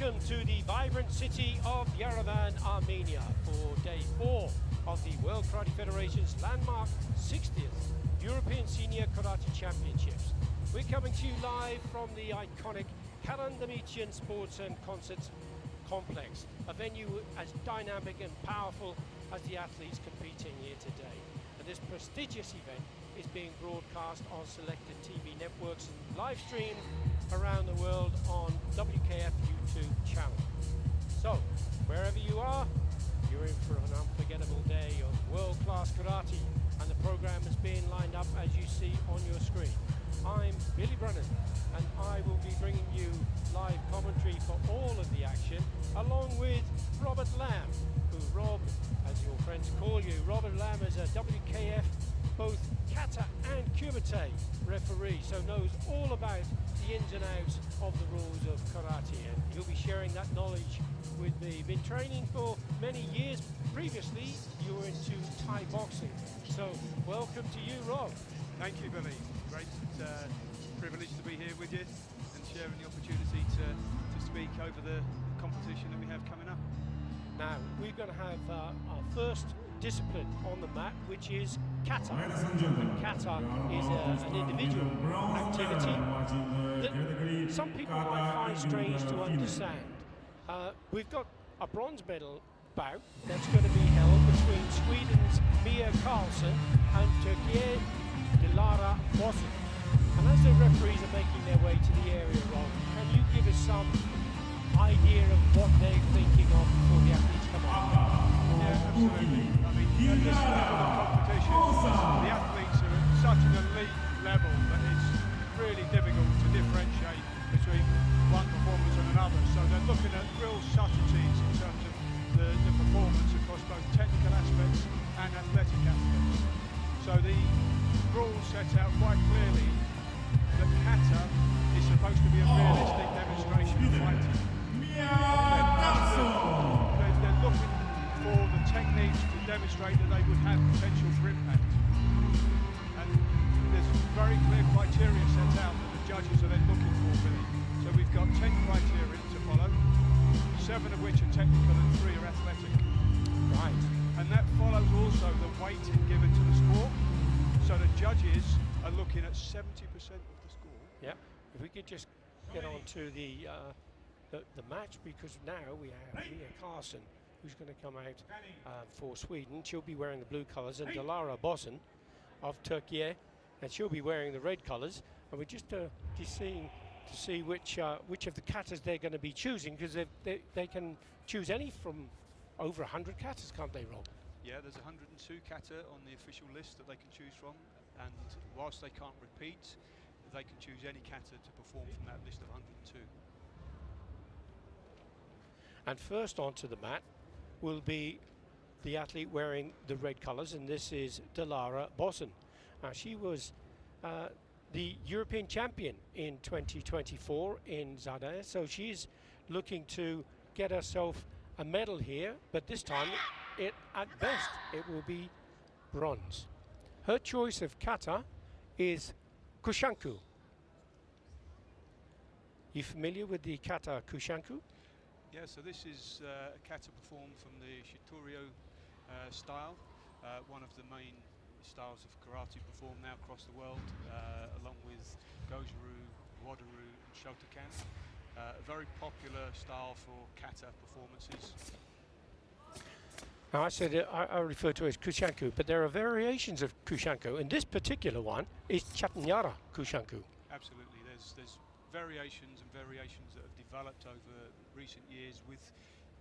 Welcome to the vibrant city of Yerevan, Armenia for day 4 of the World Karate Federation's landmark 60th European Senior Karate Championships. We're coming to you live from the iconic Kalandamitian Sports and Concerts Complex, a venue as dynamic and powerful as the athletes competing here today. And this prestigious event is being broadcast on selected TV networks, live streamed around the world on WKF YouTube channel. So, wherever you are, you're in for an unforgettable day of world-class karate, and the program is being lined up as you see on your screen. I'm Billy Brennan, and I will be bringing you live commentary for all of the action, along with Robert Lamb, who Rob, as your friends call you, Robert Lamb is a WKF, both Kata and Kumite referee, so knows all about the ins and outs of the rules of karate, and he'll be sharing that knowledge with me. Been training for many years. Previously, you were into Thai boxing, so welcome to you, Rob. Thank you, Billy. Great privilege to be here with you and sharing the opportunity to speak over the competition that we have coming up. Now, we're going to have our first discipline on the mat, which is Kata. And Kata is an individual activity that some people might find strange to understand. We've got a bronze medal bout that's going to be held between Sweden's Mia Carlson and Turkey's Dilara Bosen. And as the referees are making their way to the area, Rob, can you give us some idea of what they're thinking of before the athletes come on? Yeah, absolutely. I mean, at this level of competition, the athletes are at such an elite level that it's really difficult to differentiate between one performance and another. So they're looking at real subtleties in terms of the performance across both technical aspects and athletic aspects. So the rules set out quite clearly that Kata is supposed to be a realistic demonstration of fighting. They're looking for the techniques to demonstrate that they would have potential for impact. And there's very clear criteria set out that the judges are then looking for, Billy. So we've got 10 criteria to follow, 7 of which are technical and 3 are athletic. Right. And that follows also the weighting given to the sport. So the judges are looking at 70% of the score. Yeah. If we could just get on to the match, because now we have Mia Carlson, who's going to come out for Sweden. She'll be wearing the blue colours, and Dilara Bosen of Turkey, and she'll be wearing the red colours. And we're just seeing to see which of the katas they're going to be choosing, because they can choose any from over 100 katas, can't they, Rob? Yeah, there's 102 kata on the official list that they can choose from, and whilst they can't repeat, they can choose any kata to perform from that list of 102. And first onto the mat will be the athlete wearing the red colours, and this is Dilara Bosen. She was the European champion in 2024 in Zadori, so she's looking to get herself a medal here, but this time at best it will be bronze. Her choice of kata is Kushanku. You familiar with the kata Kushanku? Yeah, so this is a kata performed from the Shitorio style, one of the main styles of karate performed now across the world, along with Goju-ryu, Wado-ryu and Shotokan. A very popular style for kata performances. Now I said I refer to it as Kushanku, but there are variations of Kushanku, and this particular one is Chatanyara Kushanku. Absolutely, there's variations and variations that have developed over recent years with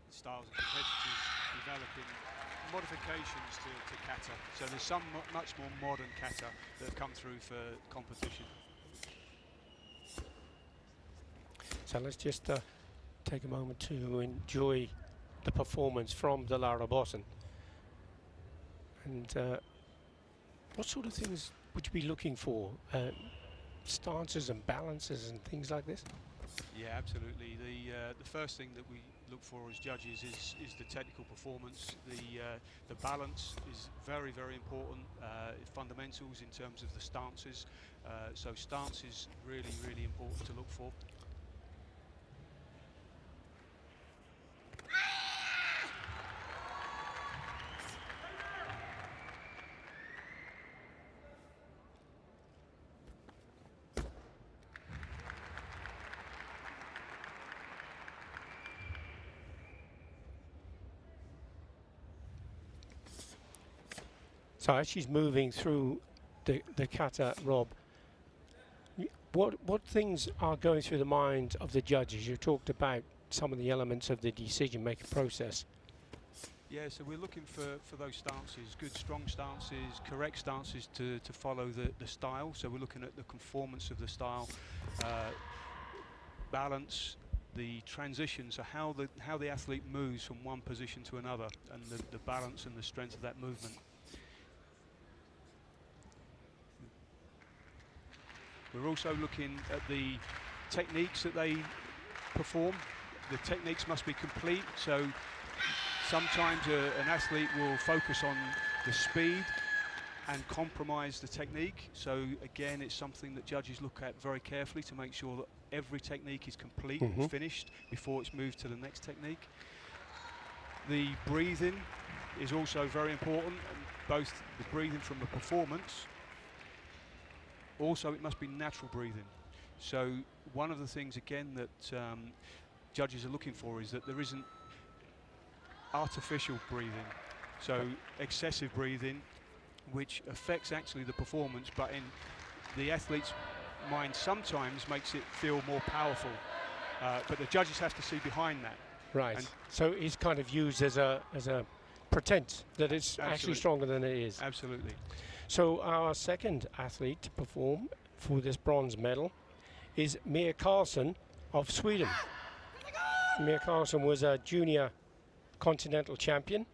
styles of competitors developing modifications to kata. So there's some much more modern kata that have come through for competition. So let's just take a moment to enjoy the performance from Dilara Bosen. And what sort of things would you be looking for? Stances and balances and things like this? Yeah, absolutely. The first thing that we look for as judges is the technical performance. The balance is very, very important. Fundamentals in terms of the stances. So stance is really, really important to look for. So as she's moving through the kata, Rob, what things are going through the mind of the judges? You talked about some of the elements of the decision-making process. Yeah, so we're looking for those stances, good strong stances, correct stances to follow the style. So we're looking at the conformance of the style, balance, the transition, so how the athlete moves from one position to another, and the balance and the strength of that movement. We're also looking at the techniques that they perform. The techniques must be complete, so sometimes an athlete will focus on the speed and compromise the technique. So again, it's something that judges look at very carefully to make sure that every technique is complete and finished before it's moved to the next technique. The breathing is also very important, both the breathing from the performance. Also, it must be natural breathing. So one of the things, again, that judges are looking for is that there isn't artificial breathing, so excessive breathing, which affects actually the performance, but in the athlete's mind sometimes makes it feel more powerful. But the judges have to see behind that. Right. And so it's kind of used as a pretense that it's actually stronger than it is. Absolutely. So our second athlete to perform for this bronze medal is Mia Carlson of Sweden. Mia Carlson was a junior continental champion.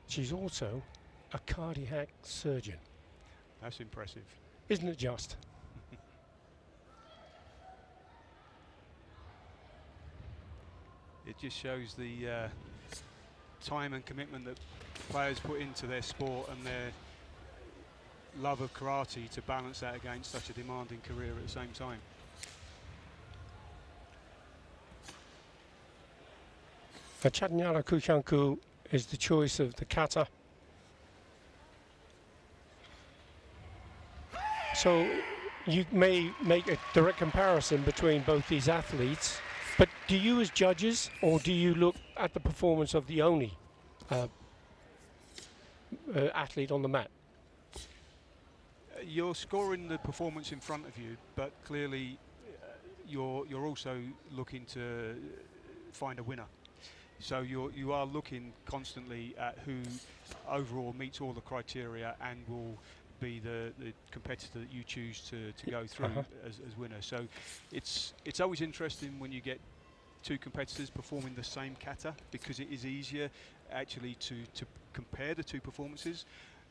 She's also a cardiac surgeon. That's impressive. Isn't it just? It just shows the time and commitment that players put into their sport and their love of karate to balance that against such a demanding career at the same time. Chatnyara Kushanku is the choice of the kata. So you may make a direct comparison between both these athletes, but do you as judges, or do you look at the performance of the only athlete on the mat? You're scoring the performance in front of you, but clearly you're also looking to find a winner. So you are looking constantly at who overall meets all the criteria and will be the competitor that you choose to go through as winner. So it's always interesting when you get two competitors performing the same kata, because it is easier actually to compare the two performances.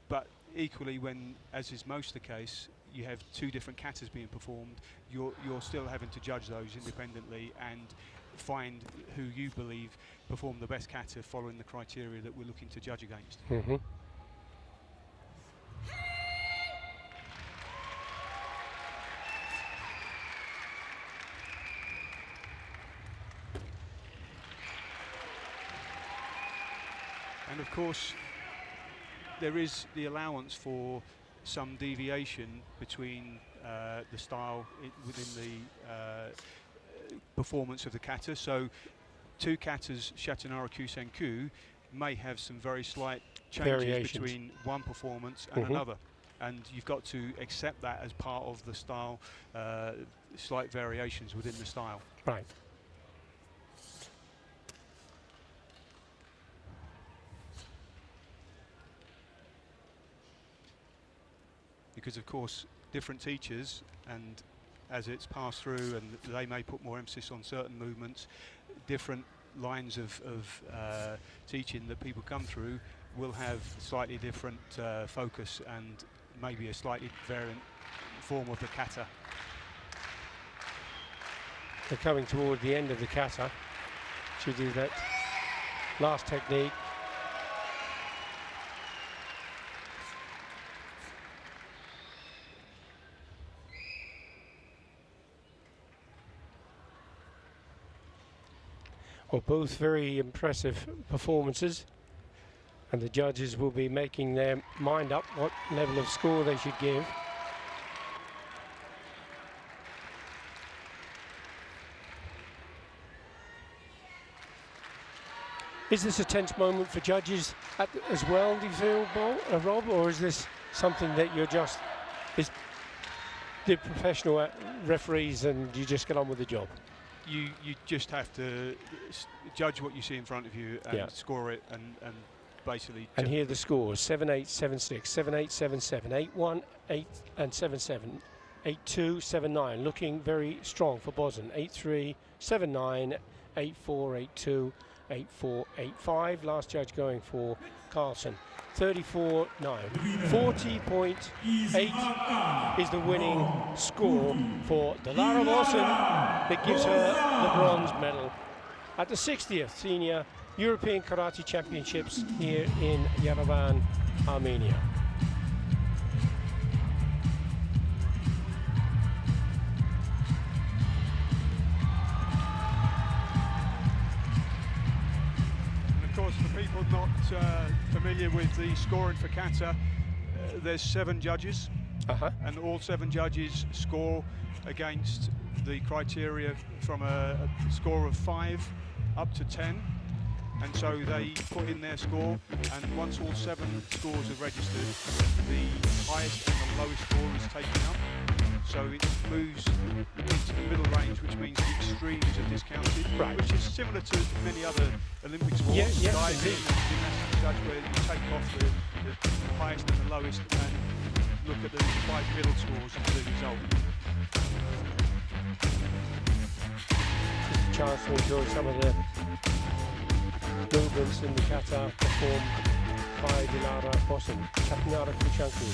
But equally, when, as is most the case, you have two different katas being performed, you're still having to judge those independently and find who you believe performed the best kata following the criteria that we're looking to judge against. And of course, there is the allowance for some deviation between the style within the performance of the kata. So two katas, Shatanara Kusenku, may have some very slight changes between one performance and another. And you've got to accept that as part of the style, slight variations within the style. Right. Because of course different teachers, and as it's passed through and they may put more emphasis on certain movements, different lines of teaching that people come through will have slightly different focus and maybe a slightly variant form of the kata. They're coming toward the end of the kata to do that last technique. Well, both very impressive performances, and the judges will be making their mind up what level of score they should give. Is this a tense moment for judges as well, do you feel, Rob, or is this something that you're just the professional referees and you just get on with the job? You just have to judge what you see in front of you and score it and basically. And here are the scores: 7-8, 7-6, 7-8, 7-7, 8-1, 8 and 7-7, 8-2, 7-9. Looking very strong for Bosen. 8-3, 7-9, 8-4, 8-2, 8-4, 8-5. Last judge going for Carlson. 34-9. 40.8 is the winning score for Dolara Bosen that gives her the bronze medal at the 60th Senior European Karate Championships here in Yerevan, Armenia. For people not familiar with the scoring for Kata, there's 7 judges, and all 7 judges score against the criteria from a score of 5 up to 10, and so they put in their score, and once all 7 scores are registered, the highest and the lowest score is taken up. So it moves into the middle range, which means the extremes are discounted, which is similar to many other Olympic sports. Yes, Diving and gymnastics judge, where you take off the highest and the lowest and look at the 5 middle scores as the result. Just a chance to enjoy some of the movements in the kata performed by Dolara Bosen. Chapinara Kuchanku.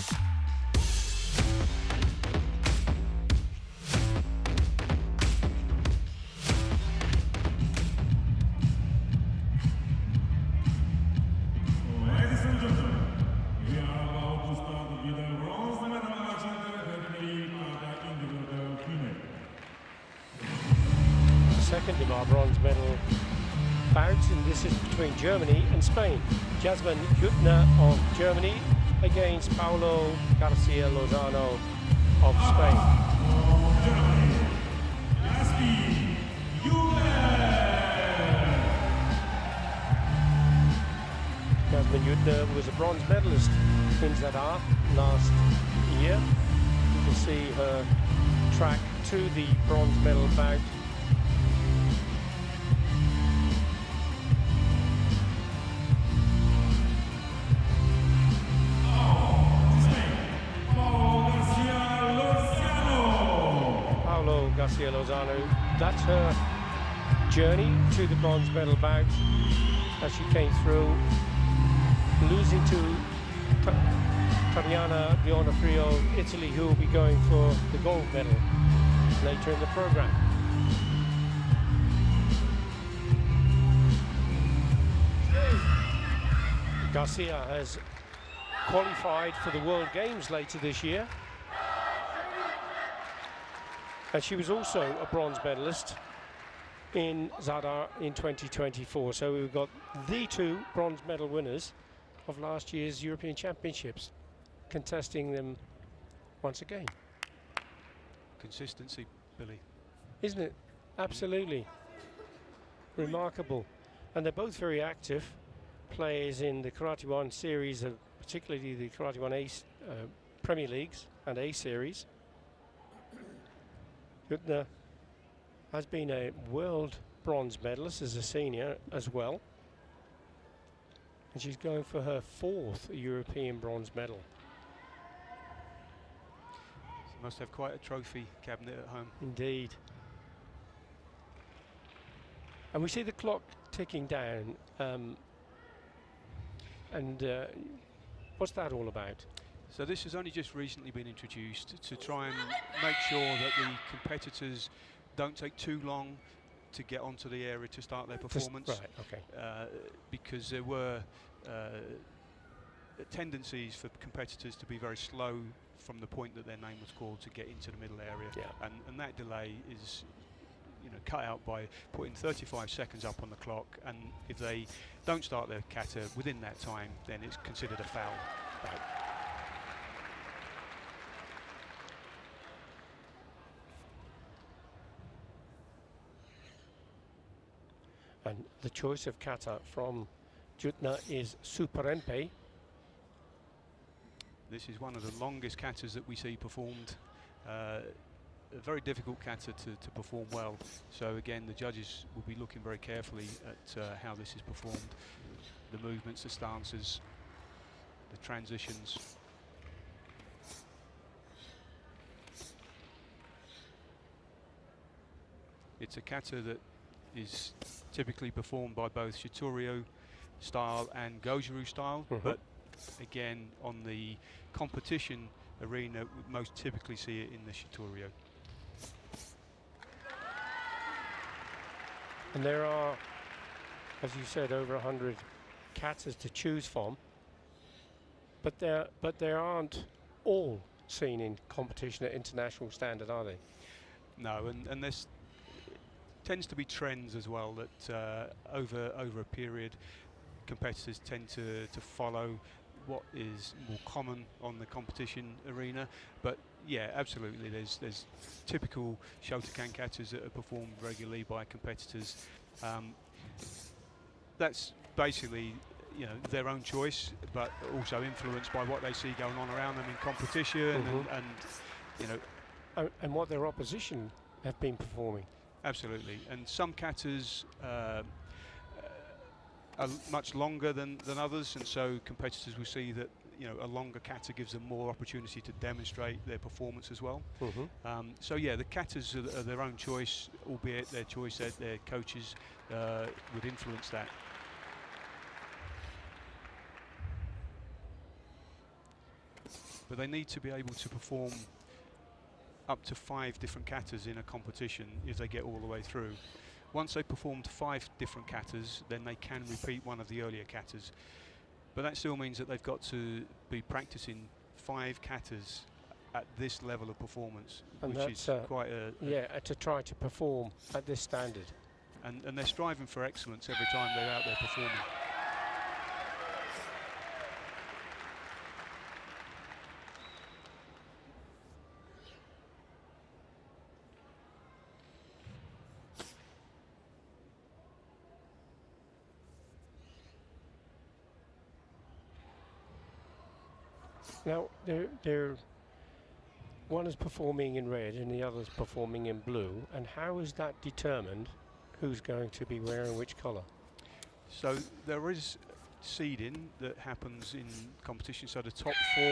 Second of our bronze medal bouts, and this is between Germany and Spain. Jasmine Gutner of Germany against Paulo Garcia Lozano of Spain. Jasmine Gutner was a bronze medalist in Zadar last year. You can see her track to the bronze medal bout. Garcia Lozano, that's her journey to the bronze medal bout as she came through, losing to Tariana Dionofrio, Italy, who will be going for the gold medal later in the program. Garcia has qualified for the World Games later this year. And she was also a bronze medalist in Zadar in 2024. So we've got the 2 bronze medal winners of last year's European Championships contesting them once again. Consistency, Billy. Isn't it? Absolutely. Remarkable. And they're both very active players in the Karate 1 series, particularly the Karate 1 A Premier Leagues and A series. Gutner has been a world bronze medalist as a senior as well. And she's going for her 4th European bronze medal. She must have quite a trophy cabinet at home. Indeed. And we see the clock ticking down. What's that all about? So this has only just recently been introduced to try and make sure that the competitors don't take too long to get onto the area to start their performance. Right, okay. Because there were tendencies for competitors to be very slow from the point that their name was called to get into the middle area. Yeah. And that delay is cut out by putting 35 seconds up on the clock, and if they don't start their kata within that time, then it's considered a foul. Right. And the choice of kata from Gutner is Superempe. This is one of the longest katas that we see performed. A very difficult kata to perform well. So again, the judges will be looking very carefully at how this is performed. The movements, the stances, the transitions. It's a kata that is typically performed by both Shitorio style and Goju style, but again, on the competition arena, we most typically see it in the Shitorio. And there are, as you said, over 100 katas to choose from, but there aren't all seen in competition at international standard, are they? No, and there's tends to be trends as well that over a period, competitors tend to follow what is more common on the competition arena. But yeah, absolutely, there's typical Shotokan katas that are performed regularly by competitors. That's basically, you know, their own choice, but also influenced by what they see going on around them in competition and you know, and what their opposition have been performing. Absolutely, and some katas are much longer than others, and so competitors will see that, you know, a longer kata gives them more opportunity to demonstrate their performance as well. So yeah, the katas are their own choice, albeit their choice, their coaches would influence that. But they need to be able to perform up to 5 different katas in a competition if they get all the way through. Once they performed 5 different katas, then they can repeat one of the earlier katas. But that still means that they've got to be practicing 5 katas at this level of performance, And which is quite a... Yeah, to try to perform at this standard. And they're striving for excellence every time they're out there performing. Now, one is performing in red and the other is performing in blue. And how is that determined who's going to be wearing which colour? So there is seeding that happens in competition. So the top 4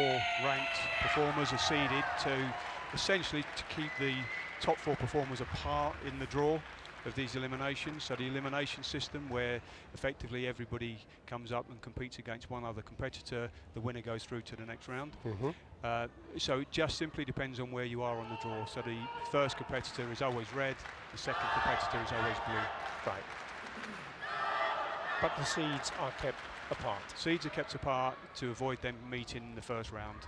ranked performers are seeded to essentially to keep the top 4 performers apart in the draw of these eliminations. So the elimination system, where effectively everybody comes up and competes against one other competitor, the winner goes through to the next round. So it just simply depends on where you are on the draw. So the first competitor is always red, the second competitor is always blue. Right. But the seeds are kept apart. Seeds are kept apart to avoid them meeting in the first round.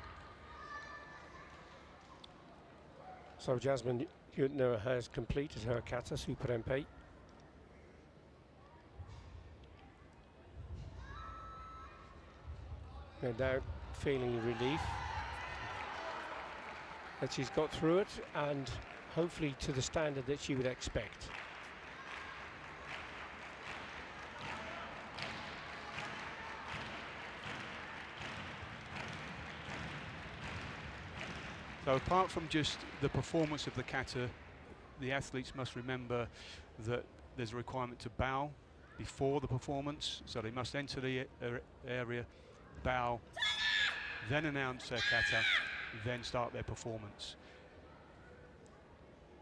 So Jasmine Gutner has completed her kata Superempe. No doubt feeling relief that she's got through it, and hopefully to the standard that she would expect. So apart from just the performance of the kata, the athletes must remember that there's a requirement to bow before the performance. So they must enter the area, bow, then announce their kata, then start their performance.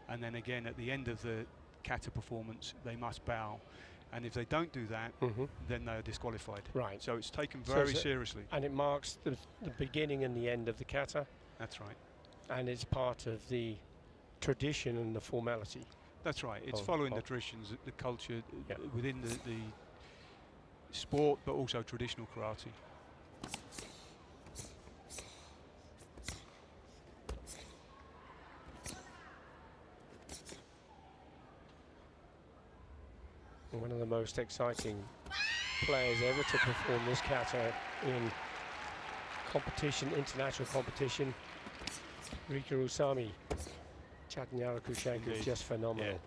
And then again at the end of the kata performance, they must bow. And if they don't do that, then they are disqualified. Right. So it's taken very seriously. And it marks the beginning and the end of the kata. That's right. And it's part of the tradition and the formality. That's right. It's following the traditions, the culture within the sport, but also traditional karate. One of the most exciting players ever to perform this kata in competition, international competition. Rika Usami, Chatnyara Kushenko, just phenomenal.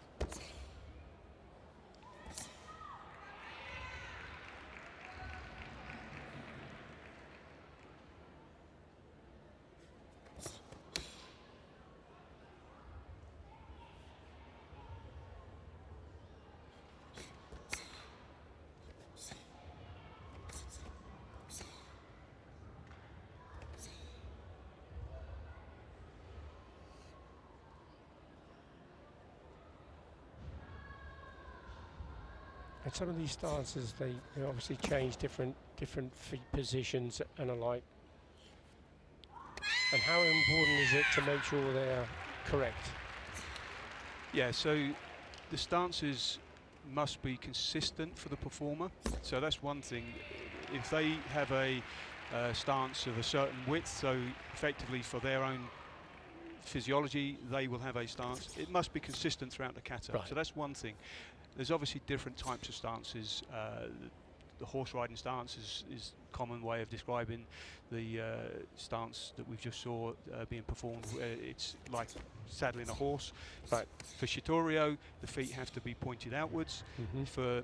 And some of these stances, they obviously change different feet positions and alike. And how important is it to make sure they're correct? Yeah, so the stances must be consistent for the performer. So that's one thing. If they have a stance of a certain width, so effectively for their own physiology, they will have a stance. It must be consistent throughout the kata. Right. So that's one thing. There's obviously different types of stances. The horse riding stance is a common way of describing the stance that we've just saw being performed. It's like saddling a horse. But for Shitorio, the feet have to be pointed outwards. For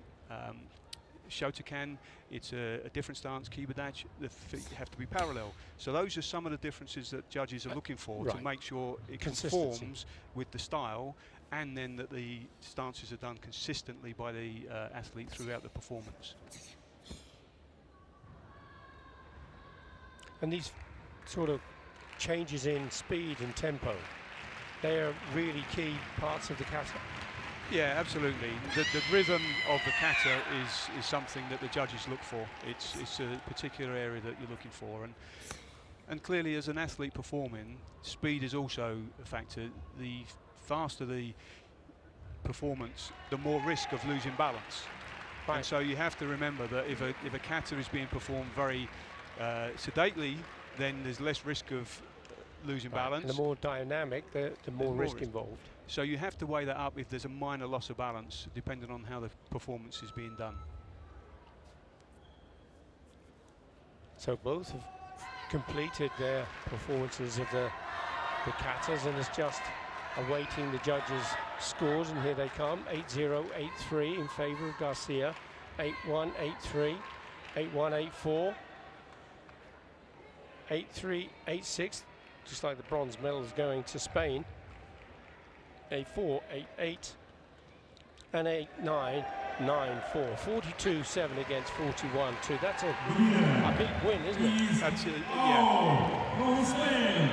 Shotokan, it's a different stance. Kibadachi, the feet have to be parallel. So those are some of the differences that judges are looking for to make sure it conforms with the style, and then that the stances are done consistently by the athlete throughout the performance. And these sort of changes in speed and tempo, they are really key parts of the kata. Yeah, absolutely. The rhythm of the kata is something that the judges look for. It's a particular area that you're looking for, and clearly as an athlete performing, speed is also a factor. The faster the performance, the more risk of losing balance. And so you have to remember that if a kata is being performed very sedately, then there's less risk of losing balance. And the more dynamic, the more risk involved. So you have to weigh that up if there's a minor loss of balance, depending on how the performance is being done. So both have completed their performances of the katas, and it's just awaiting the judges' scores, and here they come. 8-0, 8-3 in favour of Garcia. 8-1, 8-3, 8-1, 8-4, 8-3, 8-6, just like the bronze medals going to Spain. 8-4, 8-8, and 8-9, 9-4. 42-7 against 41-2. That's a big win, isn't it? That's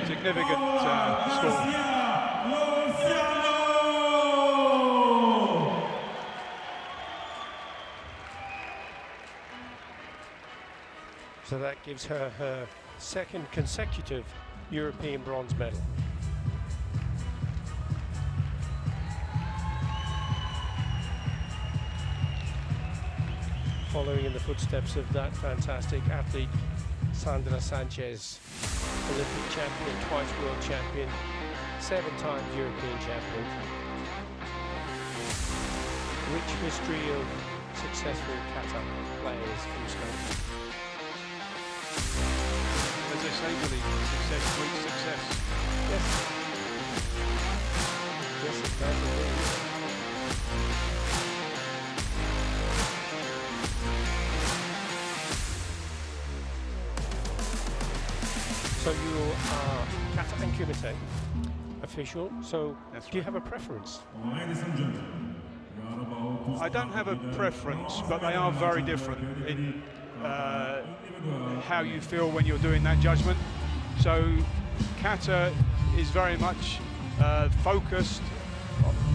significant score. So that gives her her second consecutive European bronze medal. Following in the footsteps of that fantastic athlete, Sandra Sanchez, Olympic champion, twice world champion, 7 times European champion. Rich history of successful kata players from Spain. As they say, Billy, success breeds success. Yes. Yes, it does indeed. So you are Kata and Kumite official, so do you have a preference? I don't have a preference, but they are very different in how you feel when you're doing that judgment. So Kata is very much focused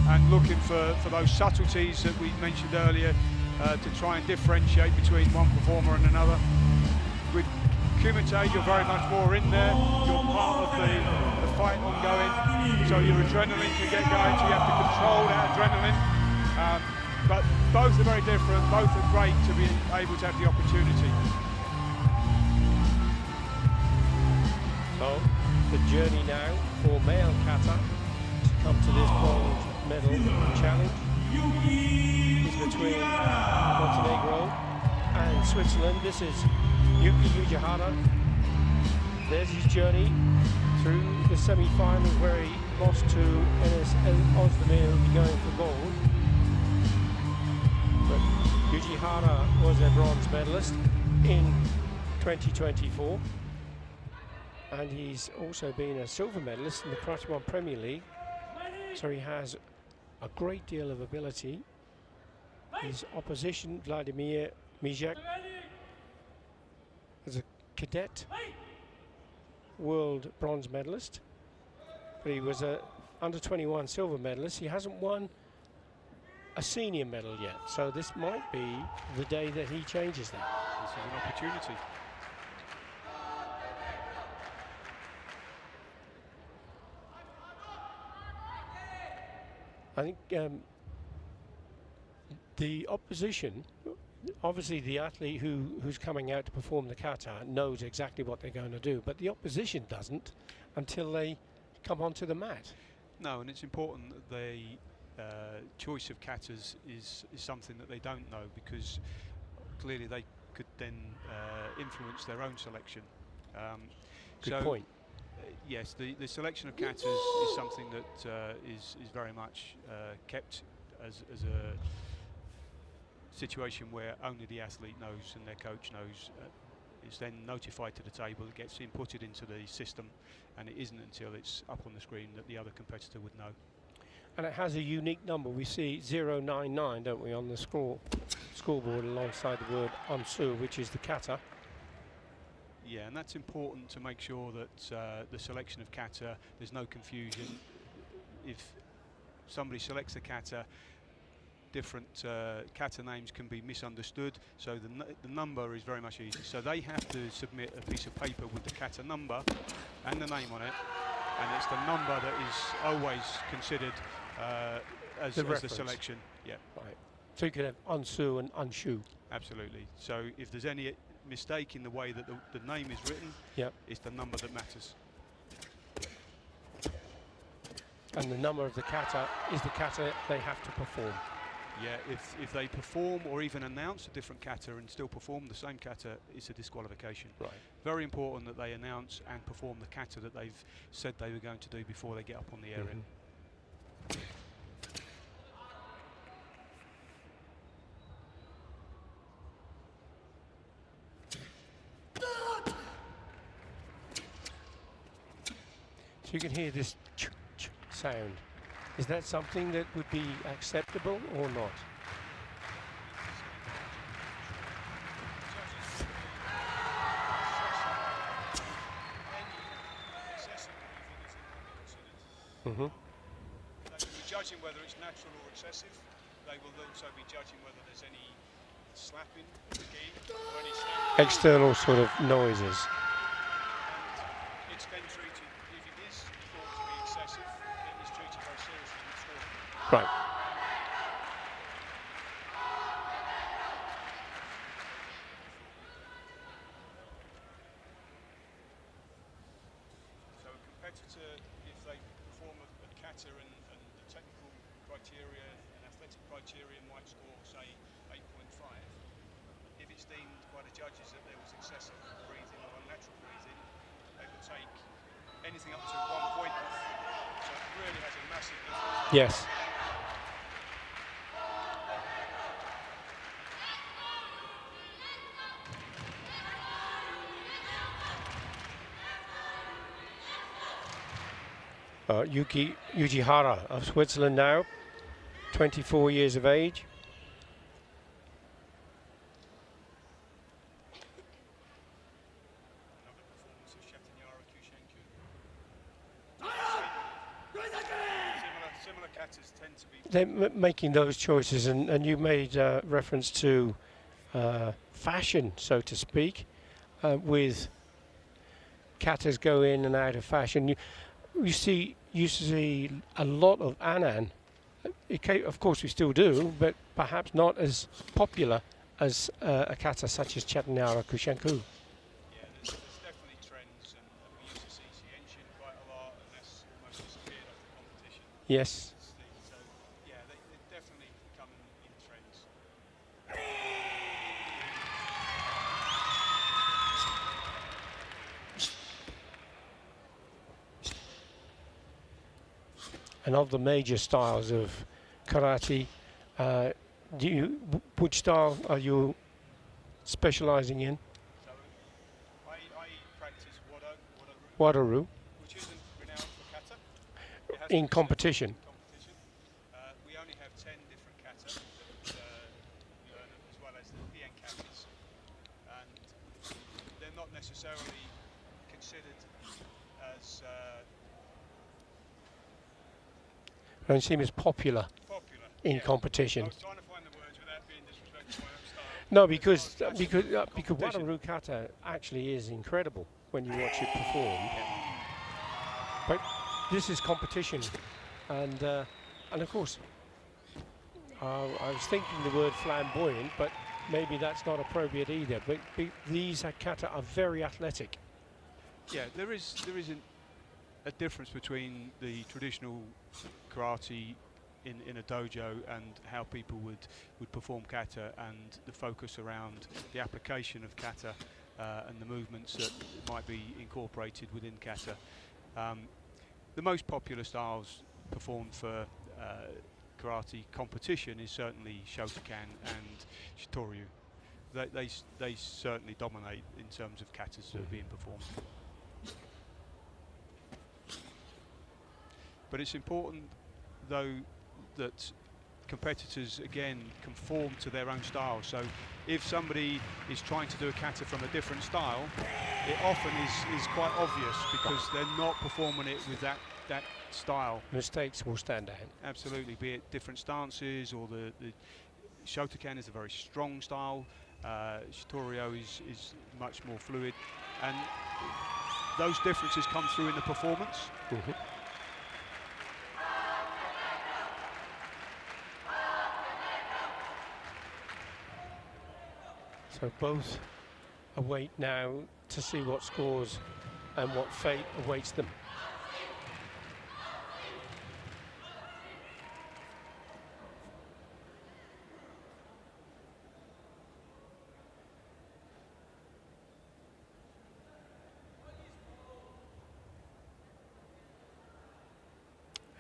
and looking for those subtleties that we mentioned earlier to try and differentiate between one performer and another. With Kumite, you're very much more in there, you're part of the fight ongoing, so your adrenaline can get going, so you have to control that adrenaline. But both are very different, both are great to be able to have the opportunity. So, the journey now for male kata to come to this bronze medal challenge is between Montenegro and Switzerland. This is Jahana. There's his journey through the semi-finals where he lost to Enes Ozdemir, who'll be going for gold. But Jahana was a bronze medalist in 2024. And he's also been a silver medalist in the Karate One Premier League. So he has a great deal of ability. His opposition, Vladimir Mijak, is a cadet world bronze medalist, but he was a under 21 silver medalist. He hasn't won a senior medal yet, so this might be the day that he changes that. This is an opportunity. I think the opposition, obviously the athlete who's coming out to perform the kata knows exactly what they're going to do, but the opposition doesn't until they come onto the mat. No, and it's important that the choice of katas is something that they don't know, because clearly they could then influence their own selection. Good point. Yes, the selection of katas is something that is very much kept as a situation where only the athlete knows and their coach knows. It's then notified to the table, it gets inputted into the system, and it isn't until it's up on the screen that the other competitor would know. And it has a unique number. We see 099, don't we, on the scoreboard alongside the word Ansu, which is the kata. Yeah, and that's important to make sure that the selection of kata, there's no confusion. If somebody selects a kata, different kata names can be misunderstood, so the number is very much easy. So they have to submit a piece of paper with the kata number and the name on it, and it's the number that is always considered as the selection. Yeah. Right. So you could have Ansu and Anshu. Absolutely. So if there's any mistake in the way that the name is written, it's the number that matters. And the number of the kata is the kata they have to perform. Yeah, if they perform or even announce a different kata and still perform the same kata, it's a disqualification. Right. Very important that they announce and perform the kata that they've said they were going to do before they get up on the area. So you can hear this sound. Is that something that would be acceptable or not? They will be judging whether it's natural or excessive. They will also be judging whether there's any slapping, or any snapping. External sort of noises. And it's then treated, if it is thought to be excessive, it is treated very seriously in sport. Right. So a competitor, if they perform a kata and the technical criteria and athletic criteria might score, say, 8.5. If it's deemed by the judges that there was excessive breathing or unnatural breathing, they would take anything up to 1 point off. So it really has a massive difference. Yes. Yuji Hara of Switzerland now, 24 years of age. Another performance of Similar katas tend to be... They're making those choices, and you made reference to fashion, so to speak, with katas go in and out of fashion. You see a lot of Anan. Of course we still do, but perhaps not as popular as a kata such as Chetanyara Kushenku. Yeah, there's definitely trends, and we used to see Enshin quite a lot, and that's almost disappeared off the competition. Yes. So, yeah, they're definitely coming in trends. And of the major styles of karate, which style are you specializing in? So I practice Wadaru. which isn't renowned for kata. It has In to be competition. competition. We only have 10 different kata that we learn, as well as the PN katas, and they're not necessarily considered as Don't seem as popular. popular. in competition. I was trying to find the words without being disrespectful to my own style. No, because Wataru Kata actually is incredible when you watch it perform. But this is competition, and of course, I was thinking the word flamboyant, but maybe that's not appropriate either. But these Kata are very athletic. Yeah, there isn't a difference between the traditional karate in a dojo and how people would perform kata, and the focus around the application of kata and the movements that might be incorporated within kata. The most popular styles performed for karate competition is certainly Shotokan and Shitoryu. They certainly dominate in terms of katas that are being performed. But it's important, though, that competitors again conform to their own style. So if somebody is trying to do a kata from a different style, it often is quite obvious because they're not performing it with that style. Mistakes will stand out. Absolutely, be it different stances, or the Shotokan is a very strong style, Shitoryu is much more fluid, and those differences come through in the performance. So both await now to see what scores and what fate awaits them.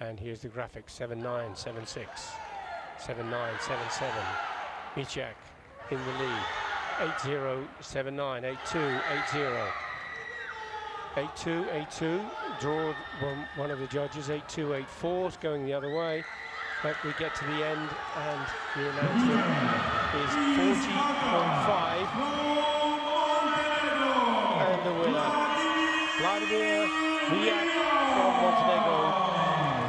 And here's the graphic: 7-9, 7-6, 7-9, 7-7. Mijak in the lead. 8-0, 7-9, 8-2, 8-0. 8-2, 8-2. Draw one of the judges. 8-2, 8-4. It's going the other way. But we get to the end, and the announcement is 40.5. And the winner, Vladimir Mijak from Montenegro,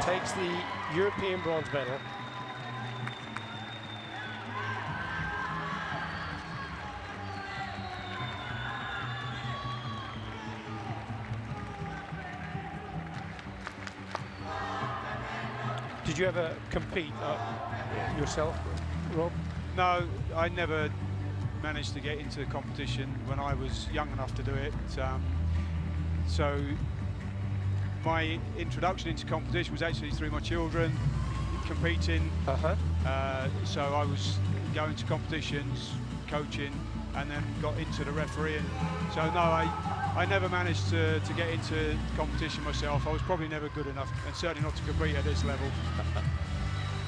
takes the European bronze medal. Did you ever compete yourself, Rob? No, I never managed to get into competition when I was young enough to do it. So my introduction into competition was actually through my children competing. So I was going to competitions, coaching, and then got into the refereeing. So no, I never managed to get into competition myself. I was probably never good enough, and certainly not to compete at this level.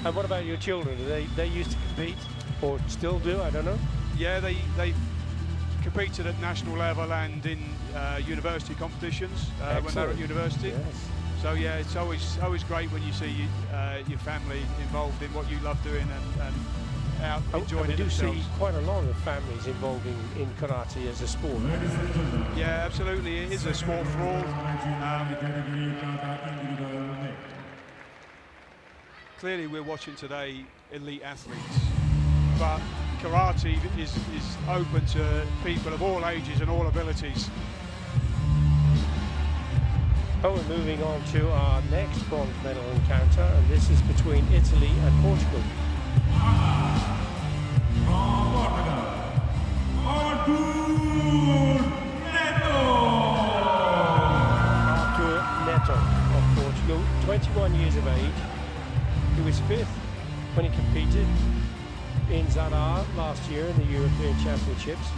And what about your children? Do they used to compete, or still do? I don't know. Yeah, they competed at national level and in university competitions when they were at university. Yes. So yeah, it's always great when you see your family involved in what you love doing and out enjoying it themselves. We do see quite a lot of families involved in karate as a sport. Yeah, absolutely. It is a sport for all. Clearly, we're watching today elite athletes, but karate is open to people of all ages and all abilities. Oh, we're moving on to our next bronze medal encounter, and this is between Italy and Portugal. Netto of Portugal, 21 years of age. He was 5th when he competed in Zadori last year in the European Championships.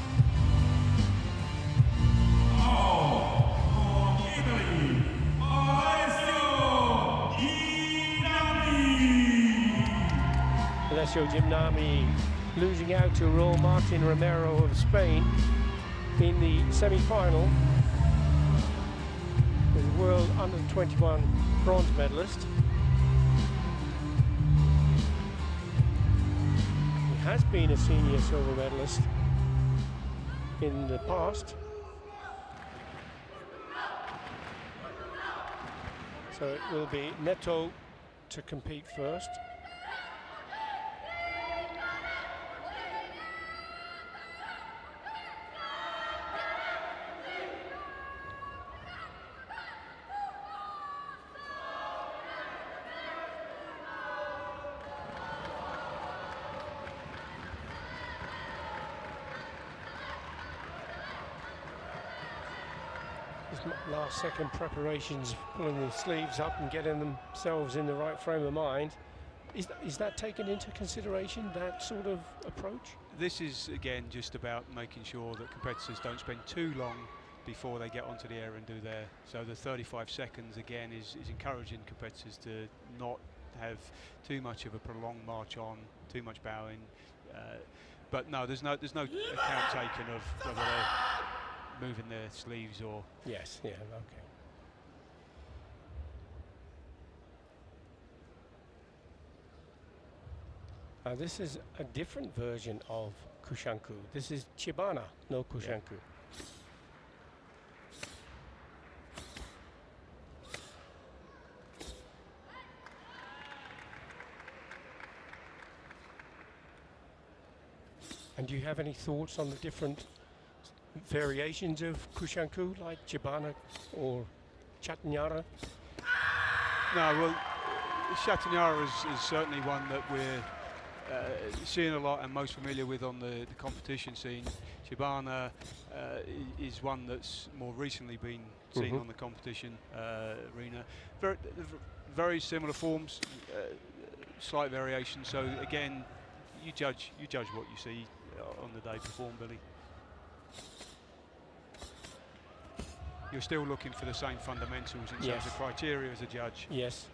Gymnami losing out to Raul Martin Romero of Spain in the semi-final. The world under-21 bronze medalist. He has been a senior silver medalist in the past. So it will be Netto to compete first. Last second preparations, pulling the sleeves up and getting themselves in the right frame of mind. Is that taken into consideration, that sort of approach? This is again just about making sure that competitors don't spend too long before they get onto the area and do their. So the 35 seconds again is encouraging competitors to not have too much of a prolonged march on, too much bowing. But no, there's no account taken of whether they're moving their sleeves or. Yes. Yeah. Okay. This is a different version of Kushanku. This is Chibana, no Kushanku. Yeah. And do you have any thoughts on the different variations of Kushanku, like Chibana or Chatanyara? No, well, Chatanyara is certainly one that we're seeing a lot and most familiar with on the competition scene. Chibana is one that's more recently been seen on the competition arena. Very similar forms, slight variation. So again, you judge what you see on the day performed, Billy. You're still looking for the same fundamentals in terms of criteria as a judge. Yes.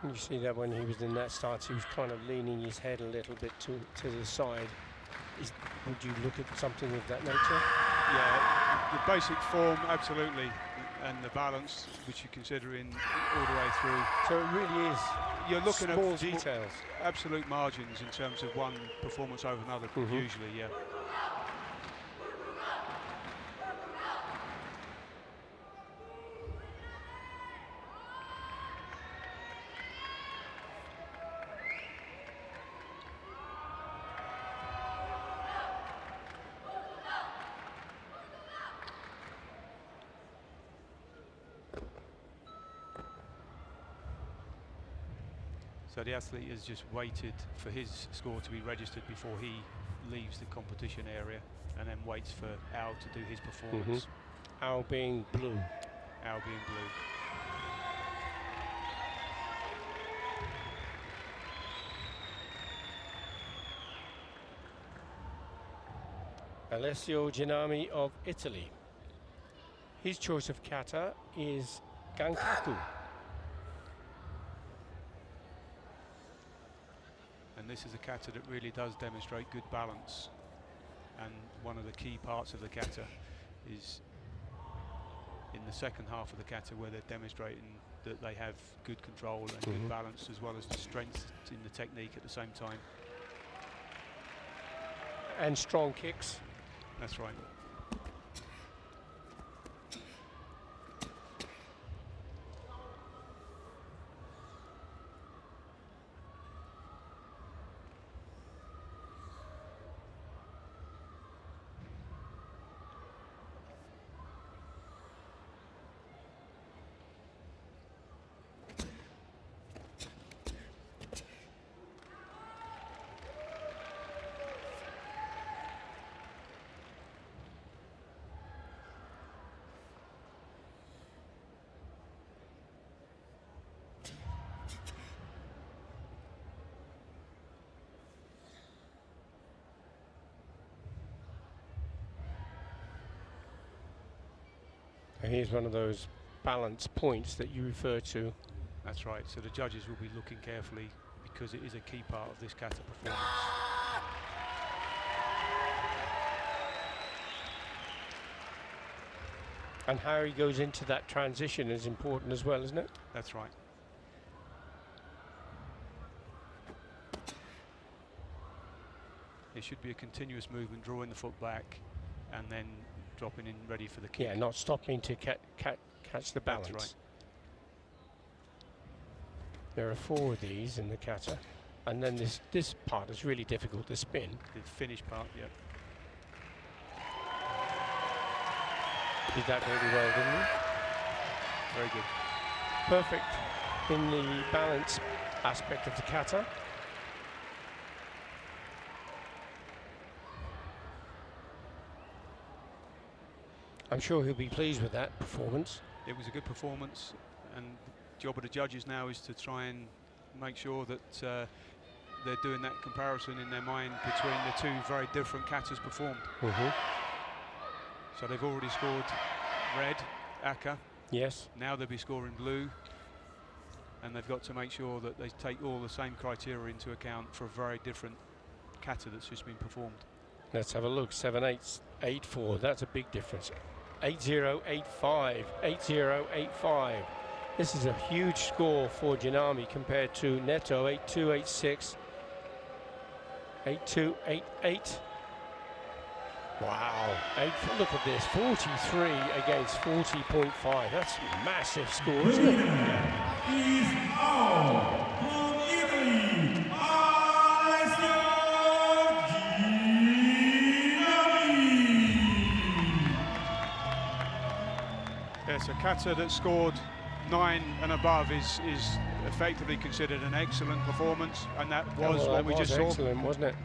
You see that when he was in that stance, he was kind of leaning his head a little bit to the side. Would you look at something of that nature? Yeah, the basic form, absolutely, and the balance, which you consider in all the way through. So it really is. You're looking small at details, absolute margins in terms of one performance over another. Usually, yeah. So the athlete has just waited for his score to be registered before he leaves the competition area, and then waits for Al to do his performance. Al being blue. Al being blue. Alessio Gymnami of Italy. His choice of kata is Gankaku. And this is a kata that really does demonstrate good balance. And one of the key parts of the kata is in the second half of the kata, where they're demonstrating that they have good control and good balance, as well as the strength in the technique at the same time. And strong kicks. That's right. Here's one of those balance points that you refer to. That's right. So the judges will be looking carefully because it is a key part of this kata performance. And how he goes into that transition is important as well, isn't it? That's right. It should be a continuous movement, drawing the foot back and then dropping in ready for the kick. Yeah, not stopping to catch the balance. That's right. There are 4 of these in the kata. And then this part is really difficult to spin. The finish part, yeah. Did that really well, didn't he? Very good. Perfect in the balance aspect of the kata. I'm sure he'll be pleased with that performance. It was a good performance, and the job of the judges now is to try and make sure that they're doing that comparison in their mind between the two very different katas performed. So they've already scored red, Aka. Yes. Now they'll be scoring blue, and they've got to make sure that they take all the same criteria into account for a very different kata that's just been performed. Let's have a look. 7-8, 8-4. That's a big difference. 8-0, 8-5, 8-0, 8-5. This is a huge score for Gymnami compared to Netto. 8-2, 8-6, 8-2, 8-8. Wow. Look at this. 43 against 40.5. That's a massive score, isn't it? Is out from Italy, Yes, a kata that scored 9 and above is effectively considered an excellent performance, and that was what we just saw. Excellent, wasn't it?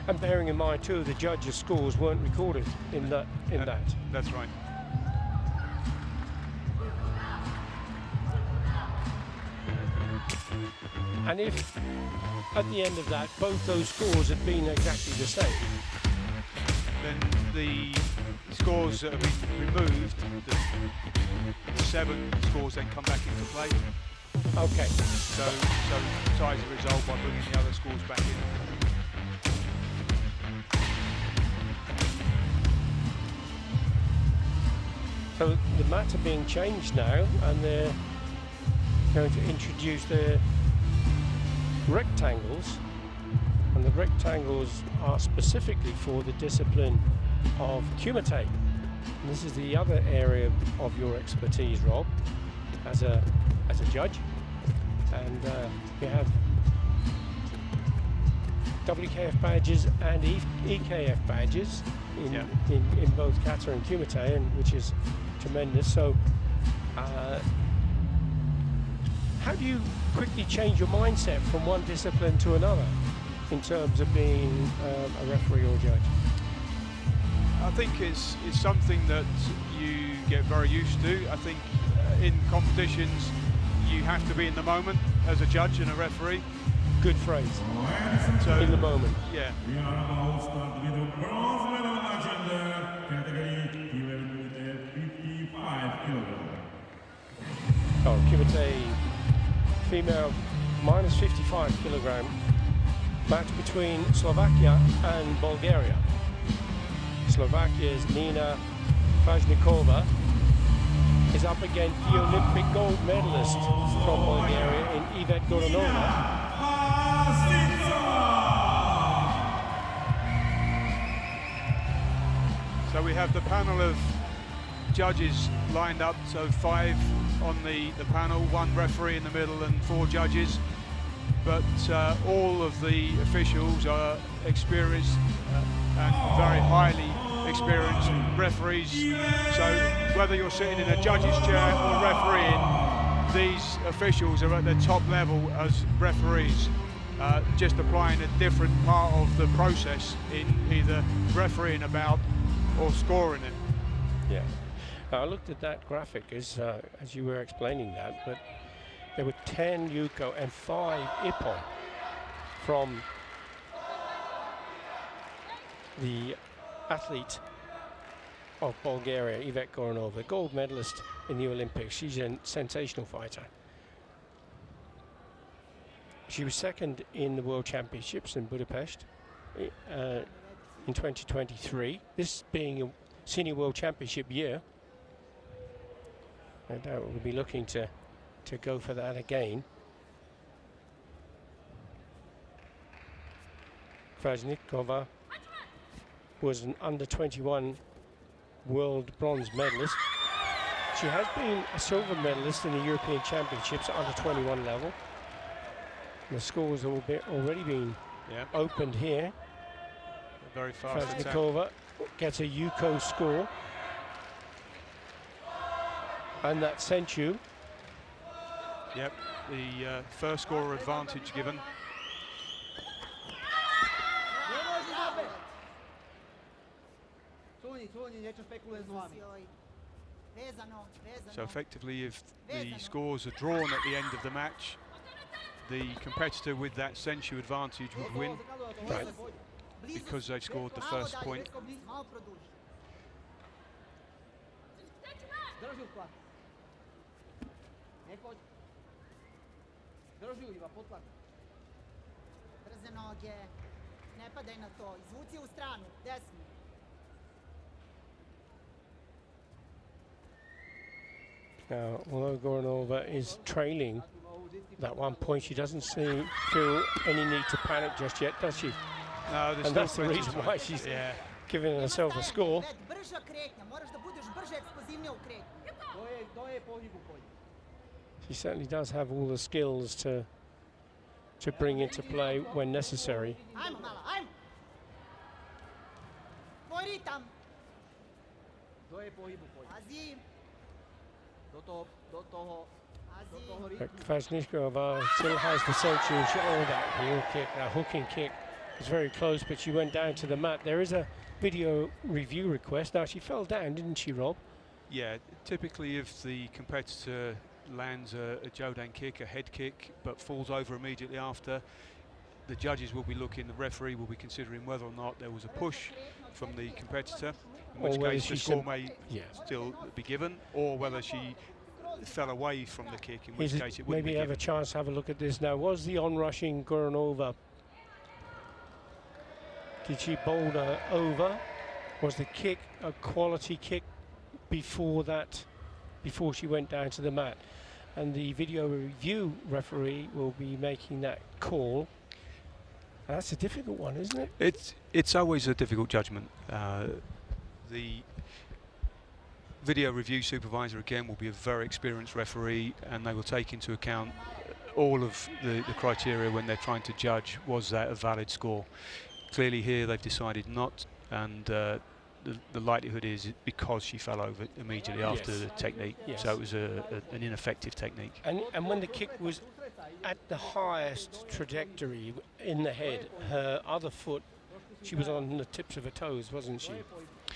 And bearing in mind, 2 of the judges' scores weren't recorded in that. That's right. And if at the end of that both those scores had been exactly the same, then the scores that have been removed, the 7 scores then come back into play. okay. So ties the result by bringing the other scores back in. So the mats are being changed now, and they're going to introduce the rectangles, and the rectangles are specifically for the discipline of Kumite. And this is the other area of your expertise, Rob, as a judge. And you have WKF badges and EKF badges in both Kata and Kumite, and which is tremendous. So how do you quickly change your mindset from one discipline to another in terms of being a referee or judge? I think it's something that you get very used to. I think in competitions you have to be in the moment as a judge and a referee. Good phrase. So, in the moment. Yeah. We are about to start with the bronze medal agenda category 55 kilograms. Oh, Kumite female minus 55 kilogram match between Slovakia and Bulgaria. Slovakia's Nina Faznikova is up against the Olympic gold medalist from Bulgaria in Yvette Goranova. So we have the panel of judges lined up, so 5 on the panel, 1 referee in the middle and 4 judges. But all of the officials are experienced and very highly experienced referees. So whether you're sitting in a judge's chair or refereeing, these officials are at the top level as referees, just applying a different part of the process in either refereeing a bout or scoring it. Yeah. I looked at that graphic as you were explaining that, but there were 10 Yuko and 5 Ippon from the athlete of Bulgaria, Yvette Goranova, gold medalist in the Olympics. She's a sensational fighter. She was second in the World Championships in Budapest in 2023. This being a Senior World Championship year, no doubt we'll be looking to go for that again. Faznikova was an under-21 world bronze medalist. She has been a silver medalist in the European Championships at under-21 level. The scores have already been opened here. Very fast attack. Faznikova gets a Yuko score. And that sent you. Yep, the first scorer advantage given. So effectively, if the scores are drawn at the end of the match, the competitor with that sensu advantage would win, Right. because they've scored the first point. Brze noge, ne padaj na to, izvuci u stranu, desno. Now, although Goranova is trailing that 1 point, she doesn't feel any need to panic just yet, does she? No, there's And that's the plenty reason of time. why she's giving herself a score. Brža kretnja, moraš da budeš brže eksplozivnije u kretnju. To je pohib u polju. She certainly does have all the skills to bring into play when necessary. Ajmo malo, ajmo. Tvoj ritam. To je pohib u polju. Pazi. Do toho. Pazi. But Faznikova still has the century. That heel kick, that hooking kick was very close, but she went down to the mat. There is a video review request. Now, she fell down, didn't she, Rob? Yeah, typically if the competitor lands a Jodan kick, a head kick, but falls over immediately after, the judges will be looking, the referee will be considering whether or not there was a push from the competitor, in Or which whether case the she score may Yes. still be given, or whether she fell away from the kick, in which case it wouldn't Maybe be have a given. chance to have a look at this now. Was the onrushing Goranova, did she boulder over? Was the kick a quality kick before she went down to the mat? And the video review referee will be making that call. That's a difficult one, isn't it? It's always a difficult judgment. The video review supervisor again will be a very experienced referee, and they will take into account all of the criteria when they're trying to judge, was that a valid score. Clearly here they've decided not, and the likelihood is because she fell over immediately after the technique, so it was an ineffective technique. And when the kick was at the highest trajectory in the head, her other foot, she was on the tips of her toes, wasn't she,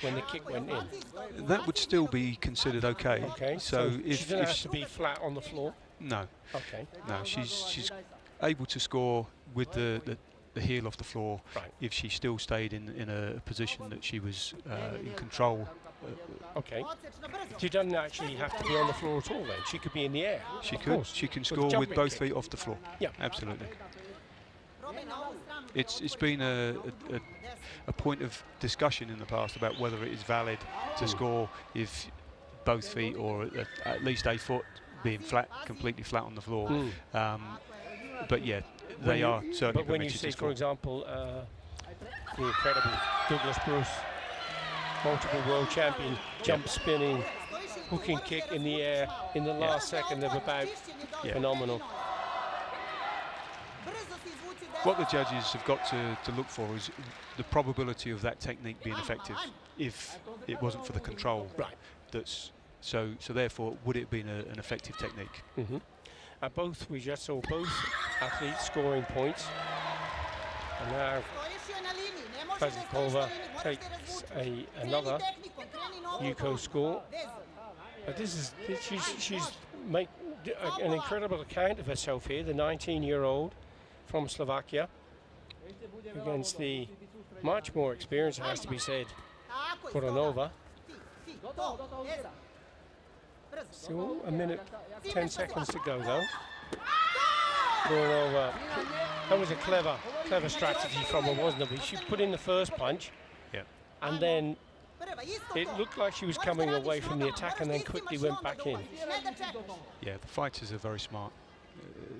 when the kick went in? That would still be considered okay. Okay, so she if doesn't have to be flat on the floor? no, Okay. no, she's able to score with the heel off the floor, Right. if she still stayed in a position that she was in control. Okay. She doesn't actually have to be on the floor at all then. She could be in the air. She of could. course, She can with score with jumping both kick. feet off the floor. Yeah. Absolutely. It's been a point of discussion in the past about whether it is valid to score if both feet, or at least a foot, being flat, completely flat on the floor. But yeah, they are certainly But when you permitted see, to for score. example, the incredible Douglas Bruce, multiple world champion, jump spinning, hooking kick in the air in the last second of about, phenomenal. What the judges have got to look for is the probability of that technique being effective if it wasn't for the control. Right. That's so therefore, would it have been an effective technique? We just saw both athletes scoring points. And now Faznikova takes another Yuko score. But she's made an incredible account of herself here, the 19-year-old from Slovakia, against the much more experienced, it has to be said, Goranova. Still a minute, 10 seconds to go though. Goranova. That was a clever strategy from her, wasn't it? She put in the first punch, and then it looked like she was coming away from the attack and then quickly went back in. Yeah, the fighters are very smart.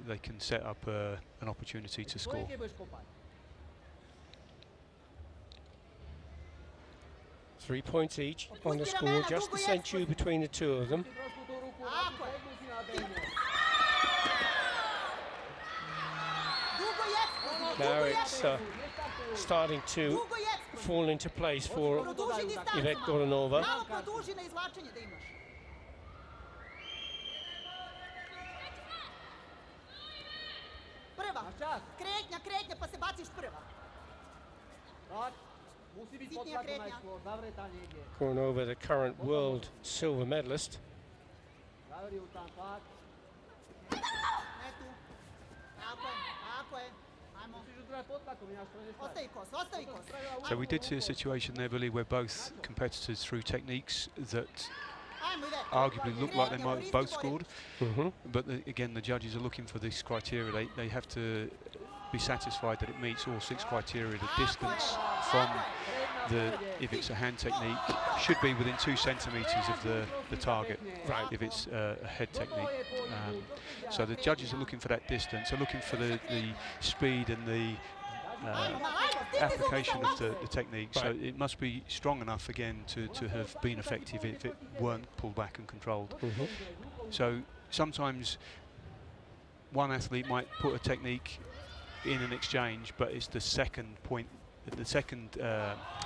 They can set up an opportunity to score. 3 points each on the score, just the century between the two of them. Now it's starting to fall into place for Yvette Goranova. Goranova, the current world silver medalist. So we did see a situation there, Billy, where both competitors threw techniques that arguably looked like they might have both scored. But again, the judges are looking for this criteria. They have to be satisfied that it meets all 6 criteria. The distance from if it's a hand technique, should be within 2 centimetres of the target, if it's a head technique. So the judges are looking for that distance, are looking for the speed and the application of the technique. So it must be strong enough again to have been effective if it weren't pulled back and controlled. So sometimes one athlete might put a technique in an exchange, but it's the second point, the second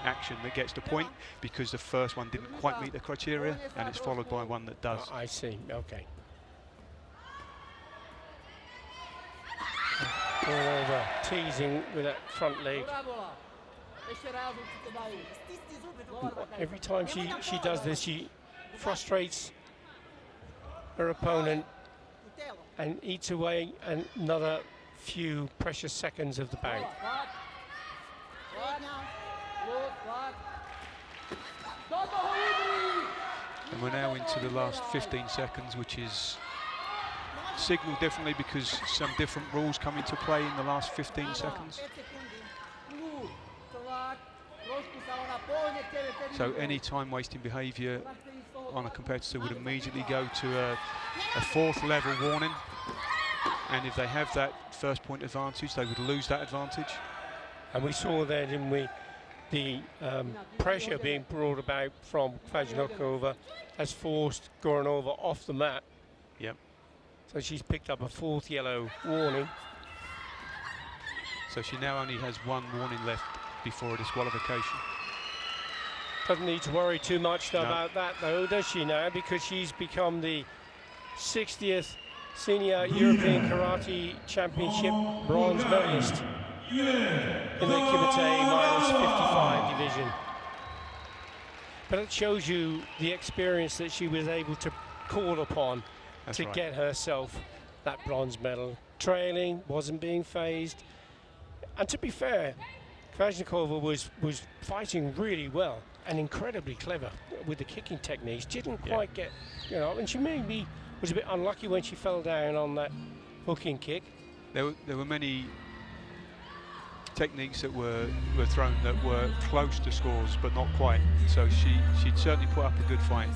action that gets the point, because the first one didn't quite meet the criteria, and it's followed by one that does. I see, okay. Goranova teasing with that front leg. Every time she does this, she frustrates her opponent and eats away another few precious seconds of the bout. And we're now into the last 15 seconds, which is signalled differently because some different rules come into play in the last 15 seconds. So any time-wasting behaviour on a competitor would immediately go to a 4th level warning, and if they have that first point advantage, they would lose that advantage. And we saw there, didn't we, the pressure being brought about from Faznikova has forced Goranova off the mat. Yep. So she's picked up a 4th yellow warning. So she now only has 1 warning left before a disqualification. Doesn't need to worry too much about that though, does she now? Because she's become the 60th Senior European Karate Championship bronze medalist in the Kumite -55 division. But it shows you the experience that she was able to call upon to get herself that bronze medal. Trailing, wasn't being phased. And to be fair, Faznikova was fighting really well and incredibly clever with the kicking techniques. Didn't quite get, and she maybe was a bit unlucky when she fell down on that hooking kick. There were many techniques that were thrown that were close to scores, but not quite. So she'd certainly put up a good fight.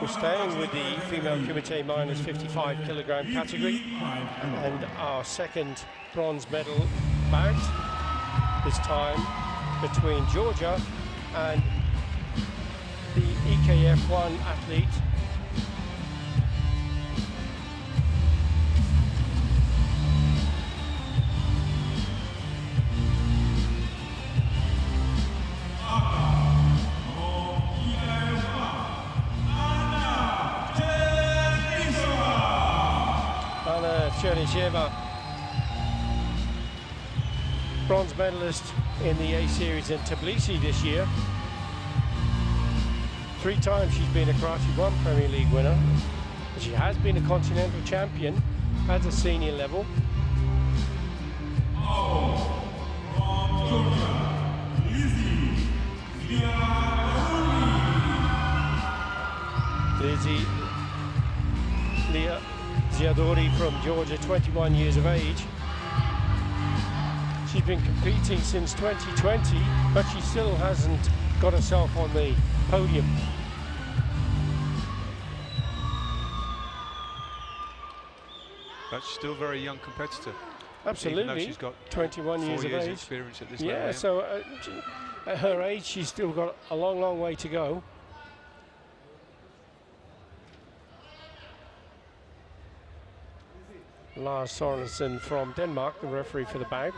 Staying with the female Kumite -55 kilogram category, and our second bronze medal bout, this time between Georgia and the EKF 1 athlete Chernecheva, bronze medalist in the A Series in Tbilisi this year. 3 times she's been a Karate 1 Premier League winner. She has been a continental champion at the senior level. Leah Zadori from Georgia, 21 years of age. She's been competing since 2020, but she still hasn't got herself on the podium. But she's still a very young competitor. Absolutely. Even though she's got 21 years of age. Experience at this level. Yeah, so at her age, she's still got a long, long way to go. Lars Sorensen from Denmark, the referee for the bout.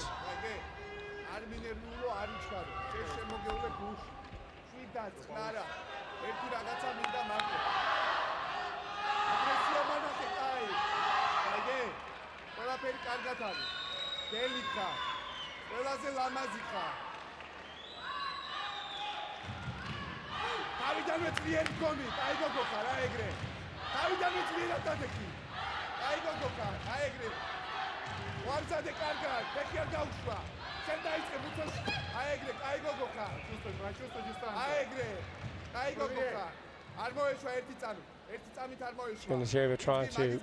Chernecheva trying to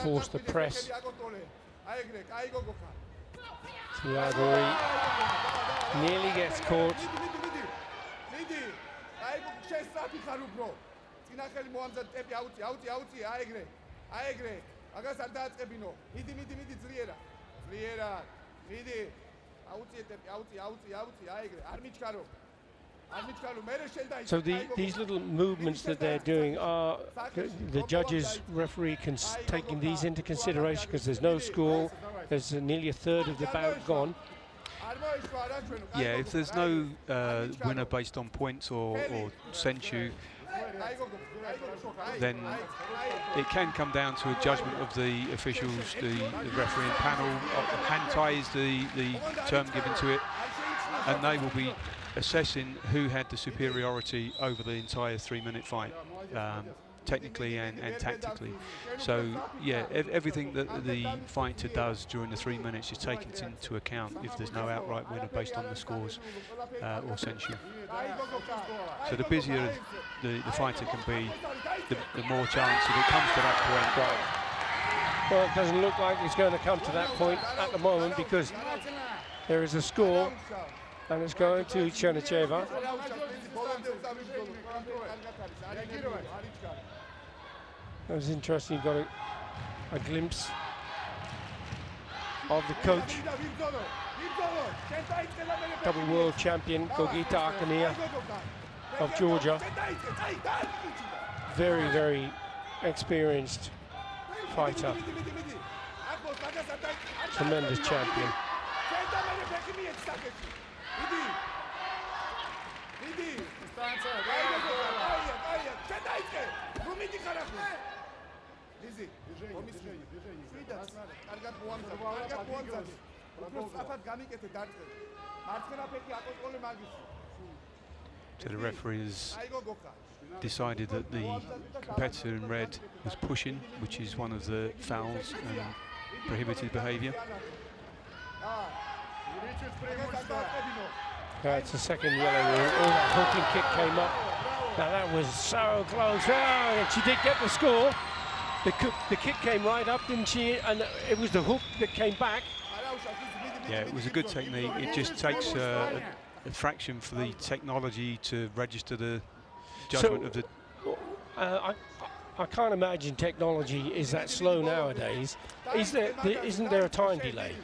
force the press. Zadori nearly gets caught. So these little movements that they're doing are, the judges, referee taking these into consideration because there's no score, there's nearly a third of the bout gone. Yeah, if there's no winner based on points or sensu, then it can come down to a judgment of the officials, the refereeing panel. Hand tie is the term given to it, and they will be assessing who had the superiority over the entire 3-minute fight, technically and tactically. So yeah, everything that the fighter does during the 3 minutes is taken into account if there's no outright winner based on the scores or sensu. So the busier the fighter can be, the more chance if it comes to that point. Right. Well, it doesn't look like it's going to come to that point at the moment because there is a score and it's going to Chernecheva. That was interesting, you got a glimpse of the coach, double world champion Gogita Akania of Georgia. Very, very experienced fighter, tremendous champion. So the referee has decided that the competitor in red was pushing, which is one of the fouls and prohibited behaviour. It's a second yellow. Oh, that hooking kick came up. Now that was so close. Oh, and she did get the score. The kick came right up, didn't she? And it was the hook that came back. Yeah, it was a good technique. It just takes a fraction for the technology to register the judgment of the... I can't imagine technology is that slow nowadays. Isn't there a time delay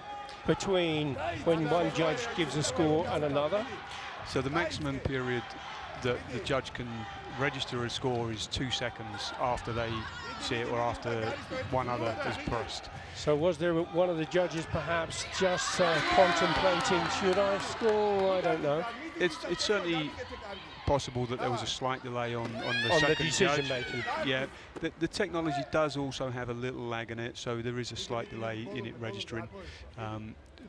between when one judge gives a score and another? So the maximum period that the judge can register a score is 2 seconds after they see it or after one other has pressed. So was there one of the judges perhaps just contemplating, should I score? I don't know. It's certainly possible that there was a slight delay on the On second the decision judge. making. Yeah, the technology does also have a little lag in it, so there is a slight delay in it registering.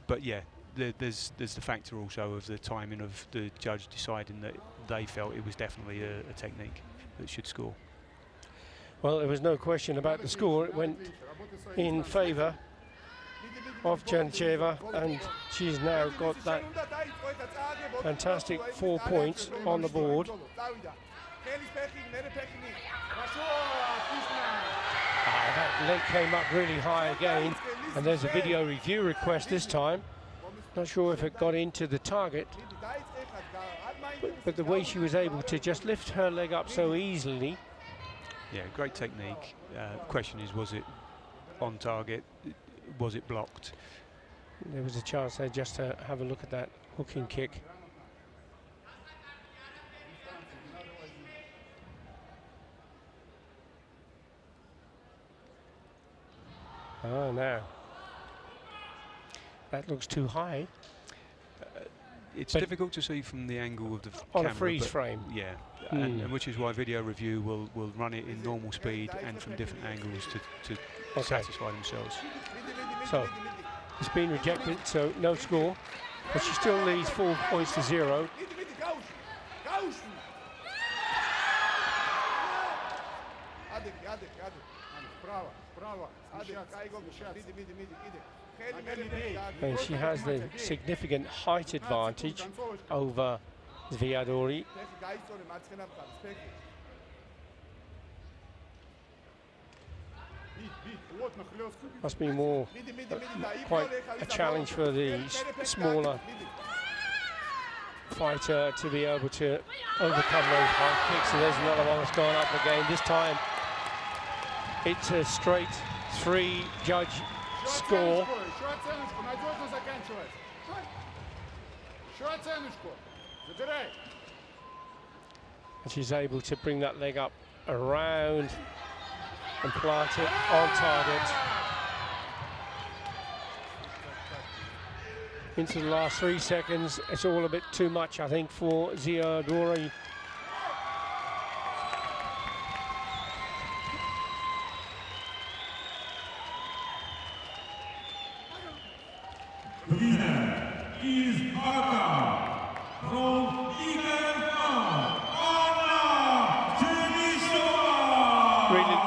But yeah, there's the factor also of the timing of the judge deciding that they felt it was definitely a technique that should score. Well, there was no question about the score. It went in favour of Chva, and she's now got that fantastic 4 points on the board. That leg came up really high again, and there's a video review request this time. Not sure if it got into the target, but the way she was able to just lift her leg up so easily. Yeah, great technique. Question is, was it on target? Was it blocked? There was a chance there just to have a look at that hooking kick. Oh, now that looks too high. It's But difficult to see from the angle of the on camera, a freeze but frame. Yeah, and which is why video review will run it in normal speed and from different angles to satisfy themselves. So it's been rejected, so no score, but she still leads 4 points to 0. And she has the significant height advantage over Zadori. Must be more quite a challenge for the smaller fighter to be able to overcome those high kicks. And there's another one that's gone up again. This time it's a straight 3-judge score. And she's able to bring that leg up around and plant it on target. Into the last 3 seconds, it's all a bit too much, I think, for Zadori. The winner is Kata from EKF. Really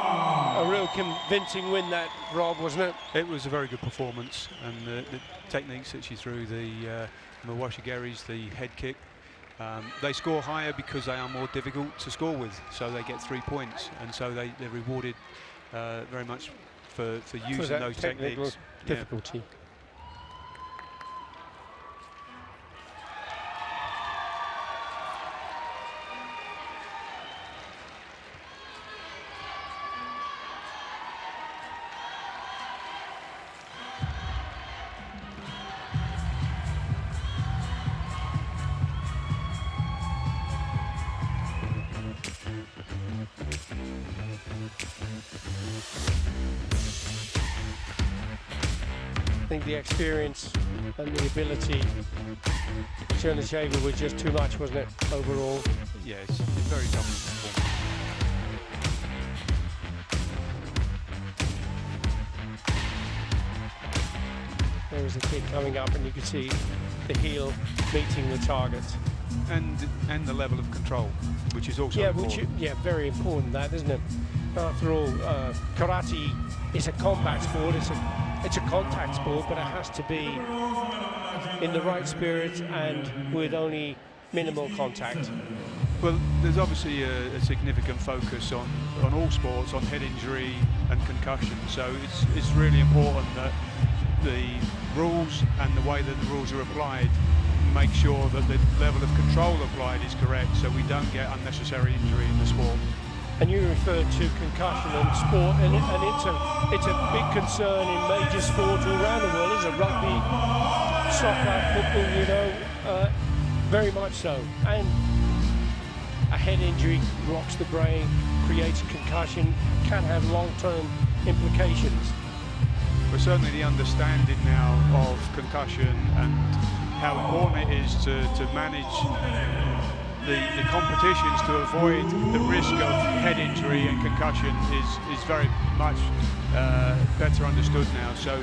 a real convincing win that, Rob, wasn't it? It was a very good performance, and the techniques that she threw, the Mawashigeris, the head kick, they score higher because they are more difficult to score with, so they get 3 points, and so they're rewarded very much for using those techniques. Difficulty. Yeah. I think the experience and the ability to the shaver was just too much, wasn't it, overall? Yeah, it's very dominant performance. There was a kick coming up, and you could see the heel meeting the target. And the level of control, which is also important. Very important, that, isn't it? After all, karate is a combat sport. It's a contact sport, but it has to be in the right spirit and with only minimal contact. Well, there's obviously a significant focus on all sports, on head injury and concussion. So it's really important that the rules and the way that the rules are applied make sure that the level of control applied is correct, so we don't get unnecessary injury in the sport. And you referred to concussion and sport, and it's a big concern in major sports all around the world, isn't it? Rugby, soccer, football, very much so. And a head injury rocks the brain, creates concussion, can have long-term implications. But certainly the understanding now of concussion and how important it is to manage the competitions to avoid the risk of head injury and concussion is very much better understood now. So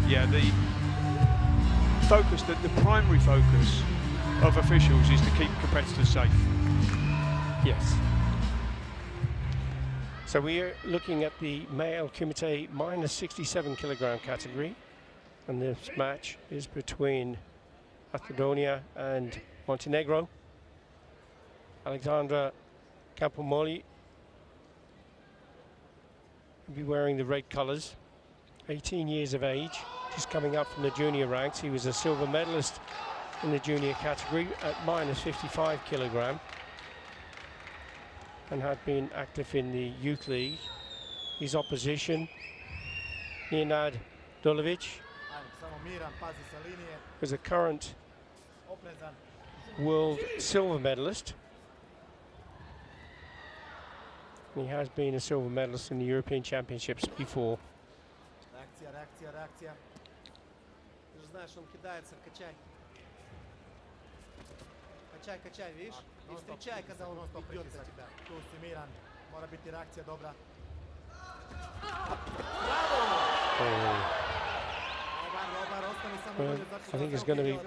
yeah, the primary focus of officials is to keep competitors safe. Yes. So we're looking at the male Kumite minus 67 kilogram category, and this match is between Macedonia and Montenegro. Alexandra Capamoli will be wearing the red colours, 18 years of age, just coming up from the junior ranks. He was a silver medalist in the junior category at minus 55 kilogram and had been active in the youth league. His opposition, Nenad Dolovich, was a current world silver medalist. He has been a silver medalist in the European Championships before. Реакция. Ты же знаешь, он кидается, качай. Качай, видишь? И встречай, когда он идет за тебя. Мора biti reakcija dobra. Well, I think there's going to be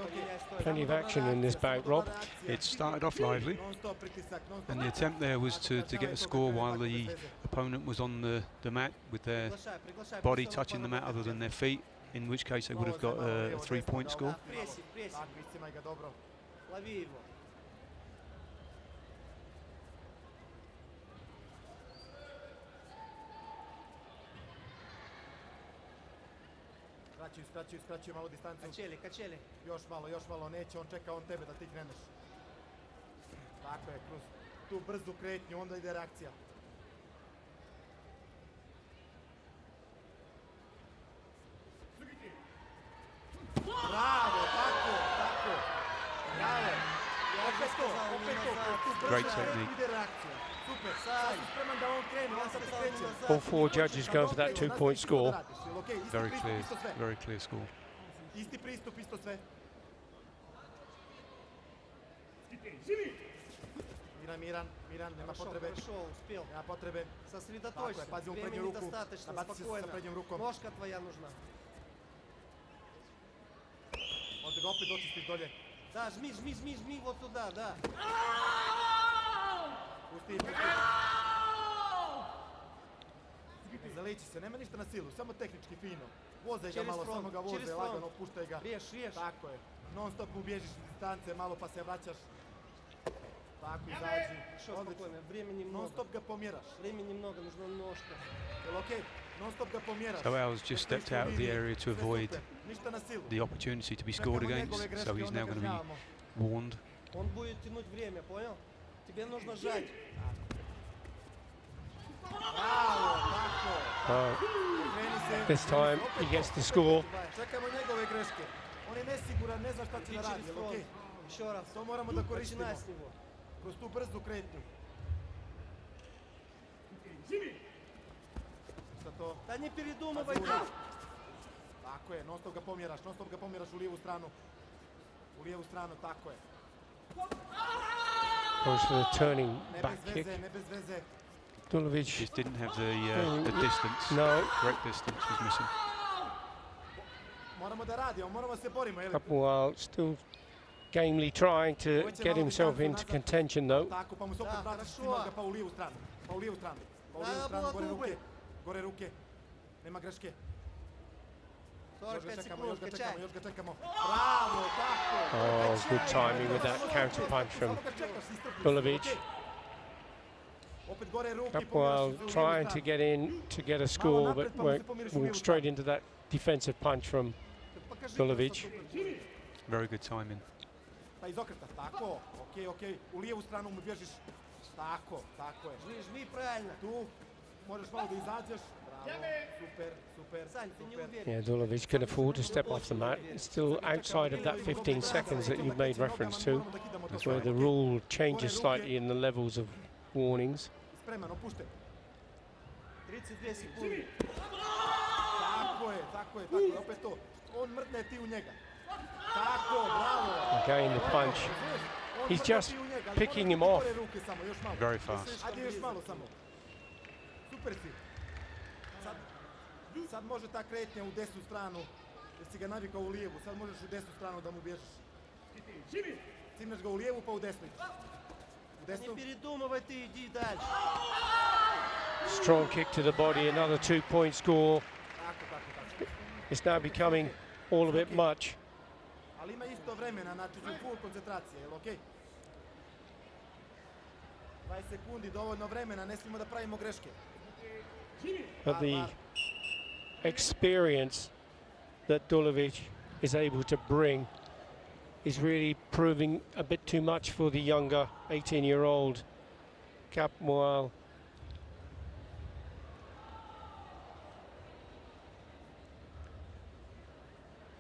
plenty of action in this bout, Rob. It started off lively, and the attempt there was to get a score while the opponent was on the mat with their body touching the mat other than their feet, in which case they would have got a 3-point score. Skraćuj malo distancu. Kačeli. Još malo, neće, on čeka tebe da ti kreneš. Tako je, kroz tu brzu kretnju, onda ide reakcija. Bravo, tako. Bravo. Opet to, Great technique. ide reakcija. Super, sad si spreman da on krene, on sad kreće. All four judges going for that 2-point score. Very clear score. Isti pristup, isto sve. Miran, nema potrebe. Nema potrebe. Сосредоточься. Pazi u prednju ruku. Nabaci se sa prednjom rukom. Ножка твоя нужна. Onda ga opet očistiš dolje. Да, жми вот туда, да. Pusti. Ne zaliči se, nema ništa na silu, samo tehnički fino. Vozaj ga malo, samo ga vozaj, lagano, puštaj ga. Riješ. Tako je. Non stop mu bježiš iz distance, malo pa se vraćaš. Tako, izađi. Спокойно, времени Non много. stop ga pomjeraš. Времени много, нужна ножка. Jel okej? Non stop ga pomjeraš. So Al's just stepped out of the area to avoid Ništa na silu. the opportunity to be scored against, so he's now going to be warned. Он будет тянуть время, понял? Тебе нужно жать. Bravo, tako. Okreni se. This time he gets the score. Čekamo njegove greške. On je nesiguran, ne zna šta će da И radi, через jel фронт. okej? Еще раз. To moramo da koristimo. Начинай с него. Kroz tu brzu kretnju. Šta to? Да не передумывай. Pazi u lijevu. Tako je, non stop ga pomjeraš u lijevu stranu. U lijevu stranu, tako je. Goes for the turning Ne back bez kick. veze, ne bez veze. Dolovich, Just didn't have the distance. no. Correct distance was missing. Moramo da radimo, moramo se borimo, jel? Capamoli still gamely trying to get himself into contention though. Tako, pa mu se opet Da, vratiš хорошо. ima ga pa u lijevu stranu. Gore ruke. Gore ruke. Nema greške. Još 45 ga секунд, качай. čekamo. Bravo, tako. Oh, good timing with that counter punch from Samo ga čekaš, istrpiš. Dolovich. Okej. Opet gore ruke, pomjeraš Capamoli u lijevu trying to stranu. get in to get a score, but walked straight into that defensive punch from Покажи, Dolovich. что тут будет. Very good timing. Pa izokreta, tako. Okej. U lijevu stranu mu bježiš. Tako je. Жми правильно. Tu možeš malo da izađeš. Yeah, Dolovich can afford to step off the mat. It's still outside of that 15 seconds that you've made reference to. That's where the rule changes slightly in the levels of warnings. Spreman, opušten. 32 sekunde. Tako je, opet to. On mrtne, ti u njega. Tako, bravo. Again, the punch. He's just picking him off. Very fast. Ajde još malo samo. Super si. Sad može ta kretnja u desnu stranu, jer si ga navikao u lijevu. Sad možeš u desnu stranu da mu bježiš. Cimneš ga u lijevu pa u desnu. Не передумывай ты, иди дальше. Strong kick to the body, another 2-point score. It's now becoming all a bit much. Ali ima isto vremena, znači full koncentracije, jel okej? 20 sekundi, dovoljno vremena, ne smijemo da pravimo greške. But the experience that Dolovich is able to bring is really proving a bit too much for the younger 18-year-old Capamoli.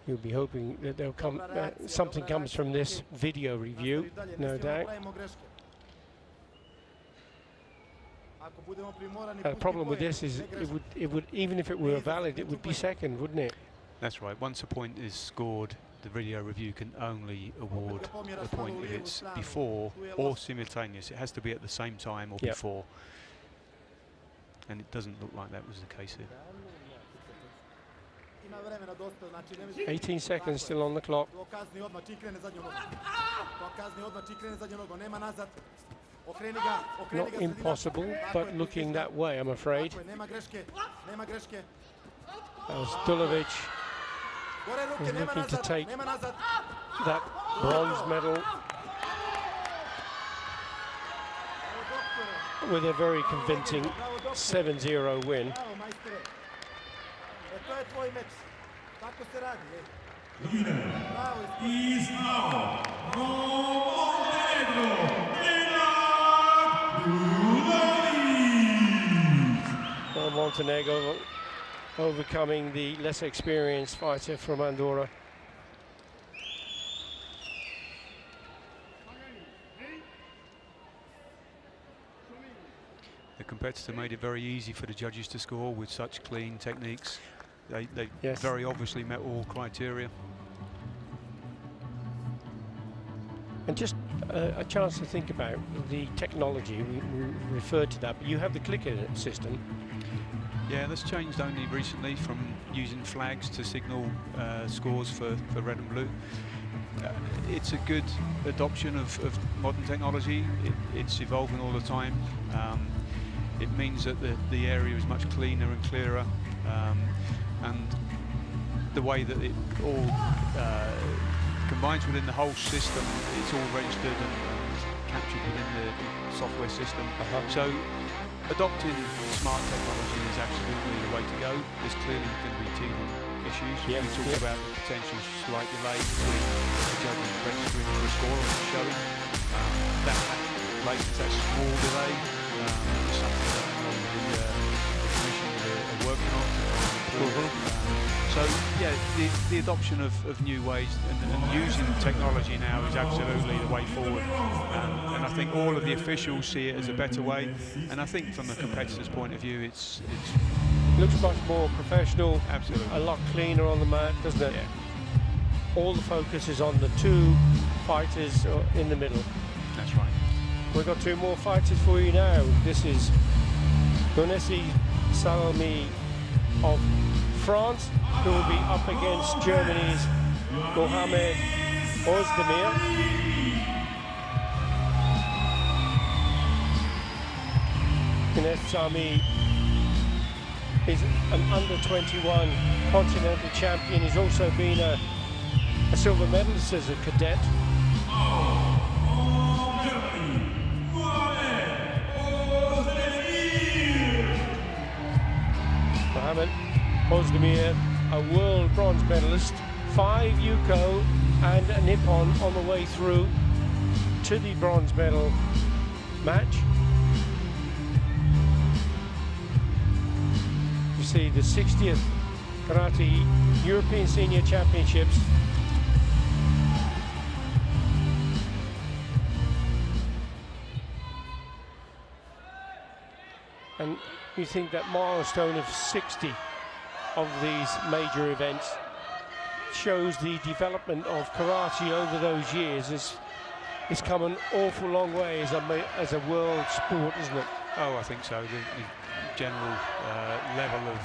You'll be hoping that there'll come something comes from this video review, no doubt. The problem with this is it would even if it were valid, it would be second, wouldn't it? That's right. Once a point is scored, the video review can only award a point if it's before or simultaneous. It has to be at the same time or before. And it doesn't look like that was the case here. 18 seconds still on the clock. Not impossible, but looking that way, I'm afraid. As Dolovich is looking to take that bronze medal with a very convincing 7-0 win. The winner is now Montenegro, Well, Montenegro overcoming the less experienced fighter from Andorra. The competitor made it very easy for the judges to score with such clean techniques. They very obviously met all criteria. And just a chance to think about the technology, we referred to that, but you have the clicker system. Yeah, that's changed only recently from using flags to signal scores for red and blue. It's a good adoption of modern technology. It's evolving all the time. It means that the area is much cleaner and clearer. And the way that it all combines within the whole system, it's all registered and captured within the software system. So adopting smart technology is absolutely the way to go. There's clearly going to be teething issues. We talk about the potential slight delay between the judge and registering for a score and showing. That small delay is something that the commission are working on. So yeah, the adoption of new ways and using technology now is absolutely the way forward. And I think all of the officials see it as a better way. And I think from the competitor's point of view, it looks much more professional. Absolutely. A lot cleaner on the mat, doesn't it? Yeah. All the focus is on the two fighters in the middle. That's right. We've got two more fighters for you now. This is Salami of France, who will be up against Germany's Odeir. Salami is an under-21 continental champion. He's also been a silver medalist as a cadet. Odeir, a world bronze medalist, 5 Yuko and a Nippon on the way through to the bronze medal match. obviously the 60th Karate European Senior Championships. And you think that milestone of 60 of these major events shows the development of karate over those years. It's come an awful long way as a world sport, isn't it? Oh, I think so. The general level of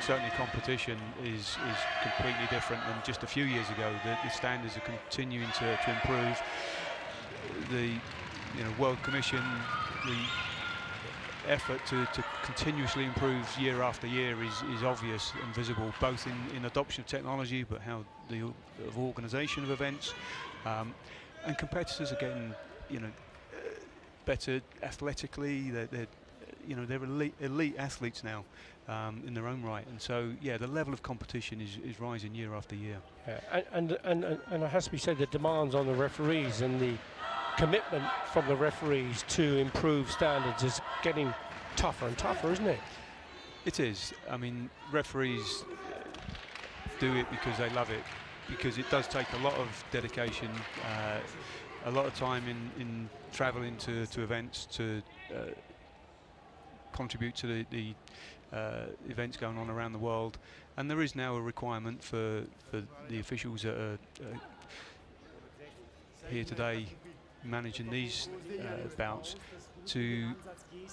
certainly competition is completely different than just a few years ago. The standards are continuing to improve. The World Commission, the effort to continuously improve year after year is obvious and visible, both in adoption of technology, but how the organisation of events, and competitors are getting better athletically. They're elite athletes now in their own right, and so yeah, the level of competition is rising year after year. Yeah, and it has to be said, the demands on the referees and the commitment from the referees to improve standards is getting tougher and tougher, isn't it? It is. I mean, referees do it because they love it, because it does take a lot of dedication, a lot of time in travelling to events to contribute to the events going on around the world, and there is now a requirement for the officials that are here today managing these bouts to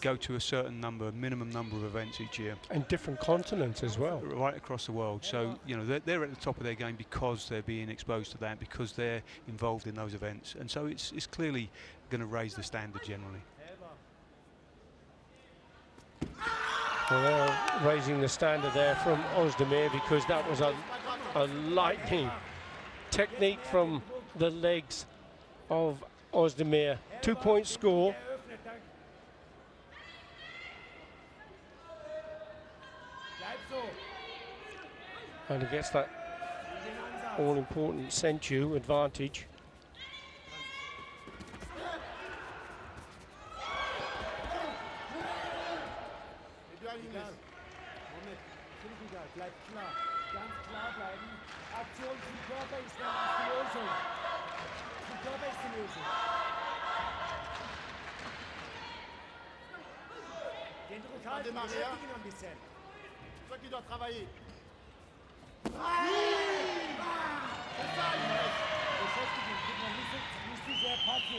go to a certain minimum number of events each year. And different continents as well. Right across the world. So, they're at the top of their game because they're being exposed to that, because they're involved in those events. And so it's clearly going to raise the standard generally. Well, they're raising the standard there from Odeir, because that was a lightning technique from the legs of Odeir. 2-point score. And he gets that all-important senchu advantage.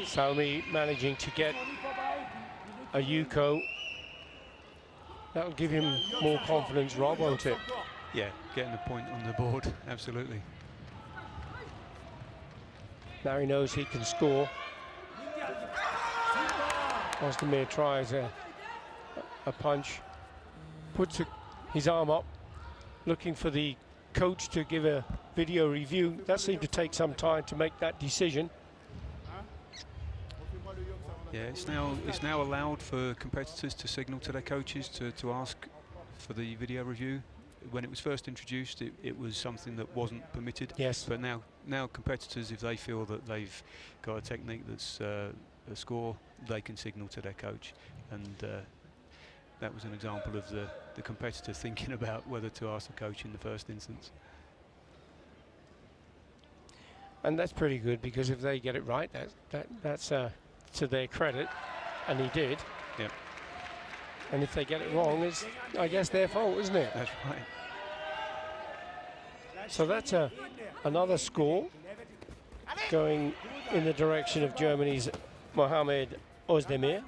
Salami managing to get a Yuko. That'll give him more confidence, Rob, won't it? Yeah, getting the point on the board, absolutely. Now he knows he can score. Odeir tries a punch, puts his arm up, looking for the coach to give a video review. That seemed to take some time to make that decision. Yeah, it's now allowed for competitors to signal to their coaches to ask for the video review. When it was first introduced, it was something that wasn't permitted. Yes. But now competitors, if they feel that they've got a technique that's a score, they can signal to their coach. And that was an example of the competitor thinking about whether to ask the coach in the first instance. And that's pretty good, because if they get it right, that's to their credit, and he did. Yep. And if they get it wrong, it's, I guess, their fault, isn't it? That's right. So that's another score going in the direction of Germany's Mohamed Odeir.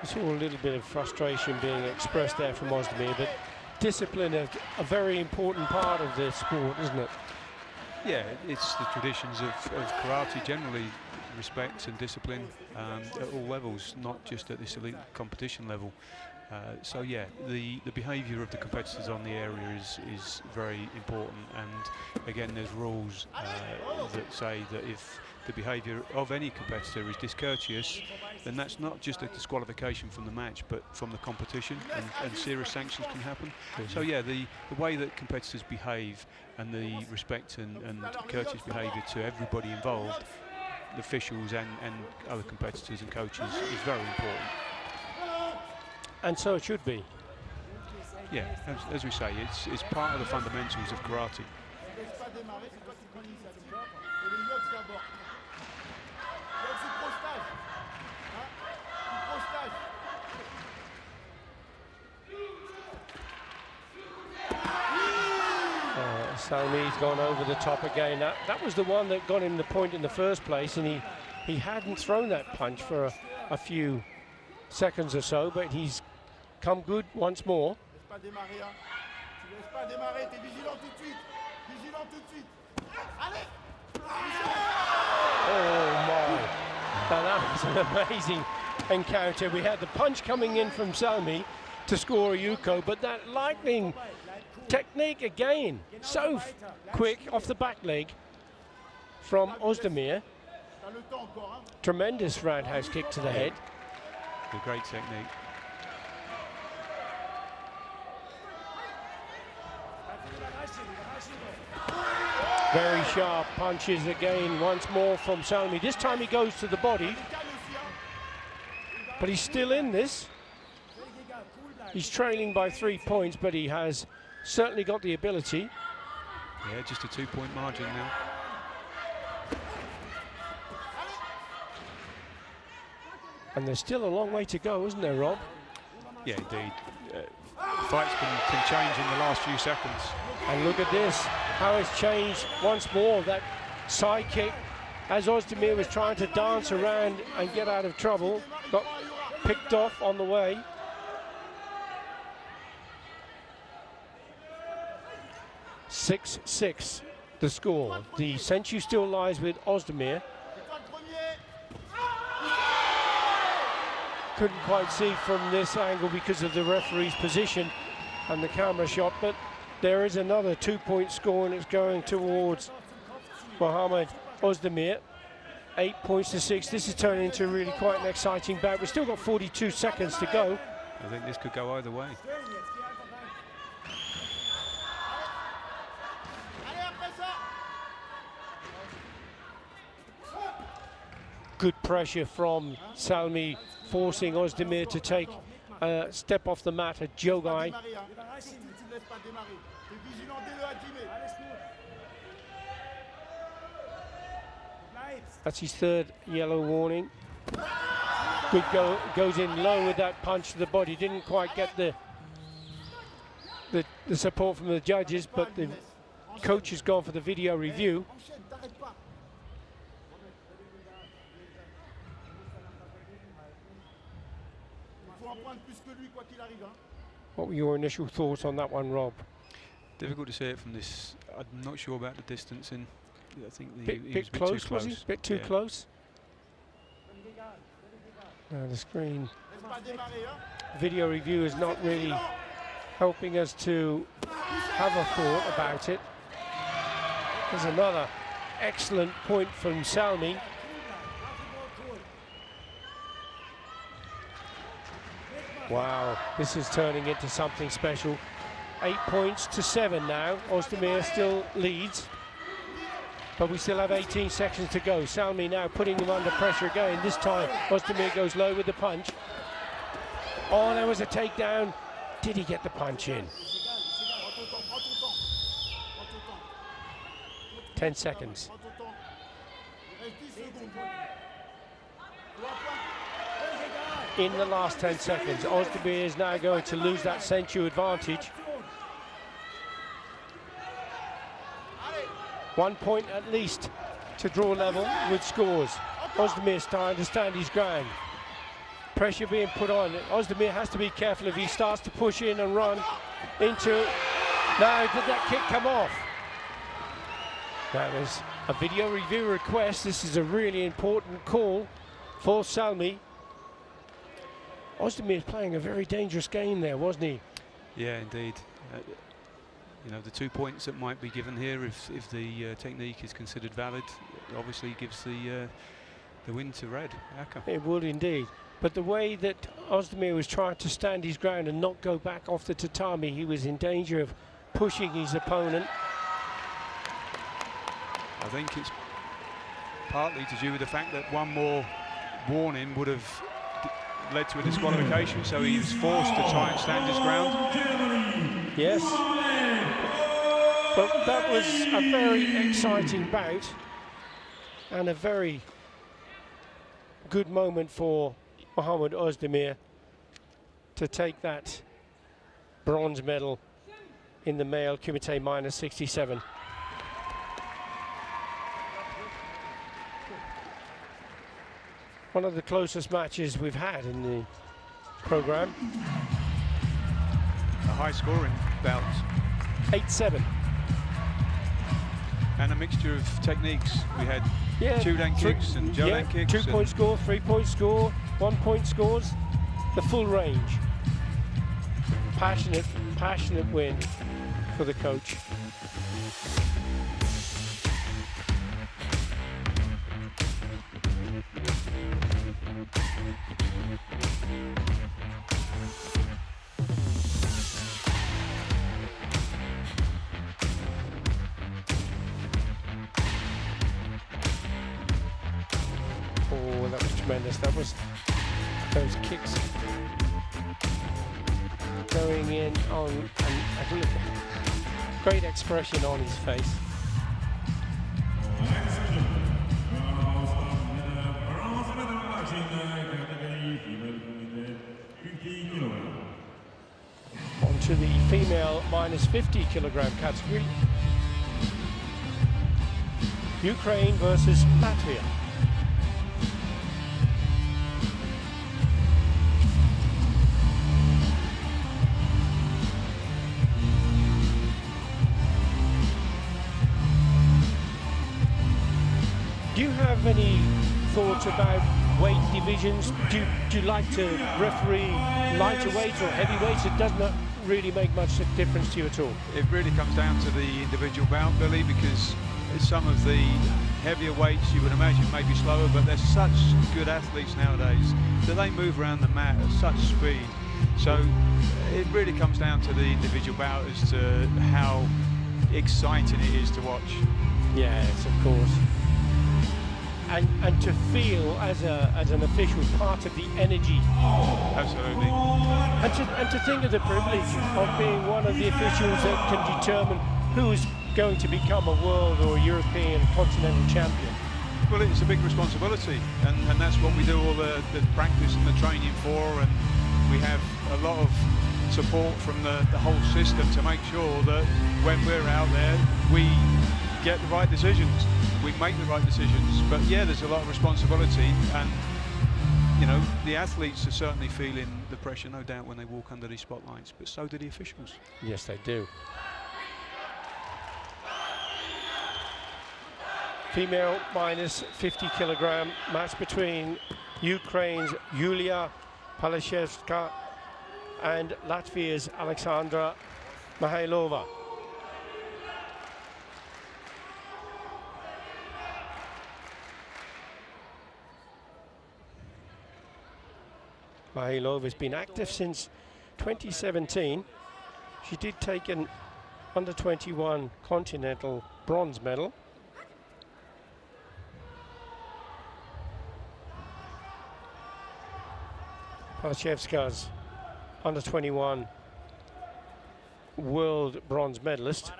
I saw a little bit of frustration being expressed there from Odeir, but discipline is a very important part of this sport, isn't it? Yeah, it's the traditions of karate generally, respect and discipline at all levels, not just at this elite competition level. So yeah, the behaviour of the competitors on the area is very important, and again there's rules that say that if the behaviour of any competitor is discourteous, then that's not just a disqualification from the match, but from the competition, and serious sanctions can happen. So yeah, the way that competitors behave and the respect and courteous behaviour to everybody involved, the officials and other competitors and coaches, is very important. And so it should be. Yeah, as we say, it's part of the fundamentals of karate. Salami's gone over the top again. That was the one that got him the point in the first place, and he hadn't thrown that punch for a few seconds or so, but he's come good once more. Oh my, now that was an amazing encounter. We had the punch coming in from Salami to score a Yuko, but that lightning technique again, so quick off the back leg from Odeir. Tremendous roundhouse kick to the head. A great technique. Very sharp punches again once more from Salami. This time he goes to the body, but he's still in this. He's trailing by 3 points, but he has certainly got the ability. Yeah, just a 2-point margin now. And there's still a long way to go, isn't there, Rob? Yeah, indeed. Fights can change in the last few seconds. And look at this, how it's changed once more. That side kick, as Odeir was trying to dance around and get out of trouble, got picked off on the way. (6-6) the score. The century still lies with Odeir. Couldn't quite see from this angle because of the referee's position and the camera shot, but there is another 2-point score, and it's going towards Mohammed Odeir. 8 points to 6. This is turning into really quite an exciting bout. We've still got 42 seconds to go. I think this could go either way. Good pressure from Salami, forcing Odeir to take a step off the mat, a jogai. That's his third yellow warning. Good goes in low with that punch to the body. Didn't quite get the support from the judges, but the coach has gone for the video review. What were your initial thoughts on that one, Rob? Difficult to say it from this. I'm not sure about the distancing. I think bit he was a bit close, too close. was he? Bit too close? The screen video review is not really helping us to have a thought about it. There's another excellent point from Salmi. Wow, this is turning into something special. 8 points to 7 now. Odeir still leads, but we still have 18 seconds to go. Salmi now putting him under pressure again. This time Odeir goes low with the punch. Oh, there was a takedown. Did he get the punch in? 10 seconds. In the last 10 seconds, Odeir is now going to lose that Senchu advantage. 1 point at least to draw level with scores. Odeir starting to stand his ground. Pressure being put on. Odeir has to be careful if he starts to push in and run into it. Now, did that kick come off? That was a video review request. This is a really important call for Salmi. Odeir is playing a very dangerous game there, wasn't he? Yeah, indeed. You know, the 2 points that might be given here, if the technique is considered valid, obviously gives the the win to red. Aka. It would indeed. But the way that Odeir was trying to stand his ground and not go back off the tatami, he was in danger of pushing his opponent. I think it's partly to do with the fact that one more warning would have led to a disqualification, so he was forced to try and stand his ground. Yes. But that was a very exciting bout and a very good moment for Mohamed Odeir to take that bronze medal in the male Kumite minus 67. One of the closest matches we've had in the program. A high scoring bout. 8-7. And a mixture of techniques. We had two-dan kicks and Jodan kicks. 2-point score, 3-point score, 1-point scores, the full range. Passionate win for the coach. Oh, that was tremendous. That was those kicks going in on, and I think great expression on his face. On to the female minus 50 kilogram category. Ukraine versus Latvia. Do you have any thoughts about weight divisions? Do you like to referee lighter weights or heavyweights? It does not really make much difference to you at all. It really comes down to the individual bout, Billy, because some of the heavier weights you would imagine may be slower, but they're such good athletes nowadays that they move around the mat at such speed. So it really comes down to the individual bout as to how exciting it is to watch. Yes, of course. And to feel as an official part of the energy. Absolutely. And to think of the privilege of being one of the officials that can determine who is going to become a world or European continental champion. Well, it's a big responsibility, and that's what we do all the practice and the training for, and we have a lot of support from the whole system to make sure that when we're out there, we get the right decisions. We make the right decisions, but yeah, there's a lot of responsibility, and you know, the athletes are certainly feeling the pressure, no doubt, when they walk under these spotlights, but so do the officials. Yes, they do. Female minus 50 kilogram match between Ukraine's Yulia Paliska and Latvia's Alexandra Mihailova. Mihailova has been active since 2017. She did take an under-21 continental bronze medal. Paliska's under-21 world bronze medalist.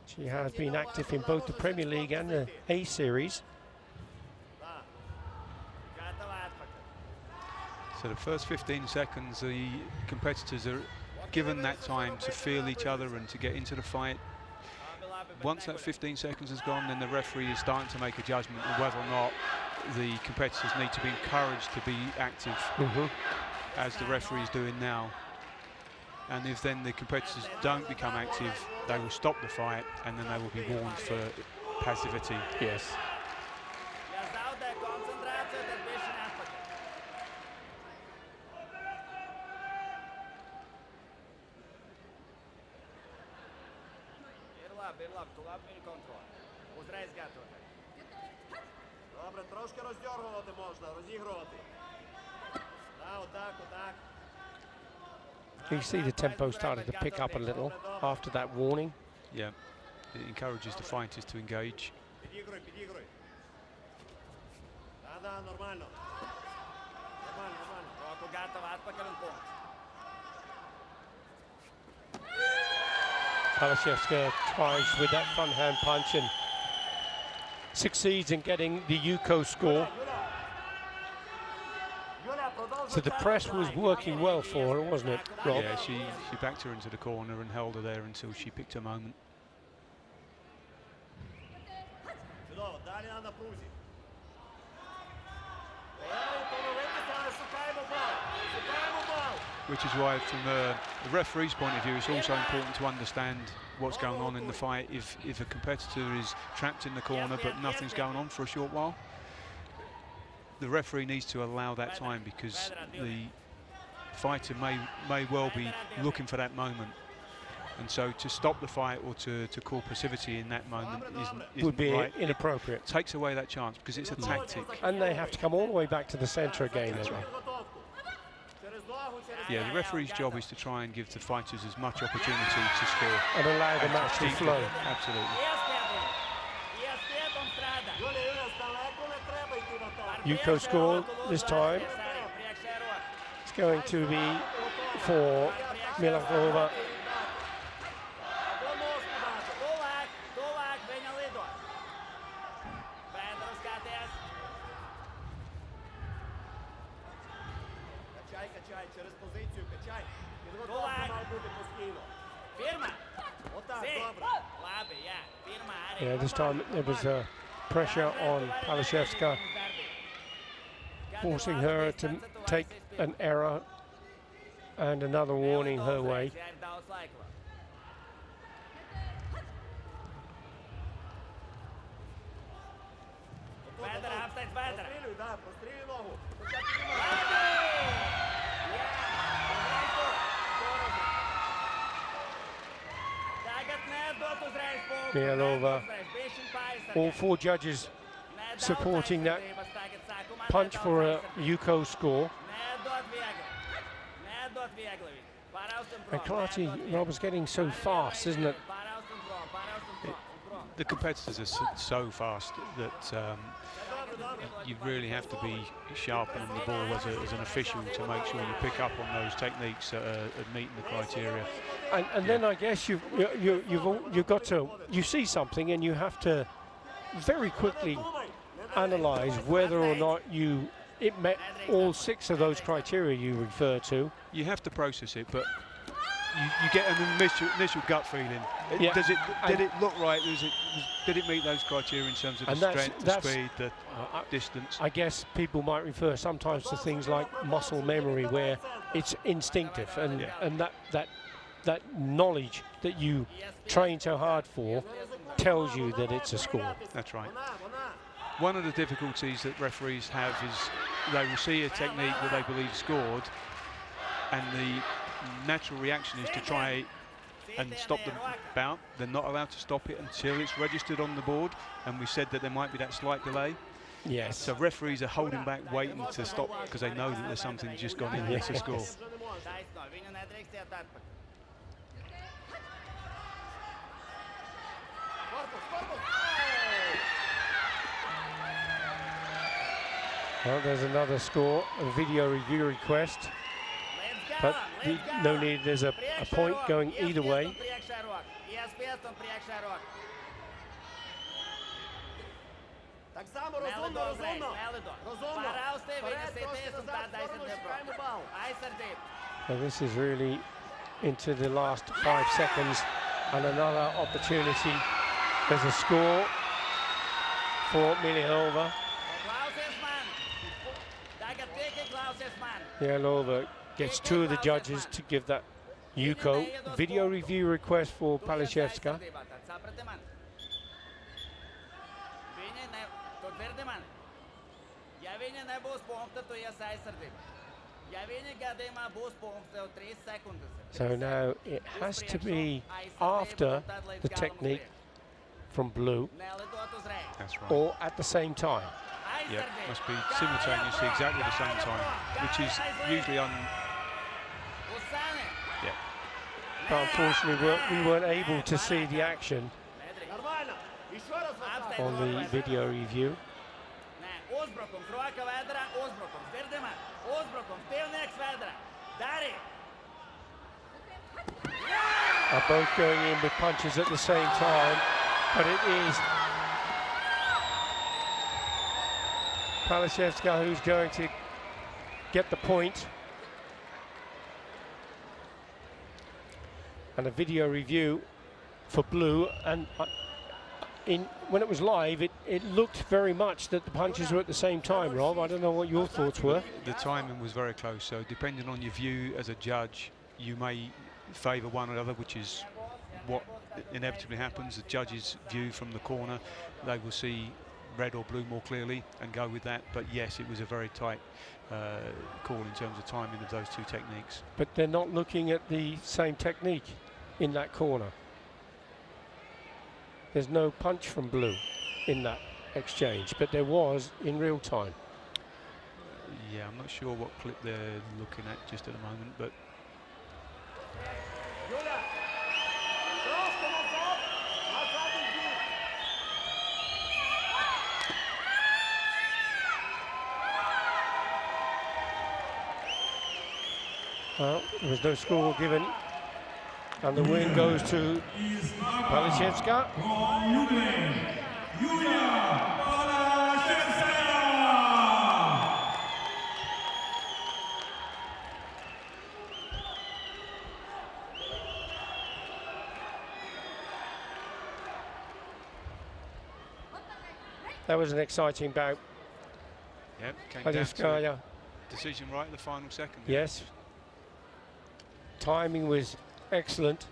She has been active in both the Premier League and the A Series. So the first 15 seconds, the competitors are given that time to feel each other and to get into the fight. Once that 15 seconds has gone, then the referee is starting to make a judgment on whether or not the competitors need to be encouraged to be active, as the referee is doing now. And if then the competitors don't become active, they will stop the fight, and then they will be warned for passivity. Yes. Добре, трошки роздергувати можна, розігрувати. Да, отак, отак. You see the tempo started to pick up a little after that warning. Yeah, it encourages the fighters to engage. Підігруй, підігруй. Да, нормально. Нормально, нормально. Року готово, отпакиваем пункт. Paliska tries with that front hand punch and succeeds in getting the Yuko score. So the press was working well for her, wasn't it, Rob? Yeah, she backed her into the corner and held her there until she picked her moment. Чудово, далі на напрузі. Which is why, from the referee's point of view, it's also important to understand what's going on in the fight. If a competitor is trapped in the corner but nothing's going on for a short while, the referee needs to allow that time, because the fighter may well be looking for that moment. And so to stop the fight or to call passivity in that moment Would be right. inappropriate. It takes away that chance, because it's a tactic. And they have to come all the way back to the centre again. That's right. Yeah, the referee's job is to try and give the fighters as much opportunity to score. And allow the match to flow. Absolutely. Yuko score this time. It's going to be for Mijak. Качай, через позицію, качай. Підготовка має бути постійно. Фірма! Отак, добре. Yeah, this time there was pressure on Paliska, forcing her to take an error and another warning her way. Прострілюй, да, прострілюй ногу. Mijak. All four judges supporting that punch for a Yuko score. And Karate, Rob, is getting so fast, isn't it? The competitors are so fast that you really have to be sharp on the ball as an official to make sure you pick up on those techniques that are meeting the criteria. And then I guess you've got to, you see something and you have to very quickly analyse whether or not it met all 6 of those criteria you refer to. You have to process it, but you get an initial gut feeling. Yeah. Did it look right? Did it meet those criteria in terms of the strength, the speed, the distance? I guess people might refer sometimes to things like muscle memory, where it's instinctive, and that knowledge that you train so hard for tells you that it's a score. That's right. One of the difficulties that referees have is they will see a technique that they believe scored, and the natural reaction is to try and stop the bout. They're not allowed to stop it until it's registered on the board, and we said that there might be that slight delay. Yes. So referees are holding back, waiting to stop, because they know that there's something just gone in there to score. Well, there's another score, a video review request. But no need, there's a point going either way. So this is really into the last 5 seconds, and another opportunity. There's a score for Mijak. Mijak gets 2 of the judges to give that Yuko video review request for Paliska. So now it has to be after the technique from blue. That's right. Or at the same time. Yeah, must be simultaneously exactly the same time, which is usually yeah. Unfortunately, we weren't able to see the action on the video review. Are both going in with punches at the same time, but it is Paliska who's going to get the point. And a video review for blue, and when it was live, it looked very much that the punches were at the same time, Rob. I don't know what your thoughts were. The timing was very close, so depending on your view as a judge, you may favour one or the other, which is what inevitably happens. The judge's view from the corner, they will see red or blue more clearly and go with that. But yes, it was a very tight call in terms of timing of those two techniques. But they're not looking at the same technique in that corner. There's no punch from blue in that exchange, but there was in real time. Yeah, I'm not sure what clip they're looking at just at the moment, but well, there was no score given, and the win goes to Paliska. That was an exciting bout. Yep, came down to Paliska, decision right in the final second. yes. Timing was excellent.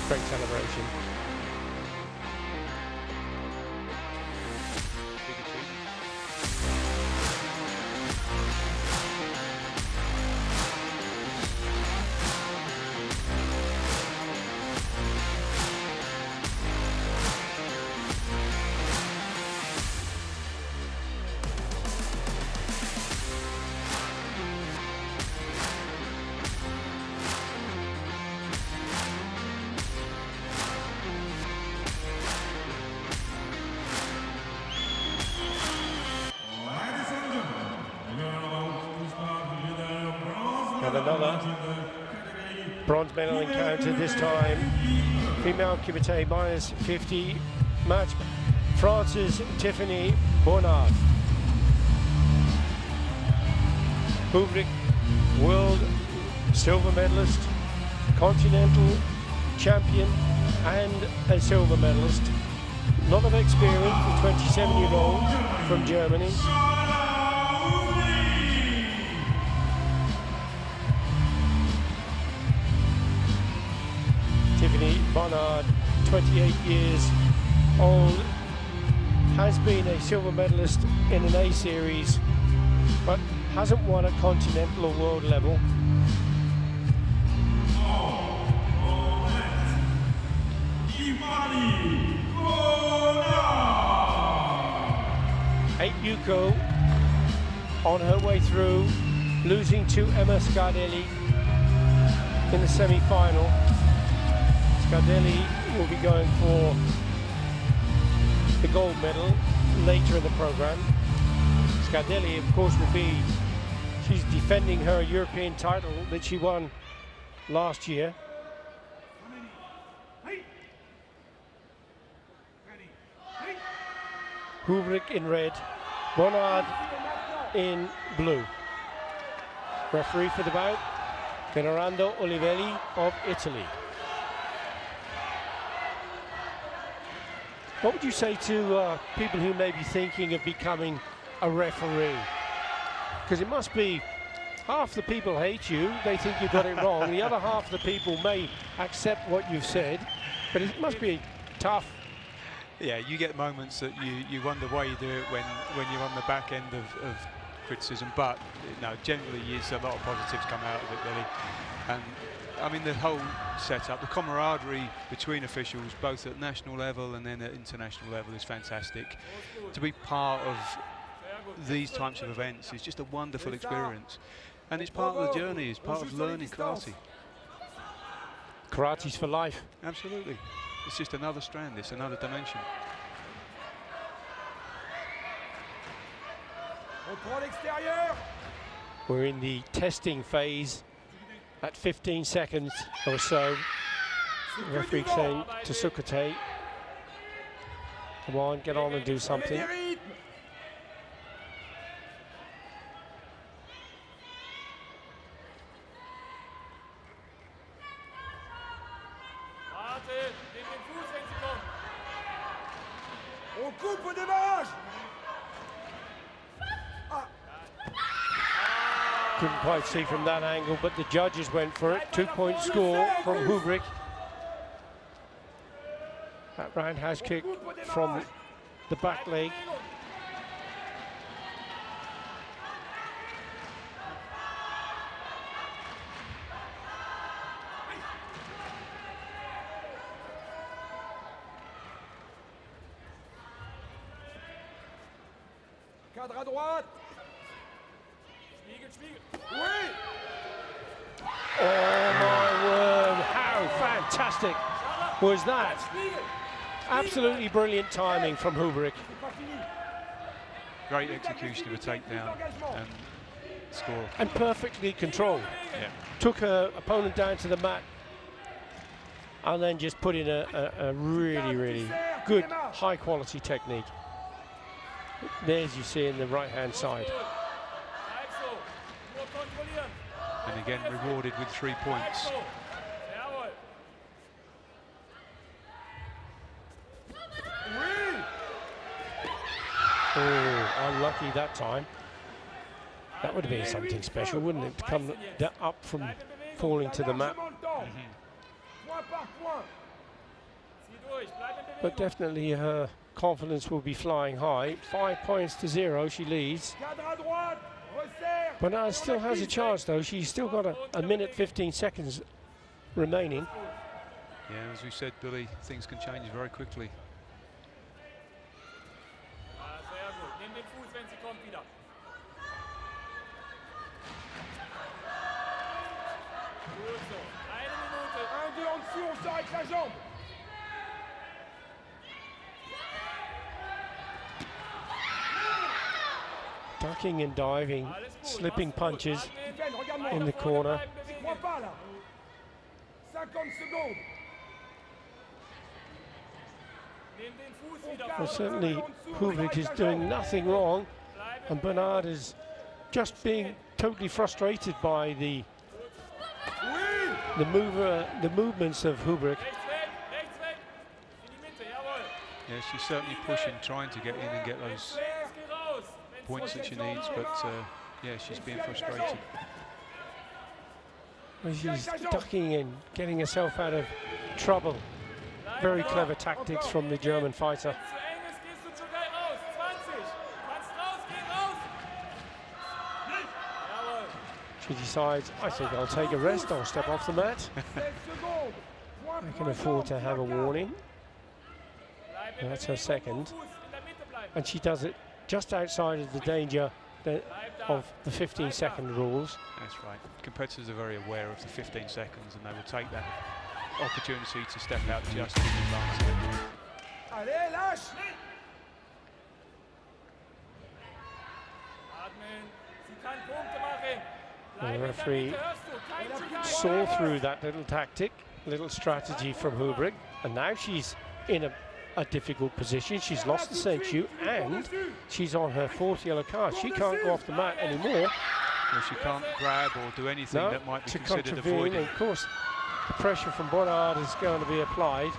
Great celebration. Big achievement. And another bronze medal encounter, this time female Kumite minus 50 match. France's Tiffany Bonnard. Hubri, world silver medalist, continental champion and a silver medalist. A lot of experience, the 27-year-old from Germany. Tiffany Bonnard, 28 years old, has been a silver medalist in an A series, but hasn't won at continental or world level. Eight Yuko on her way through, losing to Emma Scardelli in the semi-final. Scardelli will be going for the gold medal later in the program. Scardelli, of course, will be, she's defending her European title that she won last year. Hubri in red, Bonnard in blue. Referee for the bout, Fernando Olivelli of Italy. What would you say to people who may be thinking of becoming a referee? Because it must be half the people hate you, they think you got it wrong. The other half of the people may accept what you've said, but it must be tough. Yeah, you get moments that you wonder why you do it when you're on the back end of criticism, but no, generally a lot of positives come out of it, Billy. And I mean, the whole setup, the camaraderie between officials, both at national level and then at international level, is fantastic. To be part of these types of events is just a wonderful experience, and it's part of the journey, it's part of learning karate. Karate's for life. Absolutely. It's just another strand, it's another dimension. We're in the testing phase at 15 seconds or so. The referee saying to Sukate, come on, get on and do something. Couldn't quite see from that angle, but the judges went for it. 2-point score from Hubri. That roundhouse kick from the back leg. Cadre à droite. Oh my word, how fantastic was that? Absolutely brilliant timing from Hubri. Great execution of a takedown and score. And perfectly controlled. Yeah. Took her opponent down to the mat and then just put in a really, really good, high quality technique. There's you see in the right hand side. And again rewarded with 3 points. Oh, unlucky that time. That would have been something special, wouldn't it, to come up from falling to the mat. But definitely her confidence will be flying high. 5 points to 0, she leads. Bernard still has a chance though. She's still got a minute 15 seconds remaining. Yeah, as we said, Billy, things can change very quickly. Ducking and diving, slipping punches in the corner. Well, certainly Hubri is doing nothing wrong, and Bernard is just being totally frustrated by the movements of Hubri. Yeah, she's certainly pushing, trying to get in and get those points that she needs, but yeah, she's being frustrated. Well, she's ducking in, getting herself out of trouble. Very clever tactics from the German fighter. She decides, I think I'll take a rest, I'll step off the mat. I can afford to have a warning. And that's her second. And she does it just outside of the danger of the 15-second rules. That's right. Competitors are very aware of the 15 seconds and they will take that opportunity to step out just in advance of it. The referee saw through that little tactic, little strategy from Hubri, and now she's in a difficult position. She's lost the sensu and she's on her 4th yellow card. She can't go off the mat anymore. Well, she can't grab or do anything that might be considered avoiding. Of course, the pressure from Bernard is going to be applied.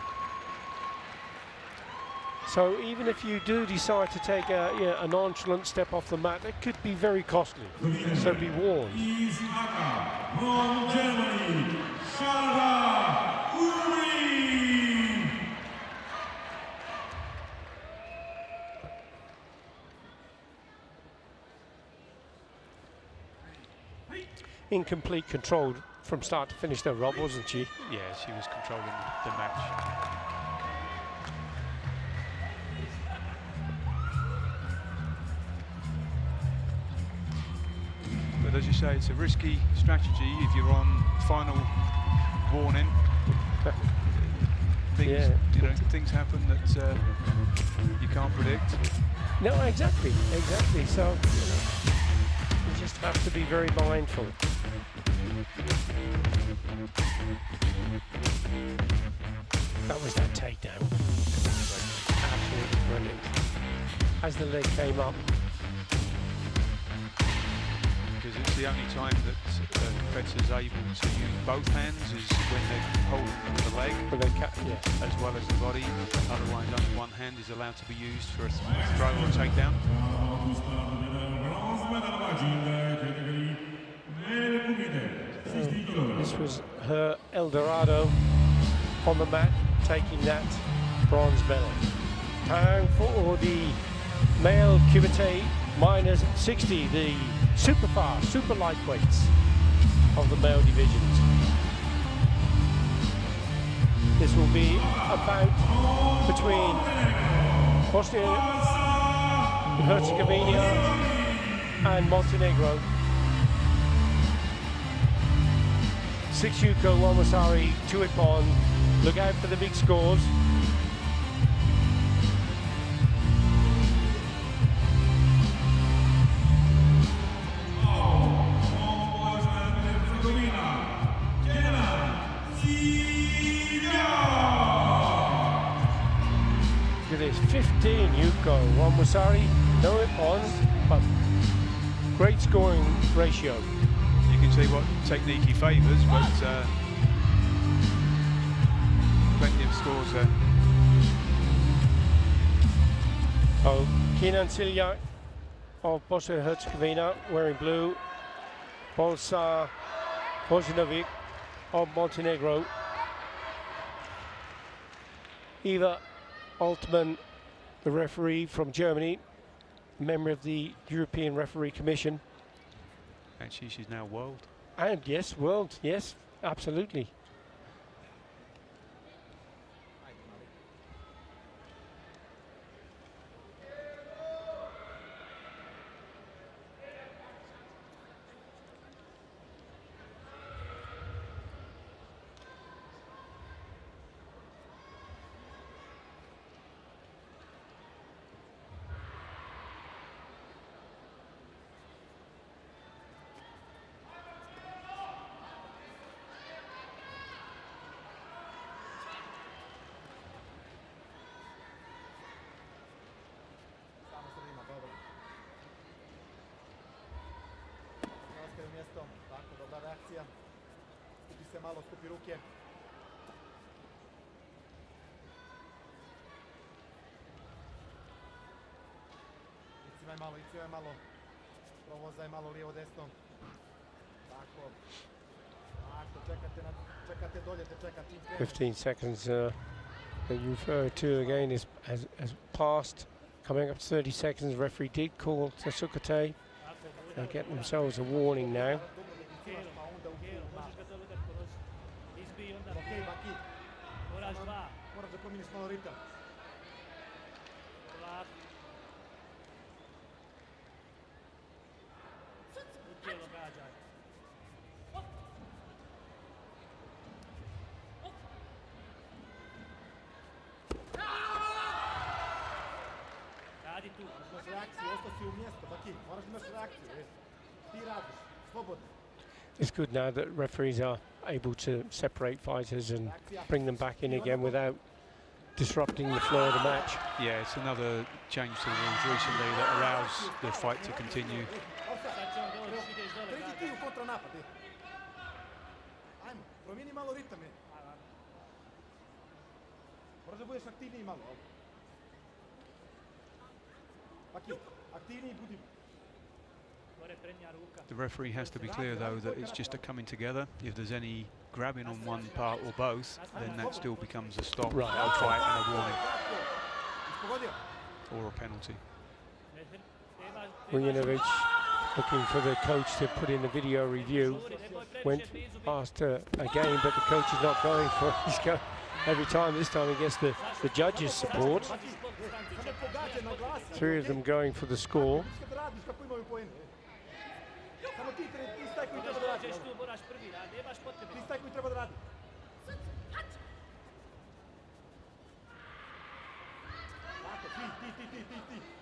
So even if you do decide to take a nonchalant step off the mat, it could be very costly. So be warned. From Germany, Hubri. in complete control from start to finish there, Rob, wasn't she? Yeah, she was controlling the match. But as you say, it's a risky strategy if you're on final warning. Things, you know, things happen that you can't predict. No, exactly. So, you know, you just have to be very mindful. That was that takedown. Absolutely brilliant. As the leg came up. Because it's the only time that a competitor's able to use both hands is when they're holding the leg, as well as the body. Otherwise, only one hand is allowed to be used for a throw or a takedown. This was her El Dorado on the mat, taking that bronze medal. Time for the male Kumite minus 60, the super fast, super lightweights of the male divisions. This will be a bout between Bosnia and Herzegovina and Montenegro. 6 Yuko, 1 Wasari, 2 Ippon. Look out for the big scores. Look at this, 15 Yuko, 1 Wasari, no Ippons, but great scoring ratio. You can see what technique he favours, but plenty of scores there. Oh, Kenan Silia of Bosnia and Herzegovina wearing blue. Bolsa Bosnovic of Montenegro. Eva Altman, the referee from Germany, member of the European Referee Commission. Actually, she's now world. And yes, world, yes, absolutely. Mjesto, tako, dobra reakcija. Skupi se malo, skupi ruke. Icivaj malo. Provozaj malo lijevo, desno. Tako. Čekate dolje, te čekate. 15 seconds that you refer to again has passed. Coming up to 30 seconds, referee did call Tasukate. They're getting themselves a warning now. It's good now that referees are able to separate fighters and bring them back in again without disrupting the flow of the match. Yeah, it's another change to the rules recently that allows the fight to continue. The referee has to be clear though that it's just a coming together. If there's any grabbing on one part or both, then that still becomes a stop, right, a fight and a warning. Or a penalty. Vujinovic looking for the coach to put in a video review. Went past a game, but the coach is not going for it. He's going every time. This time he gets the judges' support. 3 of them going for the score.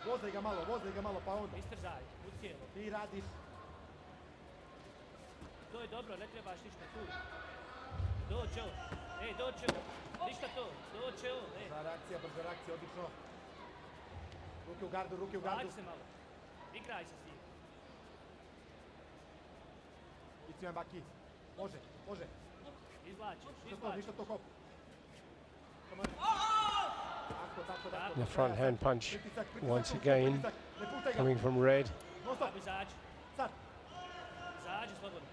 Vozaj ga malo, pa onda. Istrzaaj, u tijelo. Ti radiš. To je dobro, ne trebaš ništa tu. Dođe on. Ej, dođe on. Ništa to. Dođe on. Brza reakcija, odlično. Ruke u gardu. Izađi se malo. Igraj se s njim. Ici baki. Može. Izvlačiš. Ništa to hop. The front hand punch once again coming from red. Izađi slobodno.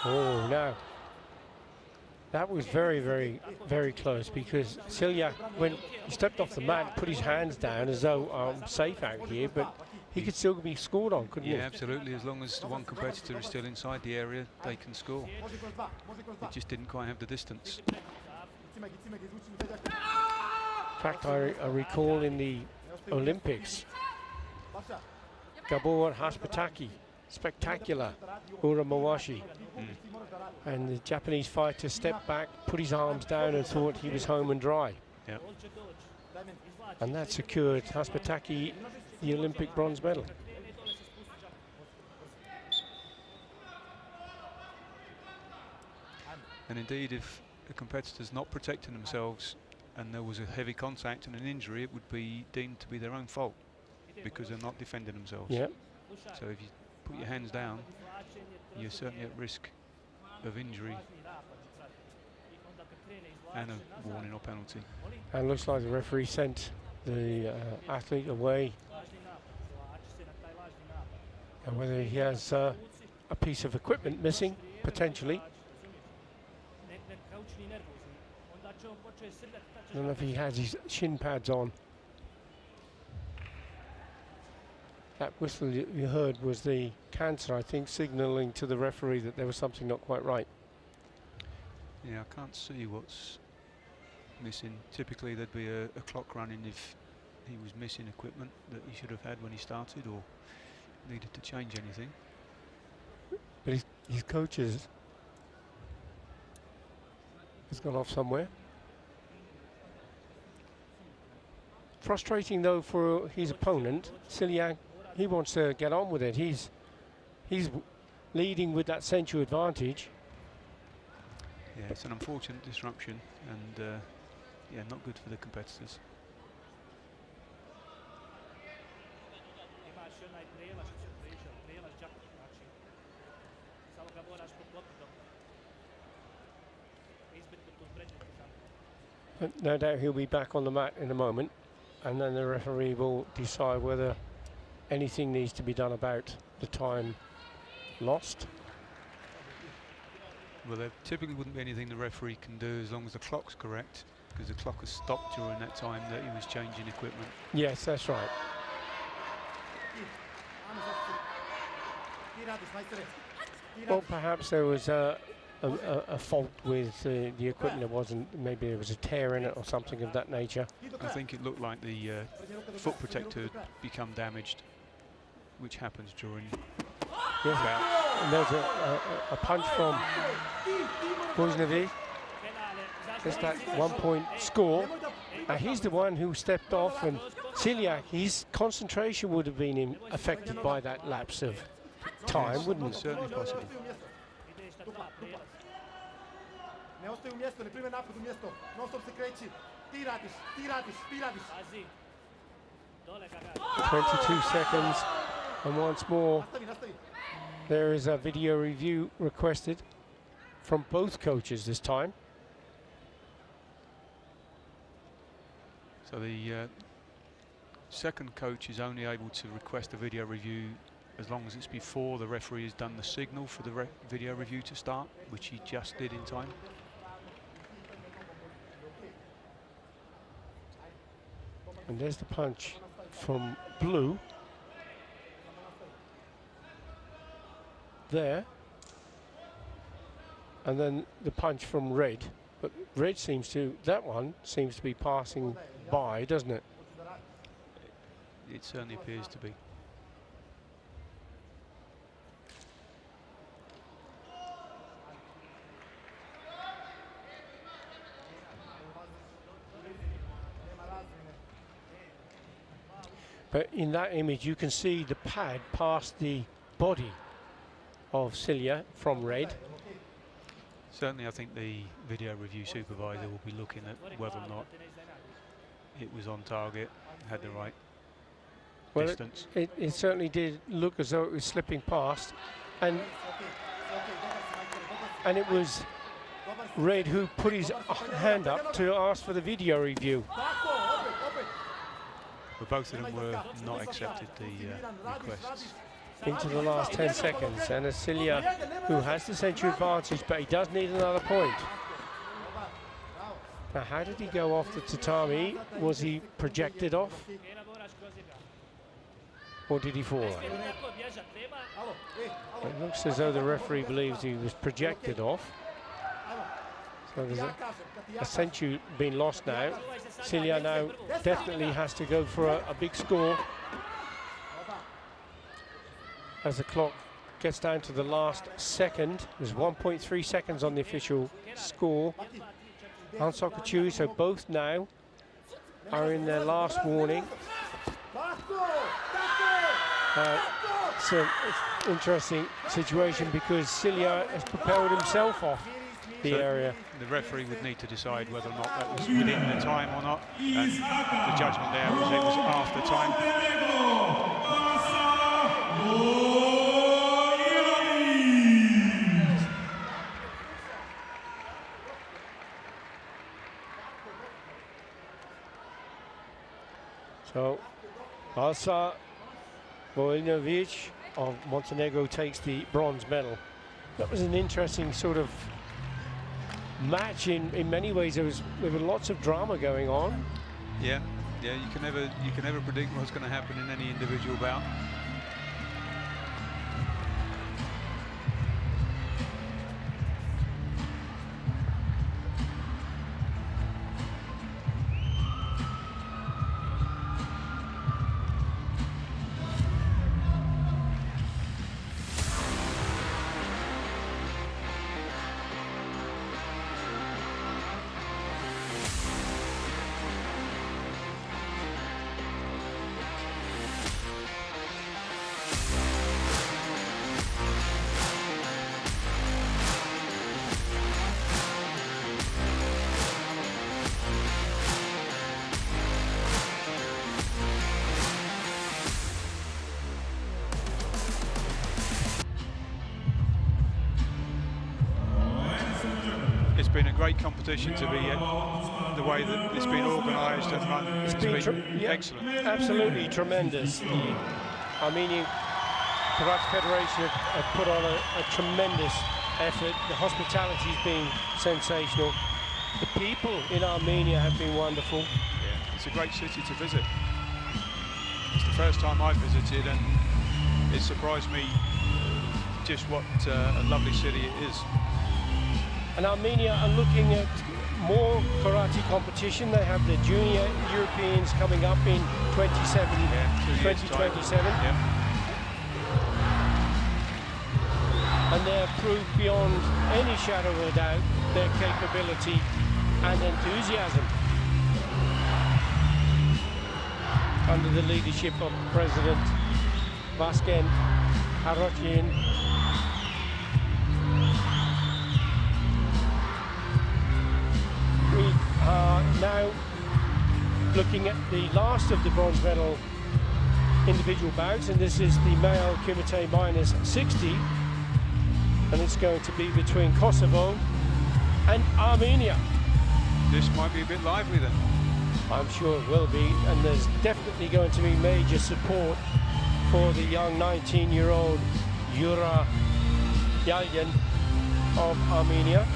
Oh, now that was very close, because Silia, when he stepped off the mat, put his hands down as though I'm safe out here, but he could still be scored on, couldn't he? Yeah, absolutely. As long as the one competitor is still inside the area, they can score. It just didn't quite have the distance. In fact, I recall in the Olympics, Gabor Haspataki, spectacular Uramawashi, and the Japanese fighter stepped back, put his arms down and thought he was home and dry. Yep. And that secured Haspataki the Olympic bronze medal. And indeed, if a competitor's not protecting themselves and there was a heavy contact and an injury, it would be deemed to be their own fault because they're not defending themselves. Yep. So if you put your hands down, you're certainly at risk of injury and a warning or penalty. And looks like the referee sent the athlete away. And whether he has a piece of equipment missing, potentially. I don't know if he has his shin pads on. That whistle you heard was the cancer, I think, signalling to the referee that there was something not quite right. Yeah, I can't see what's missing. Typically there'd be a clock running if he was missing equipment that he should have had when he started or needed to change anything. But his coach has gone off somewhere. Frustrating though for his opponent, Silia. He wants to get on with it. He's leading with that sensual advantage. Yeah, it's an unfortunate disruption and yeah, not good for the competitors. But no doubt he'll be back on the mat in a moment, and then the referee will decide whether anything needs to be done about the time lost. Well, there typically wouldn't be anything the referee can do as long as the clock's correct, because the clock has stopped during that time that he was changing equipment. Yes, that's right. Well, perhaps there was a fault with the equipment. It wasn't, maybe there was a tear in it or something of that nature. I think it looked like the foot protector had become damaged, which happens during Yes. And there's a punch from Bosen. Just that 1 point score. He's the one who stepped off, and Silia, his concentration would have been affected by that lapse of time, wouldn't it? Certainly possible. Ne ostaje u mjestu, ne prime napad u mjesto. Non stop se kreći. Ti radiš. 22 seconds, and once more there is a video review requested from both coaches this time. So the second coach is only able to request a video review as long as it's before the referee has done the signal for the video review to start, which he just did in time. And there's the punch from blue. there. And then the punch from Red. But Red seems to, that one seems to be passing by, doesn't it? It certainly appears to be. But in that image, you can see the pad past the body of Silia from Red. Certainly, I think the video review supervisor will be looking at whether or not it was on target, had the right distance. It certainly did look as though it was slipping past, and it was Red who put his hand up to ask for the video review. But both of them were not accepted the requests. Into the last 10 seconds, and Silia, who has the century advantage, but he does need another point. Now, how did he go off the tatami? Was he projected off? Or did he fall? It looks as though the referee believes he was projected off. So there's a century being lost now. Silia now definitely has to go for a big score as the clock gets down to the last second. There's 1.3 seconds on the official score. Ansokachui, so both now are in their last warning. It's an interesting situation because Silia has propelled himself off the area. The referee would need to decide whether or not that was within the time or not. And the judgment there was it was after time. So, Alsa Vojinovic of Montenegro takes the bronze medal. That was an interesting sort of match in many ways. There were lots of drama going on. Yeah, you can never predict what's going to happen in any individual bout. It's been a great competition to be the way that it's been organised and run. It's been excellent. Absolutely tremendous. The Armenian Karate Federation have put on a tremendous effort. The hospitality has been sensational. The people in Armenia have been wonderful. Yeah, it's a great city to visit. It's the first time I've visited, and it surprised me just what a lovely city it is. And Armenia are looking at more karate competition. They have the Junior Europeans coming up in 2027. Yeah. And they have proved beyond any shadow of a doubt their capability and enthusiasm under the leadership of President Vasken Harotian. We are now looking at the last of the bronze medal individual bouts, and this is the male Kumite minus 60, and it's going to be between Kosovo and Armenia. This might be a bit lively then. I'm sure it will be, and there's definitely going to be major support for the young 19-year-old Yura Yalyan of Armenia.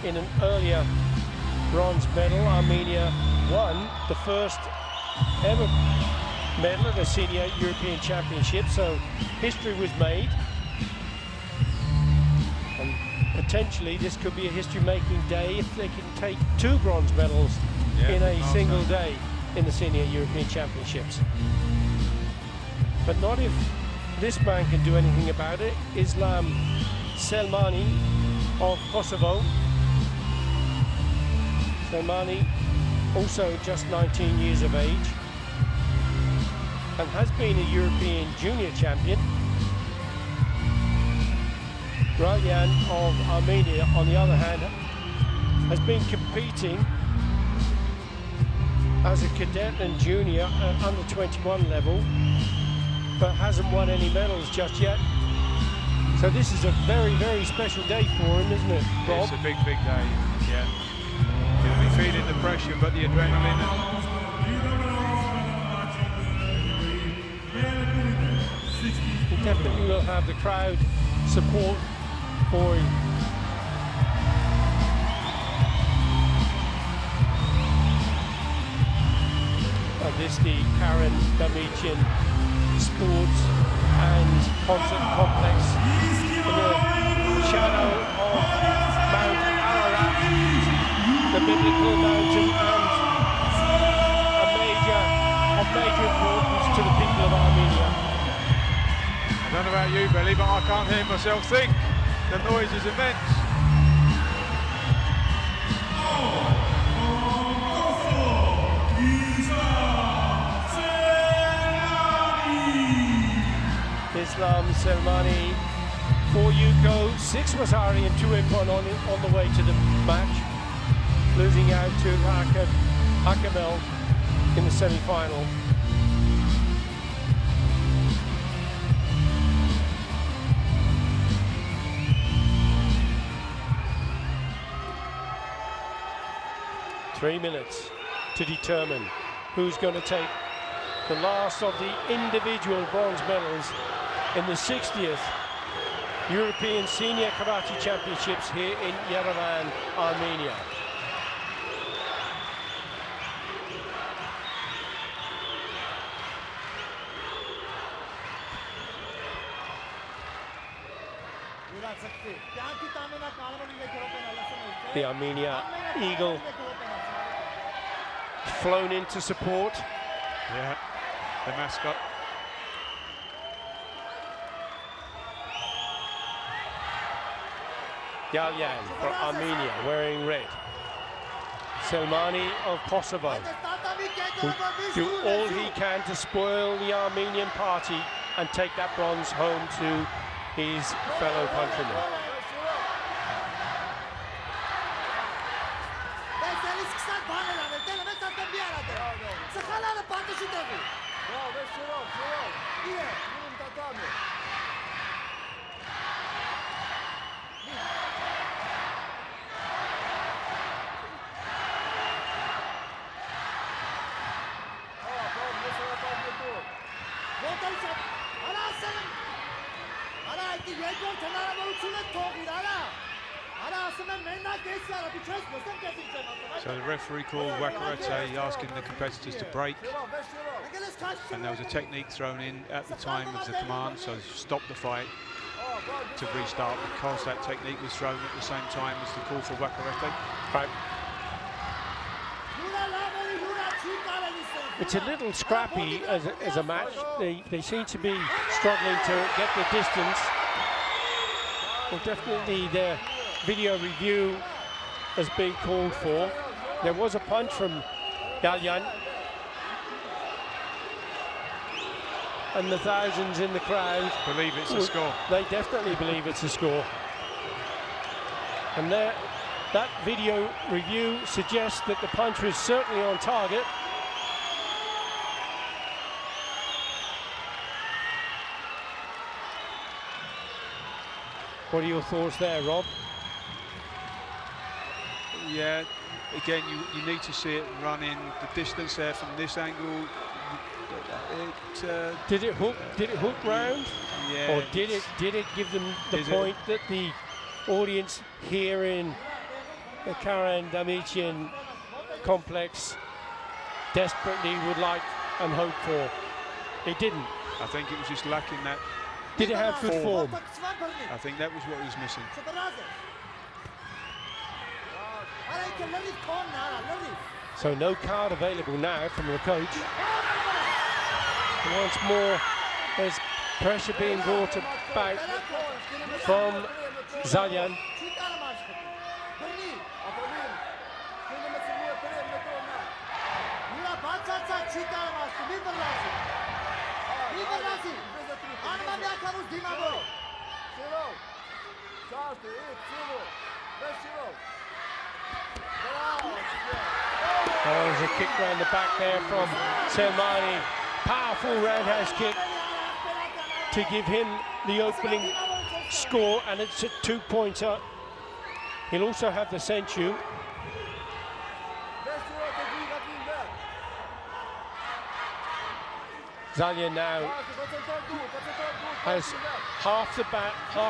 In an earlier bronze medal. Armenia won the first ever medal at the Senior European Championship, so history was made. And potentially this could be a history-making day if they can take 2 bronze medals in a single day in the Senior European Championships. But not if this man can do anything about it. Islam Salmani of Kosovo. Salmani, also just 19 years of age, and has been a European junior champion. Ralyan of Armenia, on the other hand, has been competing as a cadet and junior at under 21 level, but hasn't won any medals just yet. So this is a very, very special day for him, isn't it, Rob? It's a big, big day, yeah. He'll be feeling the pressure, but the adrenaline. He definitely will have the crowd support for him. This the Karen Damichian Sports and Concert Complex in the shadow of Mount Ararat, the biblical mountain, and of major importance to the people of Armenia. I don't know about you, Billy, but I can't hear myself think. The noise is immense. Islam Salmani, 4 Yuko, 6 Masari and 2 Impon on the way to the match, losing out to Akamel in the semi-final. Three minutes to determine who's going to take the last of the individual bronze medals in the 60th European Senior Karate Championships here in Yerevan, Armenia. The Armenia Eagle flown in to support. Yeah, the mascot. Galyan for Armenia wearing red. Salmani of Kosovo, who do all he can to spoil the Armenian party and take that bronze home to his fellow countrymen. So the referee called Wakarete, asking the competitors to break, and there was a technique thrown in at the time of the command, so they stopped the fight to restart because that technique was thrown at the same time as the call for Wakarete. Right. It's a little scrappy as a match. They seem to be struggling to get the distance. Well, definitely their video review has been called for. There was a punch from Galyan, and the thousands in the crowd believe it's a score. They definitely believe it's a score. And that video review suggests that the punch was certainly on target. What are your thoughts there, Rob? Yeah, again, you need to see it running the distance there from this angle. Did it hook? Did it hook round? Yeah. Or did it give them the point that the audience here in the Karen Damichian complex desperately would like and hope for. It didn't. I think it was just lacking that. Did it have good form? I think that was what was missing. So no card available now from the coach. And once more, there's pressure being brought about from Zalyan. There's a kick round the back there from Salmani. Powerful roundhouse kick to give him the opening score, and it's a 2-pointer. He'll also have the senchu. Zalyan now has half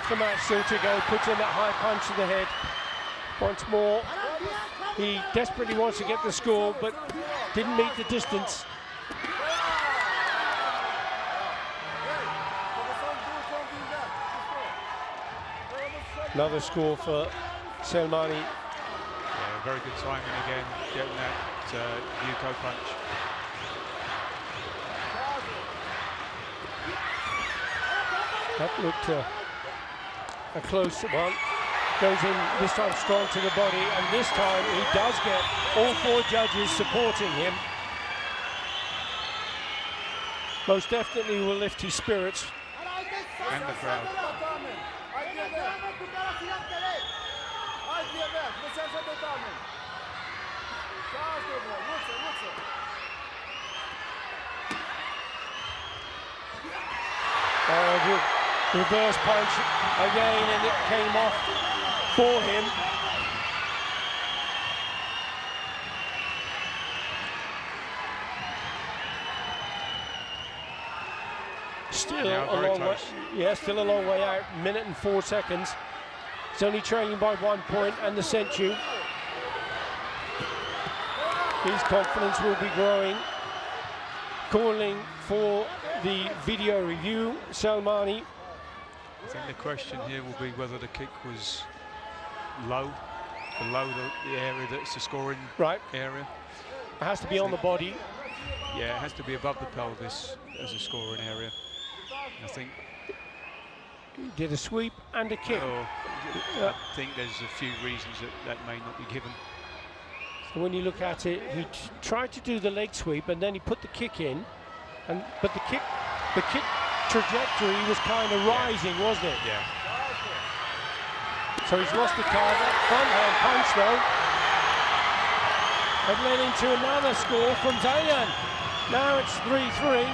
the match still to go, puts in that high punch to the head. Once more, he desperately wants to get the score, but didn't meet the distance. Another score for Salmani. Yeah, very good timing again, getting that Yuko punch. That looked a close one. Goes in this time strong to the body, and this time he does get all 4 judges supporting him. Most definitely will lift his spirits. And the crowd. Reverse punch again, and it came off for him. Still a long way. Yeah, still a long way out. Minute and 4 seconds. It's only trailing by 1 point, and the senchu. His confidence will be growing. Calling for the video review, Salmani. I think the question here will be whether the kick was low, below the area that's the scoring area. It has to be on the body. Yeah, it has to be above the pelvis as a scoring area. I think he did a sweep and a kick. I think there's a few reasons that may not be given. So when you look at it, he tried to do the leg sweep and then he put the kick in, but the kick trajectory was kind of rising, wasn't it? Yeah. So he's lost the card. That front hand punch though had led into another score from Zalyan. Now it's 3-3.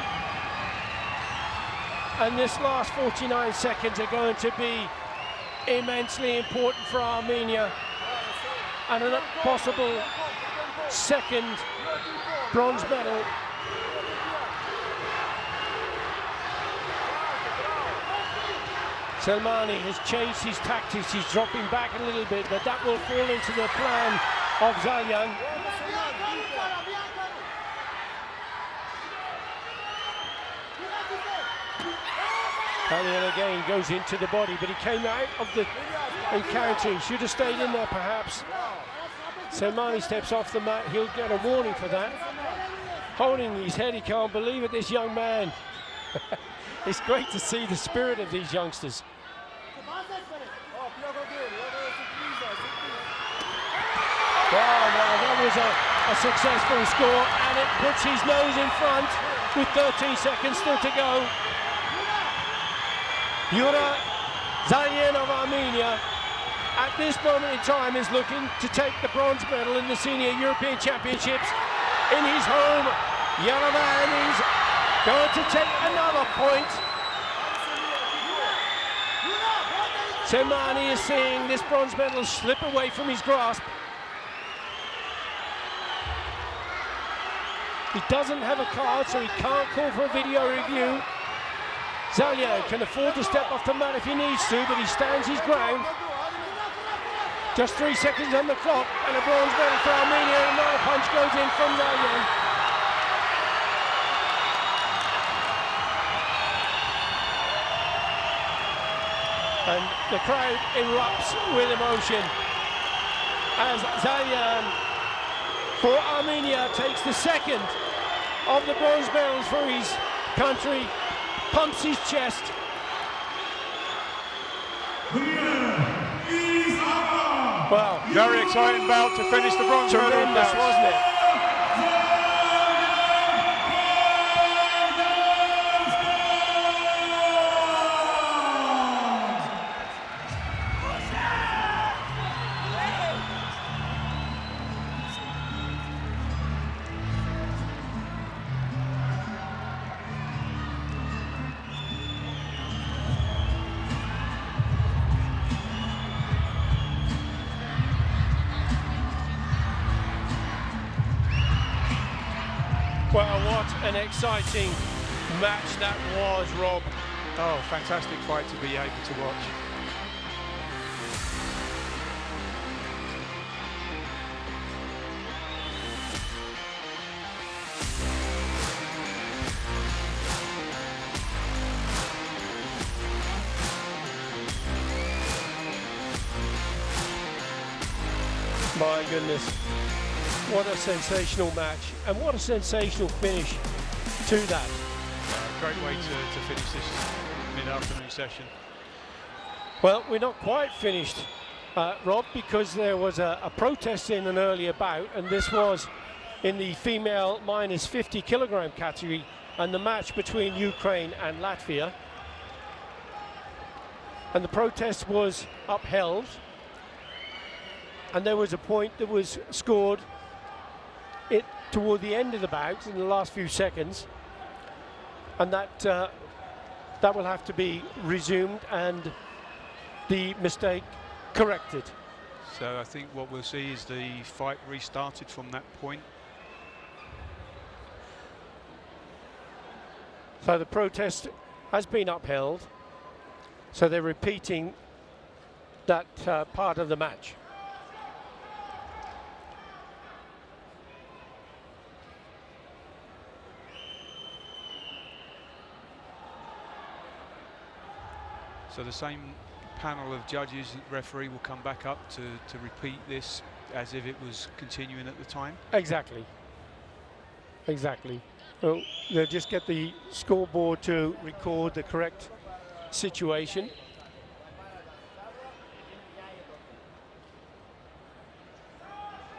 And this last 49 seconds are going to be immensely important for Armenia, and a possible second bronze medal. Salmani has changed his tactics. He's dropping back a little bit, but that will fall into the plan of Zalyan. Zalyan again goes into the body, but he came out of the encounter. He should have stayed in there perhaps. Salmani steps off the mat. He'll get a warning for that. Holding his head, he can't believe it, this young man. It's great to see the spirit of these youngsters. Wow, now that was a successful score, and it puts his nose in front with 13 seconds still to go. Yura Zalyan of Armenia at this moment in time is looking to take the bronze medal in the Senior European Championships in his home. Yerevan is going to take another point. Salmani is seeing this bronze medal slip away from his grasp. He doesn't have a card, so he can't call for a video review. Zalyan can afford to step off the mat if he needs to, but he stands his ground. Just 3 seconds on the clock, and a bronze medal for Armenia. Another punch goes in from Zayan. And the crowd erupts with emotion as Zayan for Armenia takes the second of the bronze medals for his country, pumps his chest. Well, very exciting bout to finish the bronze medal. Tremendous, wasn't it? Well, what an exciting match that was, Rob. Oh, fantastic fight to be able to watch. My goodness. What a sensational match, and what a sensational finish to that. Great way to finish this mid-afternoon session. Well, we're not quite finished, Rob, because there was a protest in an earlier bout, and this was in the female minus 50 kilogram category, and the match between Ukraine and Latvia. And the protest was upheld, and there was a point that was scored toward the end of the bout in the last few seconds, and that will have to be resumed and the mistake corrected. So I think what we'll see is the fight restarted from that point. So the protest has been upheld, so they're repeating that part of the match. So the same panel of judges, referee will come back up to repeat this as if it was continuing at the time. Exactly. Exactly. Well, they'll just get the scoreboard to record the correct situation.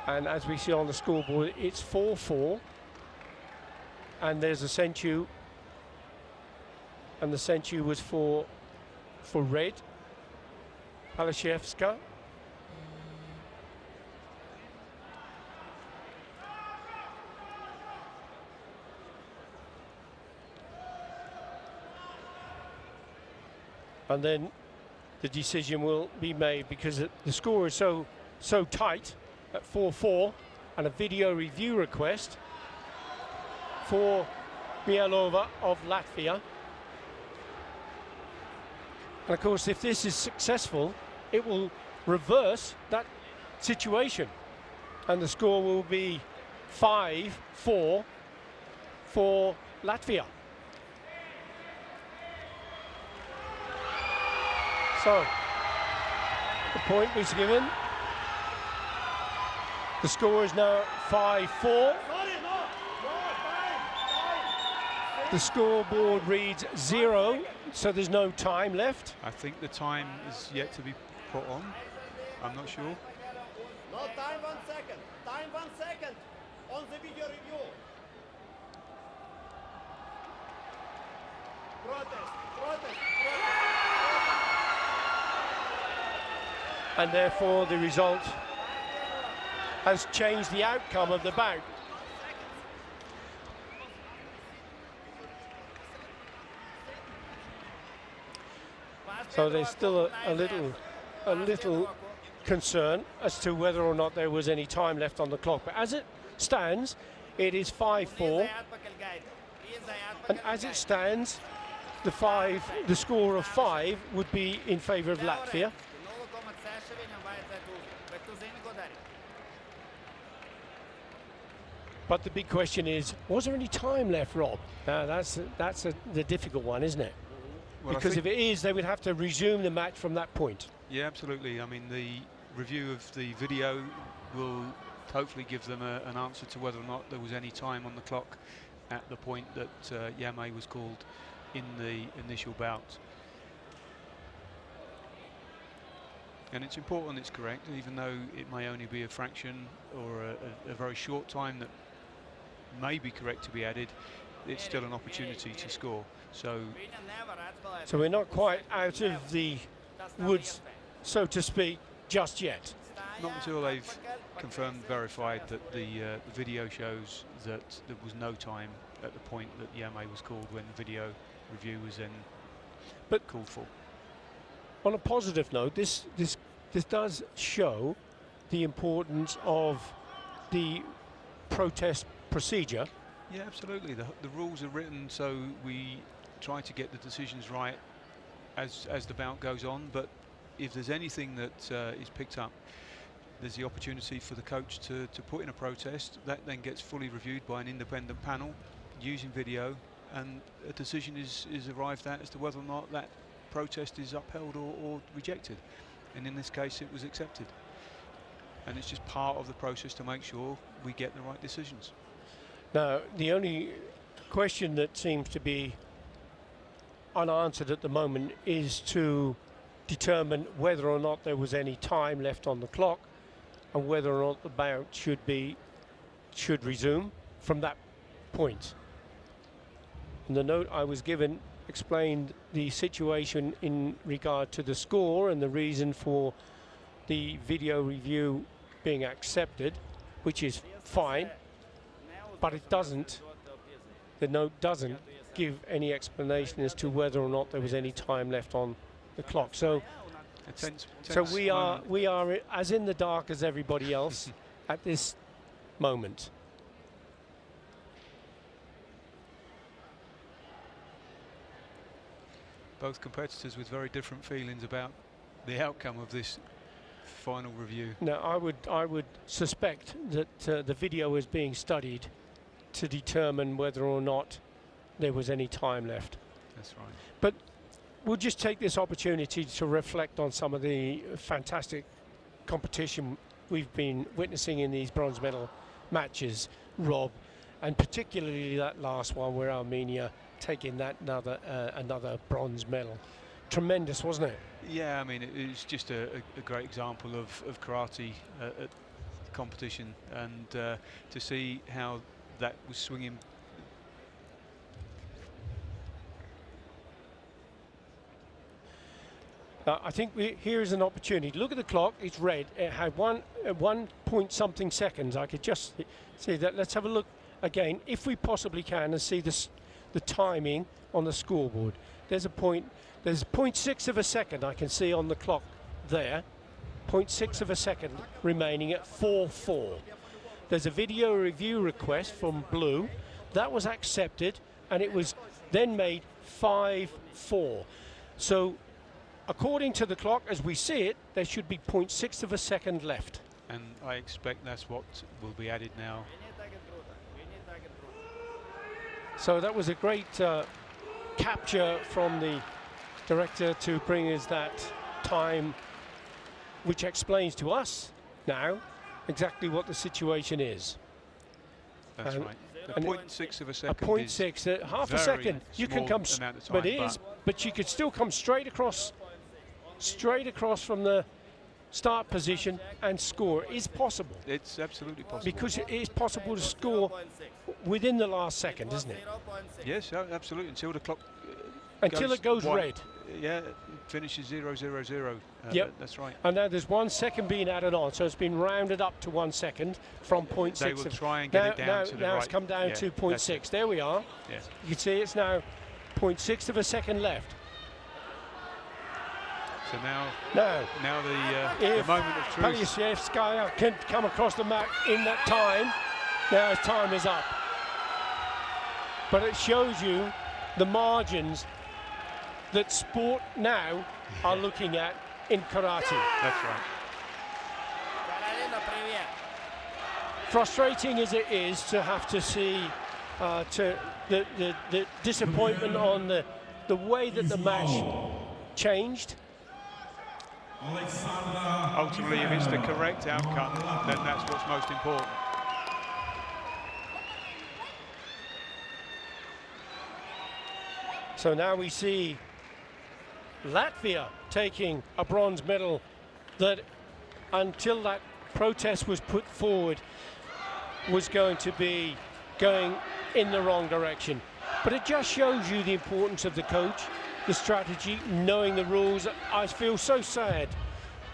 And as we see on the scoreboard, it's 4-4. And there's a sensu. And the sensu was for red, Paliska. And then the decision will be made, because the score is so tight at 4-4, and a video review request for Bielova of Latvia. And of course, if this is successful, it will reverse that situation, and the score will be 5-4 for Latvia. So the point was given. The score is now 5-4. The scoreboard reads 0, so there's no time left. I think the time is yet to be put on. I'm not sure. No time, 1 second. Time 1 second on the video review. Protest. And therefore the result has changed the outcome of the bout. So there's still a little concern as to whether or not there was any time left on the clock. But as it stands, it is 5-4. And as it stands, the score of 5 would be in favour of Latvia. But the big question is, was there any time left, Rob? That's the difficult one, isn't it? Well, because if it is, they would have to resume the match from that point. Yeah, absolutely. I mean, the review of the video will hopefully give them an answer to whether or not there was any time on the clock at the point that Yame was called in the initial bout. And it's important, it's correct, even though it may only be a fraction or a very short time that may be correct to be added, it's still an opportunity to score. So we're not quite out of the woods, so to speak, just yet. Not until they've confirmed, verified that the video shows that there was no time at the point that Yame was called when the video review was then called for. On a positive note, this does show the importance of the protest procedure. Yeah, absolutely. The rules are written so we try to get the decisions right as the bout goes on, but if there's anything that is picked up, there's the opportunity for the coach to put in a protest. That then gets fully reviewed by an independent panel using video, and a decision is arrived at as to whether or not that protest is upheld or rejected. And in this case it was accepted, and it's just part of the process to make sure we get the right decisions. Now the only question that seems to be unanswered at the moment is to determine whether or not there was any time left on the clock and whether or not the bout should resume from that point. And the note I was given explained the situation in regard to the score and the reason for the video review being accepted, which is fine, but it doesn't, the note doesn't give any explanation as to whether or not there was any time left on the clock. So we are as in the dark as everybody else at this moment. Both competitors with very different feelings about the outcome of this final review. Now I would suspect that the video is being studied to determine whether or not there was any time left. That's right. But we'll just take this opportunity to reflect on some of the fantastic competition we've been witnessing in these bronze medal matches, Rob, and particularly that last one where Armenia taking that another bronze medal. Tremendous, wasn't it? Yeah, I mean, it was just a great example of karate at competition, and to see how that was swinging. I think here is an opportunity. Look at the clock, it's red. It had 1 point something seconds. I could just see that. Let's have a look again, if we possibly can, and see the timing on the scoreboard. There's 0.6 of a second I can see on the clock there. 0.6 of a second remaining at 4-4. There's a video review request from Blue. That was accepted, and it was then made 5-4. So according to the clock, as we see it, there should be 0.6 of a second left. And I expect that's what will be added now. So that was a great capture from the director to bring us that time, which explains to us now exactly what the situation is. That's right. The 0.6 of a second. A 0.6, half a second. You can come, but you could still come straight across from the start position and score. It is possible. It's absolutely possible. Because it is possible to score within the last second, isn't it? Yes, absolutely. Until the clock until it goes white. red. Yeah, it finishes 0-0-0. Yep, that's right. And now there's 1 second being added on, so it's been rounded up to 1 second from 0.6. They will try and get it down to the right. Now it's come down to 0.6. There we are. Yes. You can see it's now 0.6 of a second left. So now the moment of truth. Paliska can come across the mat in that time. Now his time is up. But it shows you the margins that sport now are looking at in karate. That's right. frustrating as it is to have to see the disappointment on the way that the match changed. Ultimately, if it's the correct outcome, then that's what's most important. So now we see Latvia taking a bronze medal that, until that protest was put forward, was going to be going in the wrong direction. But it just shows you the importance of the coach, the strategy, knowing the rules. I feel so sad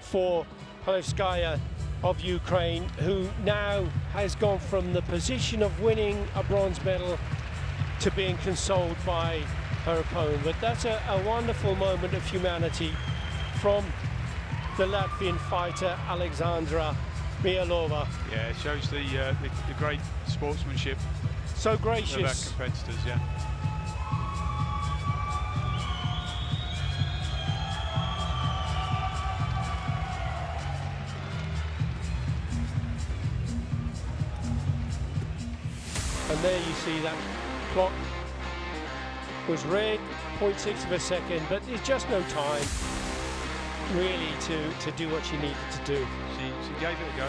for Paliska of Ukraine, who now has gone from the position of winning a bronze medal to being consoled by her opponent. But that's a wonderful moment of humanity from the Latvian fighter Alexandra Bielova. Yeah, it shows the great sportsmanship so of our gracious. competitors, yeah. And there you see that clock was red, 0.6 of a second, but there's just no time really to do what she needed to do. She gave it a go.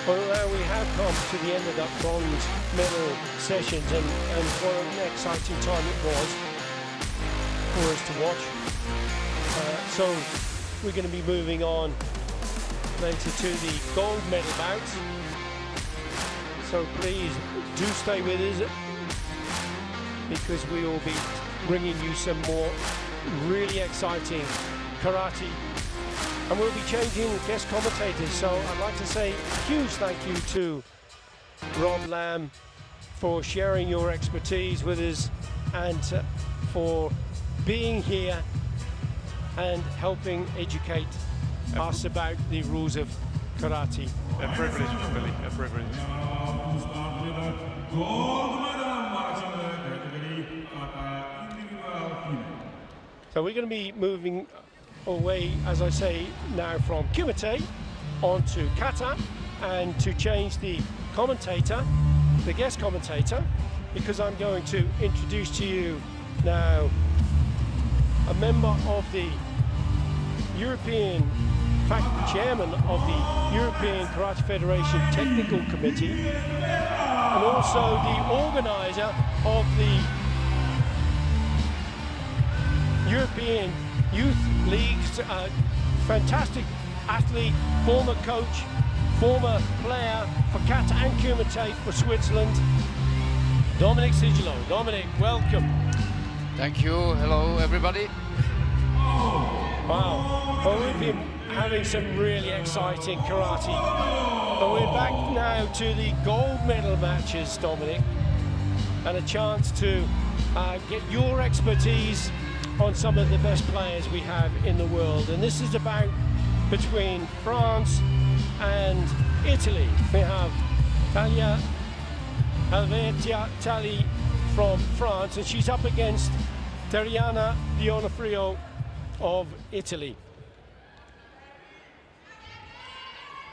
Well, now we have come to the end of that bronze medal sessions, and what an exciting time it was for us to watch. So we're going to be moving on later to the gold medal bouts. So please do stay with us, because we will be bringing you some more really exciting karate, and we'll be changing guest commentators. So I'd like to say a huge thank you to Rob Lamb for sharing your expertise with us, and for being here and helping educate us about the rules of karate. A privilege, Billy, a privilege. Now to start with the gold medal match in the category Kata individual female. So we're going to be moving away, as I say, now from Kumite onto Kata, and to change the commentator, the guest commentator, because I'm going to introduce to you now a member of the European, in fact, chairman of the European Karate Federation Technical Committee, and also the organizer of the European Youth Leagues, fantastic athlete, former coach, former player for Kata and Kumite for Switzerland, Dominic Sigilo. Dominic, welcome. Thank you. Hello, everybody. Wow. Well, we've been having some really exciting karate. But we're back now to the gold medal matches, Dominic, and a chance to get your expertise on some of the best players we have in the world. And this is about between France and Italy. We have Talia Helvetia Tali from France, and she's up against Dariana Dionofrio of Italy.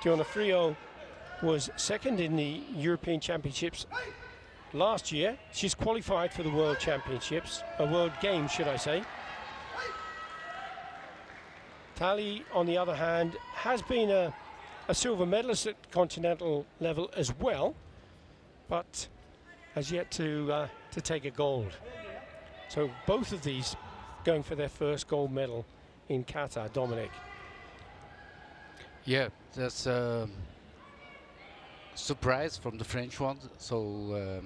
Dionofrio was second in the European Championships last year. She's qualified for the World Championships, World Games, should I say. Tali, on the other hand, has been a silver medalist at continental level as well, but has yet to take a gold. So both of these going for their first gold medal in Kata, Dominic. Yeah, that's a surprise from the French one. So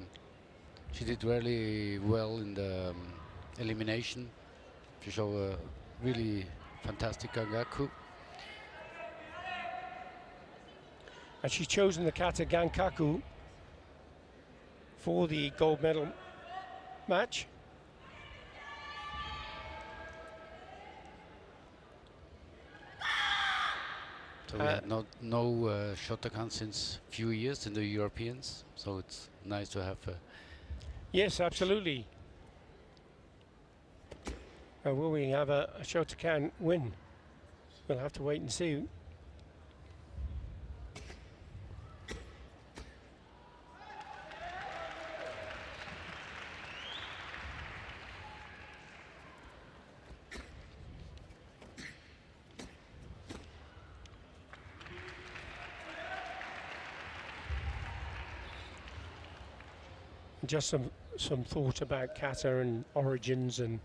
she did really well in the elimination to show a really fantastic Gangaku. And she's chosen the Kata Gankaku for the gold medal match. So we had no Shotokan since few years in the Europeans, so it's nice to have Yes, absolutely. Will we have a Shotokan win? We'll have to wait and see. Just some thought about Kata and origins and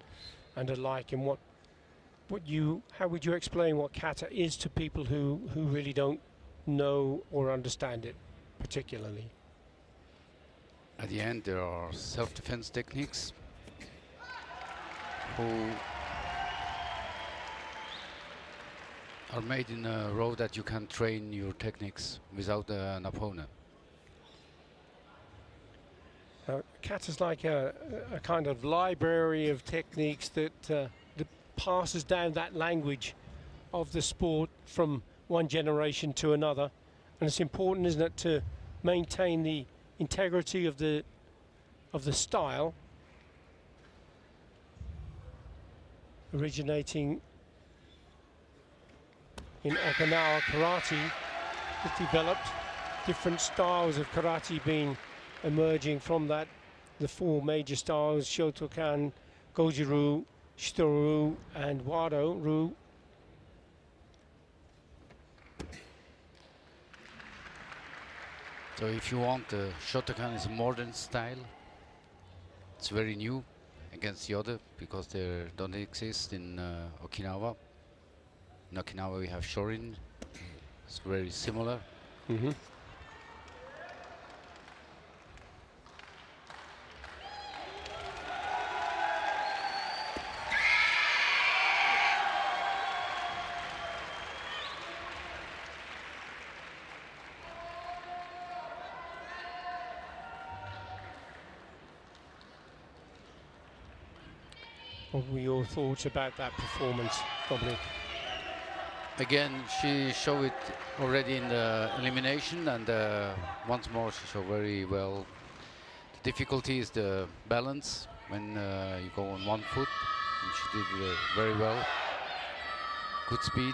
alike, and how would you explain what Kata is to people who really don't know or understand it particularly? At the end, there are self-defense techniques who are made in a row that you can train your techniques without an opponent. Kata's like a kind of library of techniques that passes down that language of the sport from one generation to another, and it's important, isn't it, to maintain the integrity of the style, originating in Okinawa karate. It developed different styles of karate being emerging from that, the four major styles: Shotokan, Goju-ryu, Shito-ryu and Wado-ryu. So if you want, Shotokan is a modern style. It's very new against the other because they don't exist in Okinawa. In Okinawa we have Shorin. It's very similar. Mm-hmm. What were your thoughts about that performance, Dominic? Again, she showed it already in the elimination, and once more she showed very well. The difficulty is the balance when you go on one foot, and she did very well. Good speed.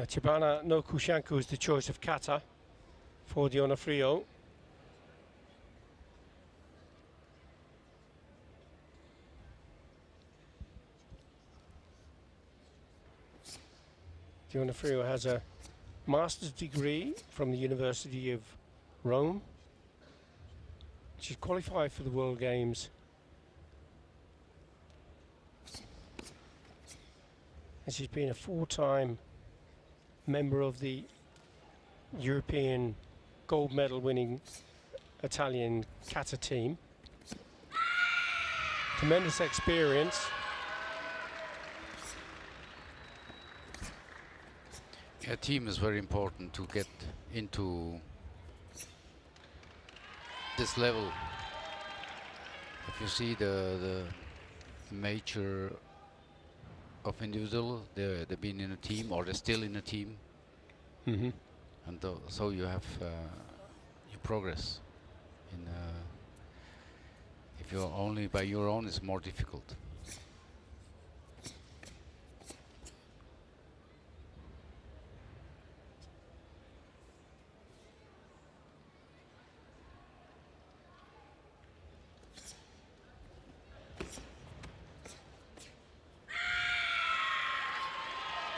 Chibana no Kushanku is the choice of Kata for the Onofrio. The Onofrio has a master's degree from the University of Rome. She's qualified for the World Games. And she's been a four-time member of the European gold medal winning Italian Kata team. Tremendous experience. A team is very important to get into this level. If you see the major of individual, they've been in a team or they're still in a team. Mm-hmm. And so you have you progress. If you're only by your own, it's more difficult.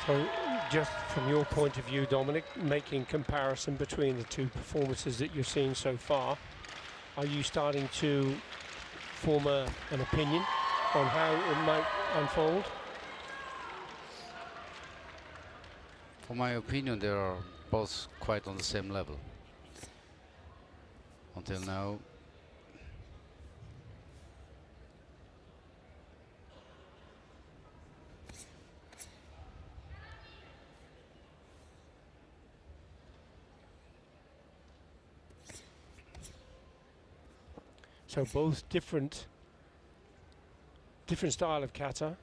So, just from your point of view, Dominic, making comparison between the two performances that you've seen so far, are you starting to form an opinion on how it might unfold? For my opinion, they are both quite on the same level. Until now. So both different different style of kata,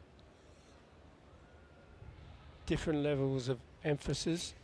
different levels of emphasis.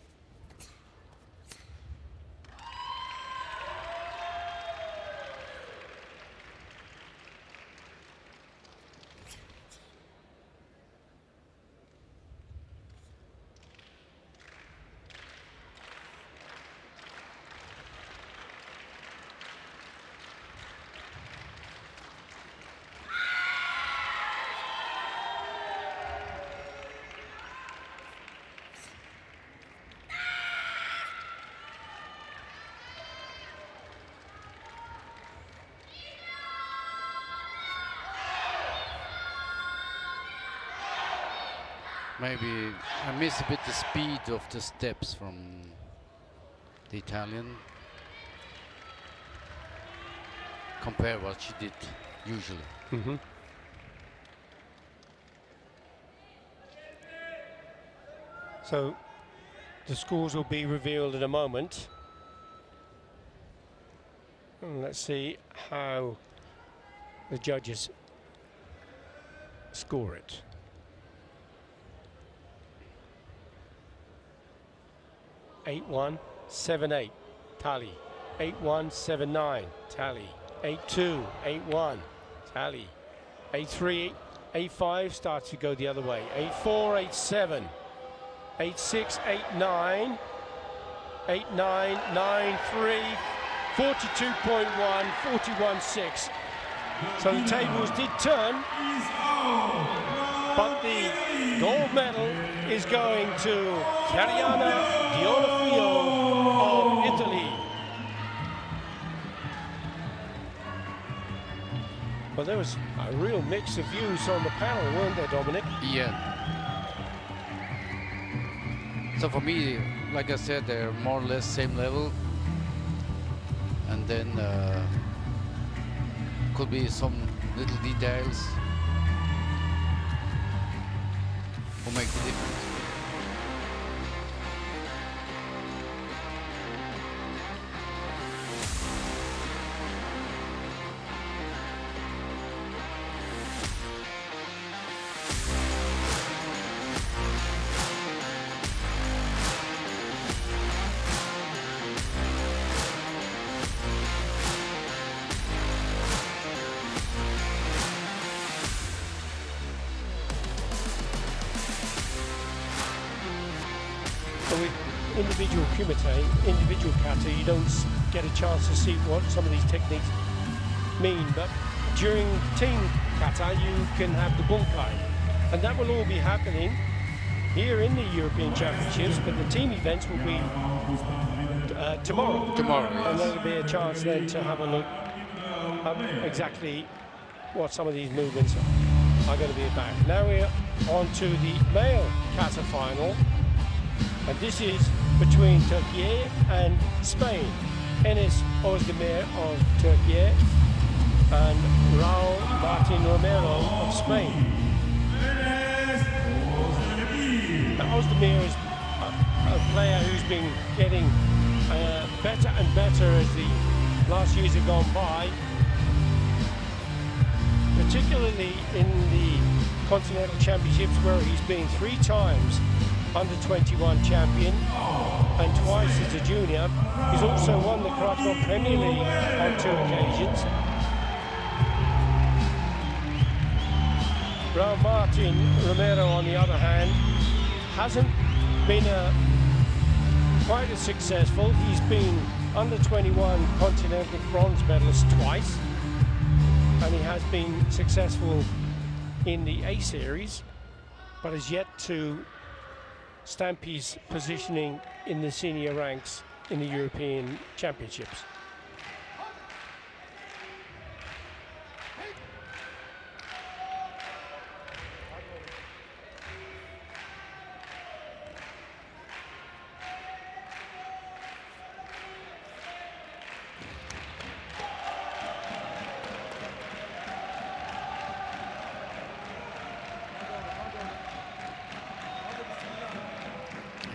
Maybe I miss a bit the speed of the steps from the Italian. Compare what she did usually. So the scores will be revealed in a moment. And let's see how the judges score it. 8-1, 7-8, tally. 8-1, 7-9, tally. 8-2, 8-1, tally. 8-3, 8-5 starts to go the other way. 8-4, 8-7, 8-6, 8-9, 8-9, 9-3, 42.1, 41.6. So the tables did turn, but the gold medal is going to Cariana of Italy. But there was a real mix of views on the panel, weren't there, Dominic? Yeah. So for me, like I said, they're more or less same level. And then could be some little details who make the difference. Individual Kumite, individual kata, you don't get a chance to see what some of these techniques mean, but during team kata you can have the bunkai, and that will all be happening here in the European Championships, but the team events will be tomorrow. Tomorrow, yes. And there'll be a chance then to have a look at exactly what some of these movements are going to be about. Now we're on to the male kata final, and this is between Turkey and Spain. Enes Odeir of Turkey and Raul Martin Romero of Spain. Now, Odeir is a player who's been getting better and better as the last years have gone by, particularly in the Continental Championships, where he's been 3 times under-21 champion and twice as a junior. He's also won the Karate Premier League on 2 occasions. Raul Martin Romero, on the other hand, hasn't been quite as successful. He's been under-21 Continental bronze medalist twice, and he has been successful in the A series, but has yet to stamp his positioning in the senior ranks in the European Championships.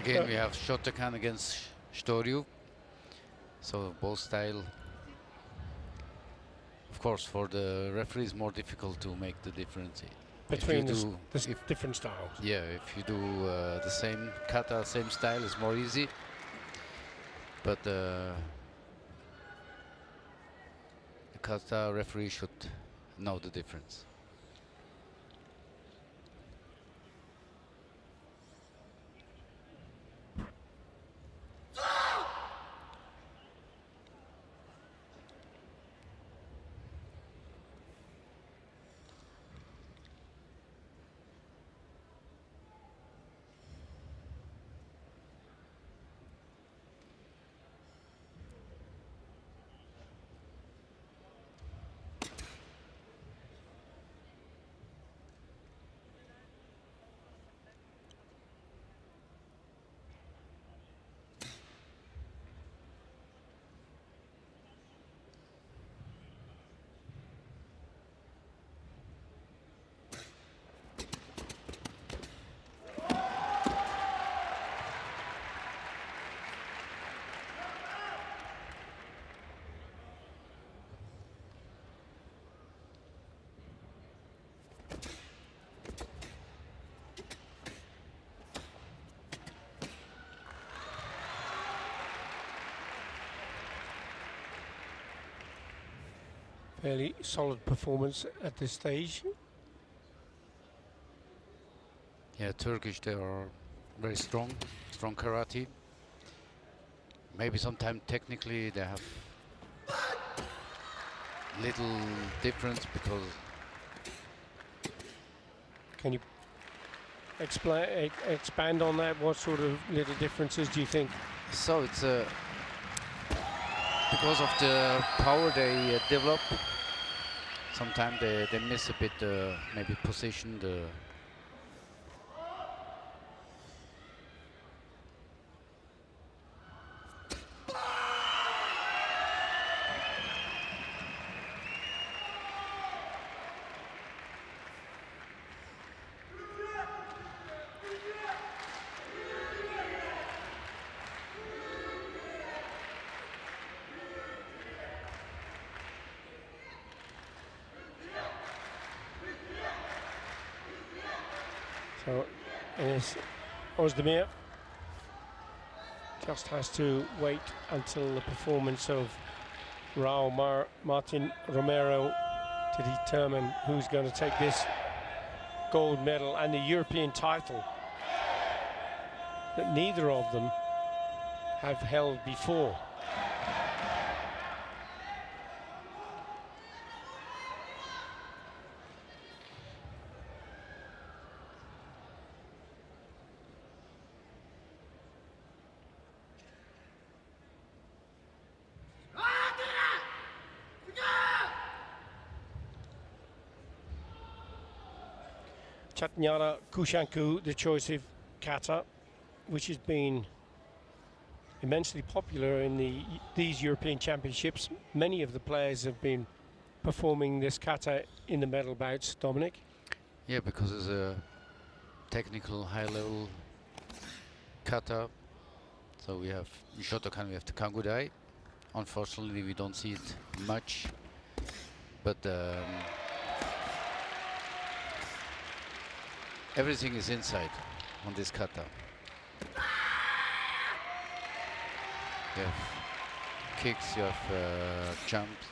Again, we have Shotokan against Shtoryu. So both style of course, for the referee, it's more difficult to make the difference. Between the different styles. Yeah, if you do the same kata, same style, it's more easy. But the kata referee should know the difference. Fairly solid performance at this stage. Yeah, Turkish, they are very strong karate. Maybe sometimes technically they have little difference because. Can you expand on that? What sort of little differences do you think? So it's because of the power they develop. Sometimes they miss a bit maybe position. So, Odeir just has to wait until the performance of Raul Martin Romero to determine who's going to take this gold medal and the European title that neither of them have held before. Chatnyara Kushanku, the choice of kata, which has been immensely popular in these European Championships. Many of the players have been performing this kata in the medal bouts, Dominic. Yeah, because it's a technical high-level kata. So we have in Shotokan we have the Kangudai. Unfortunately, we don't see it much, but everything is inside on this kata. You have kicks, you have jumps.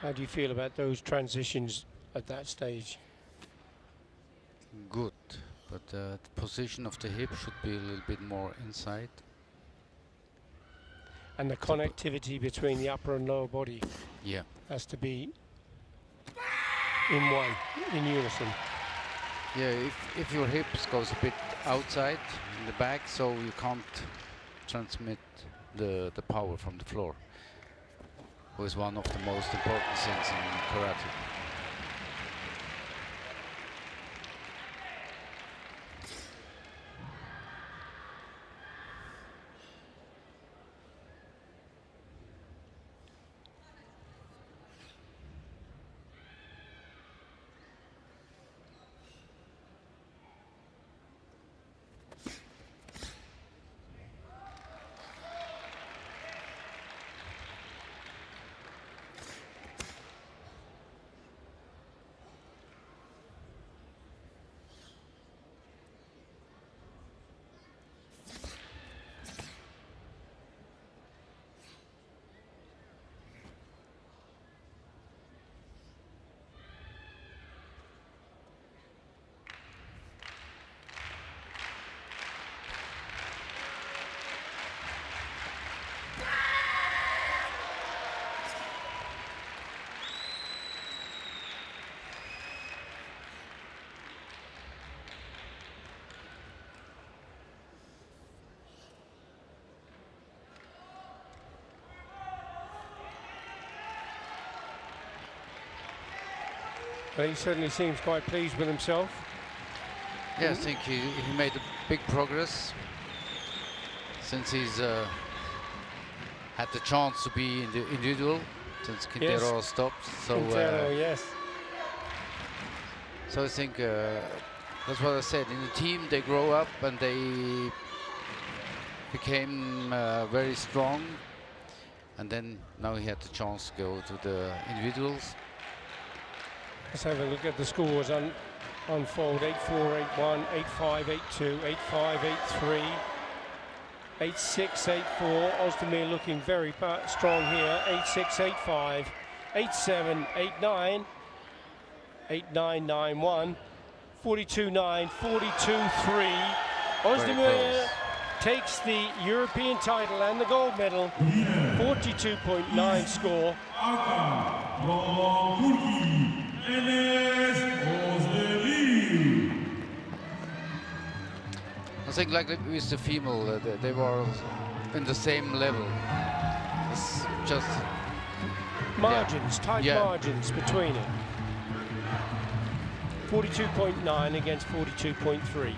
How do you feel about those transitions at that stage? Good, but the position of the hip should be a little bit more inside. And the connectivity between the upper and lower body has to be in unison. Yeah, if your hips goes a bit outside in the back, so you can't transmit the power from the floor, who is one of the most important things in karate. But he certainly seems quite pleased with himself. Yeah, I think he made a big progress since he's had the chance to be in the individual since Quintero stopped. So yes. So I think that's what I said. In the team, they grow up and they became very strong. And then now he had the chance to go to the individuals. Let's have a look at the scores unfold. 8-4, 8-1, 8-5, 8-2, 8-5, 8-3, 8-6, 8-4. Ozdemir looking very strong here. 8-6, 8-5, 8-7, 8-9, 8-9, 9-1, 42-9, 42-3. Ozdemir takes the European title and the gold medal. 42.9 score. I think like with the female, they were in the same level. It's just margins, tight margins between it. 42.9 against 42.3.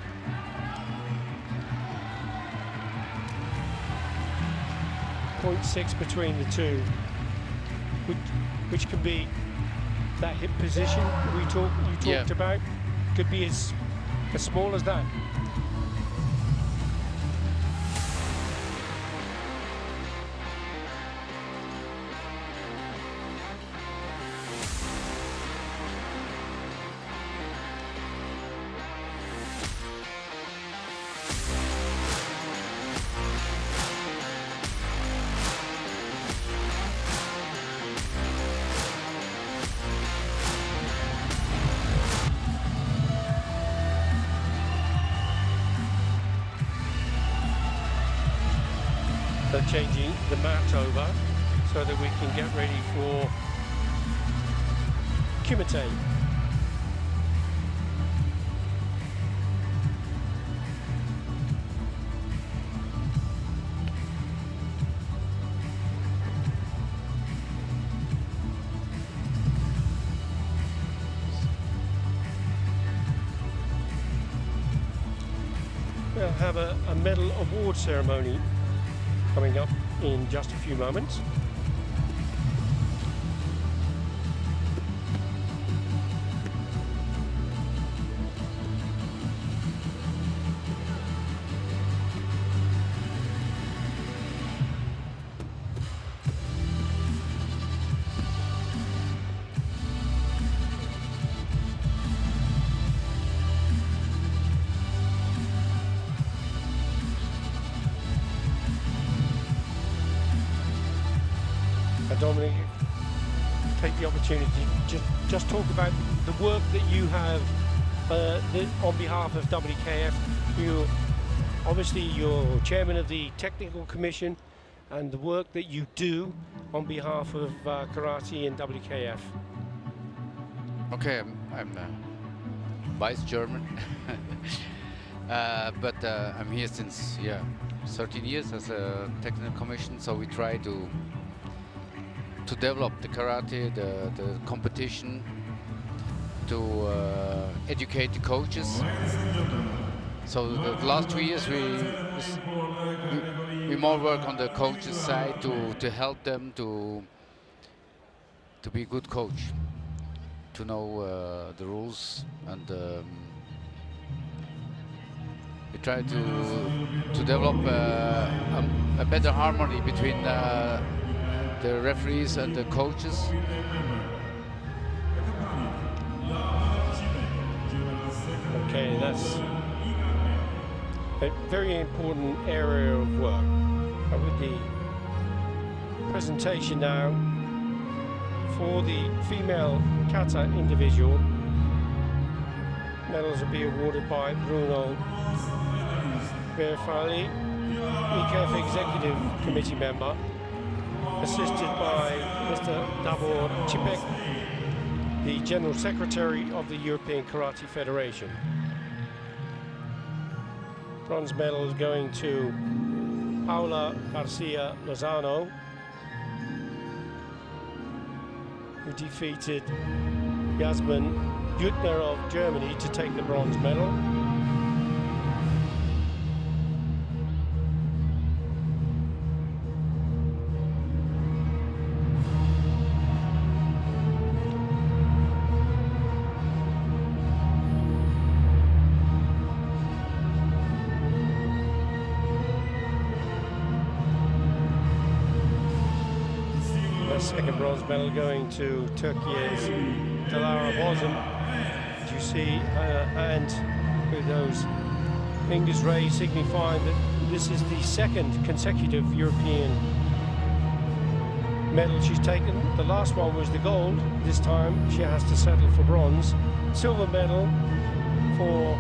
.6 between the two, which can be that hip position you talked about, could be as small as that. Changing the mat over so that we can get ready for Kumite. We'll have a medal award ceremony coming up in just a few moments. Dominic, take the opportunity to just talk about the work that you have on behalf of WKF. You're chairman of the technical commission, and the work that you do on behalf of karate and WKF. Okay, I'm vice chairman, but I'm here since 13 years as a technical commission, so we try to develop the karate, the competition, to educate the coaches. So the last 2 years we more work on the coaches side to help them to be a good coach, to know the rules, and we try to develop a better harmony between the referees and the coaches. Okay, that's a very important area of work. With the presentation now for the female kata individual, medals will be awarded by Bruno Berfali, EKF Executive Committee member, assisted by Mr. Davor Cipek, the General Secretary of the European Karate Federation. Bronze medal is going to Paula Garcia Lozano, who defeated Yasmin Gutner of Germany to take the bronze medal. Second bronze medal going to Turkey's Dilara Bosen. As you see her hand with those fingers raised, signifying that this is the second consecutive European medal she's taken. The last one was the gold. This time she has to settle for bronze. Silver medal for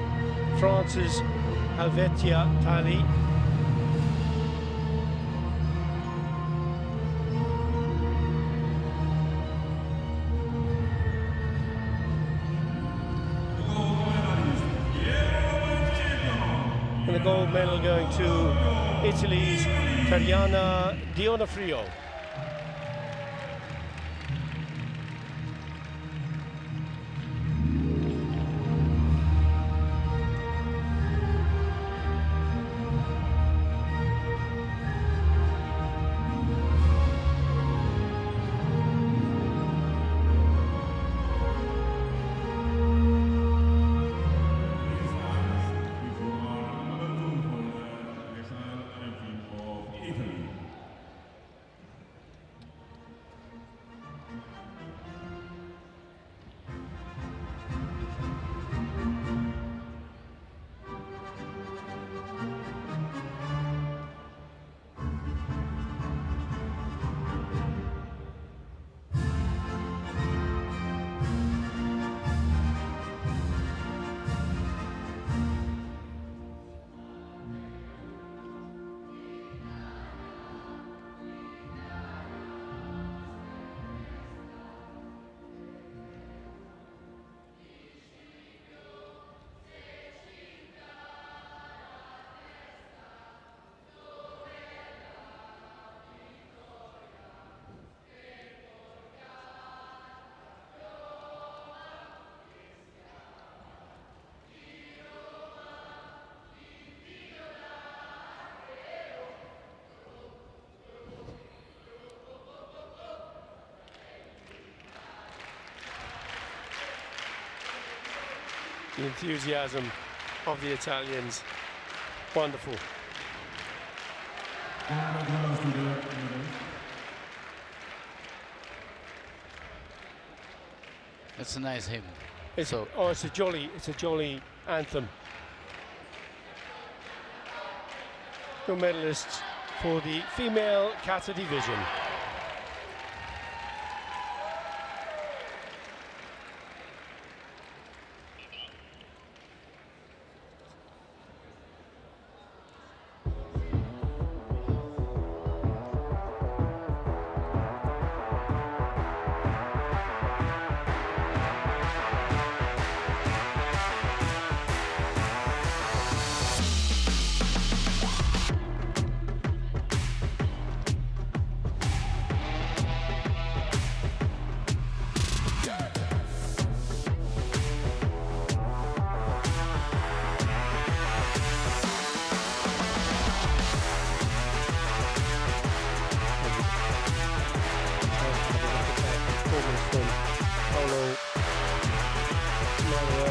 France's Helvetia Tali. The gold medal going to Italy's Tariana Dionofrio. The enthusiasm of the Italians, wonderful. It's a nice hymn. It's a jolly anthem. Your medalists for the female kata division.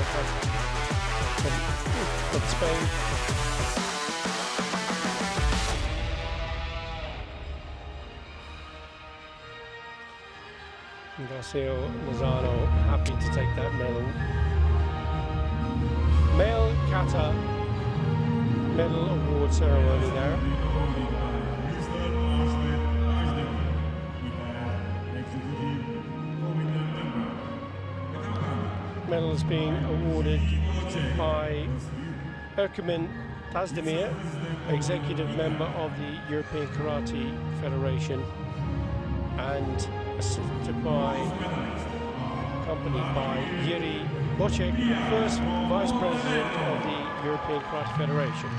from Spain. Garcia Lozano happy to take that medal. Male Kata medal award ceremony there. Medal is being awarded by Erkemin Tazdemir, executive member of the European Karate Federation, and assisted by, accompanied by Yuri Bocek, first vice president of the European Karate Federation.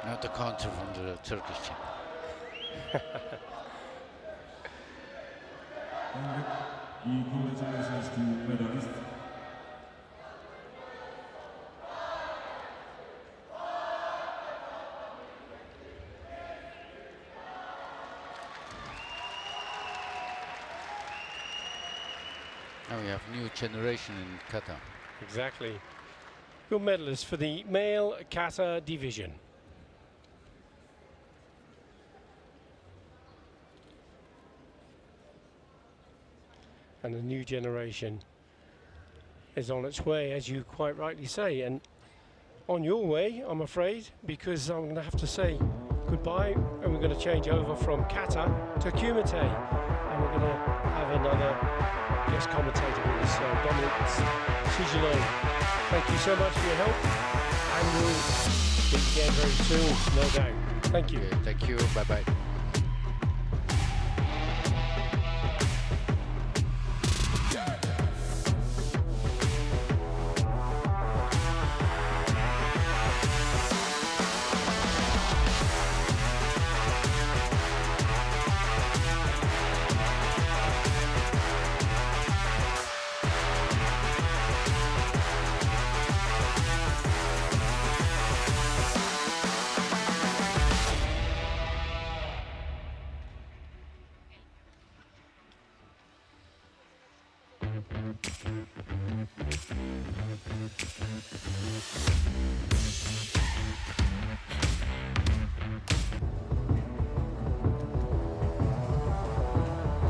Not a counter from the Turkish team. Congratulations to medalist. Now we have new generation in Kata. Exactly. Gold medalist for the male Kata division. And a new generation is on its way, as you quite rightly say, and on your way, I'm afraid, because I'm going to have to say goodbye, and we're going to change over from Kata to Kumite, and we're going to have another guest commentator with us, Dominic Sigilo. Thank you so much for your help, and we'll speak again very soon, no doubt. Thank you. Okay, thank you. Bye bye.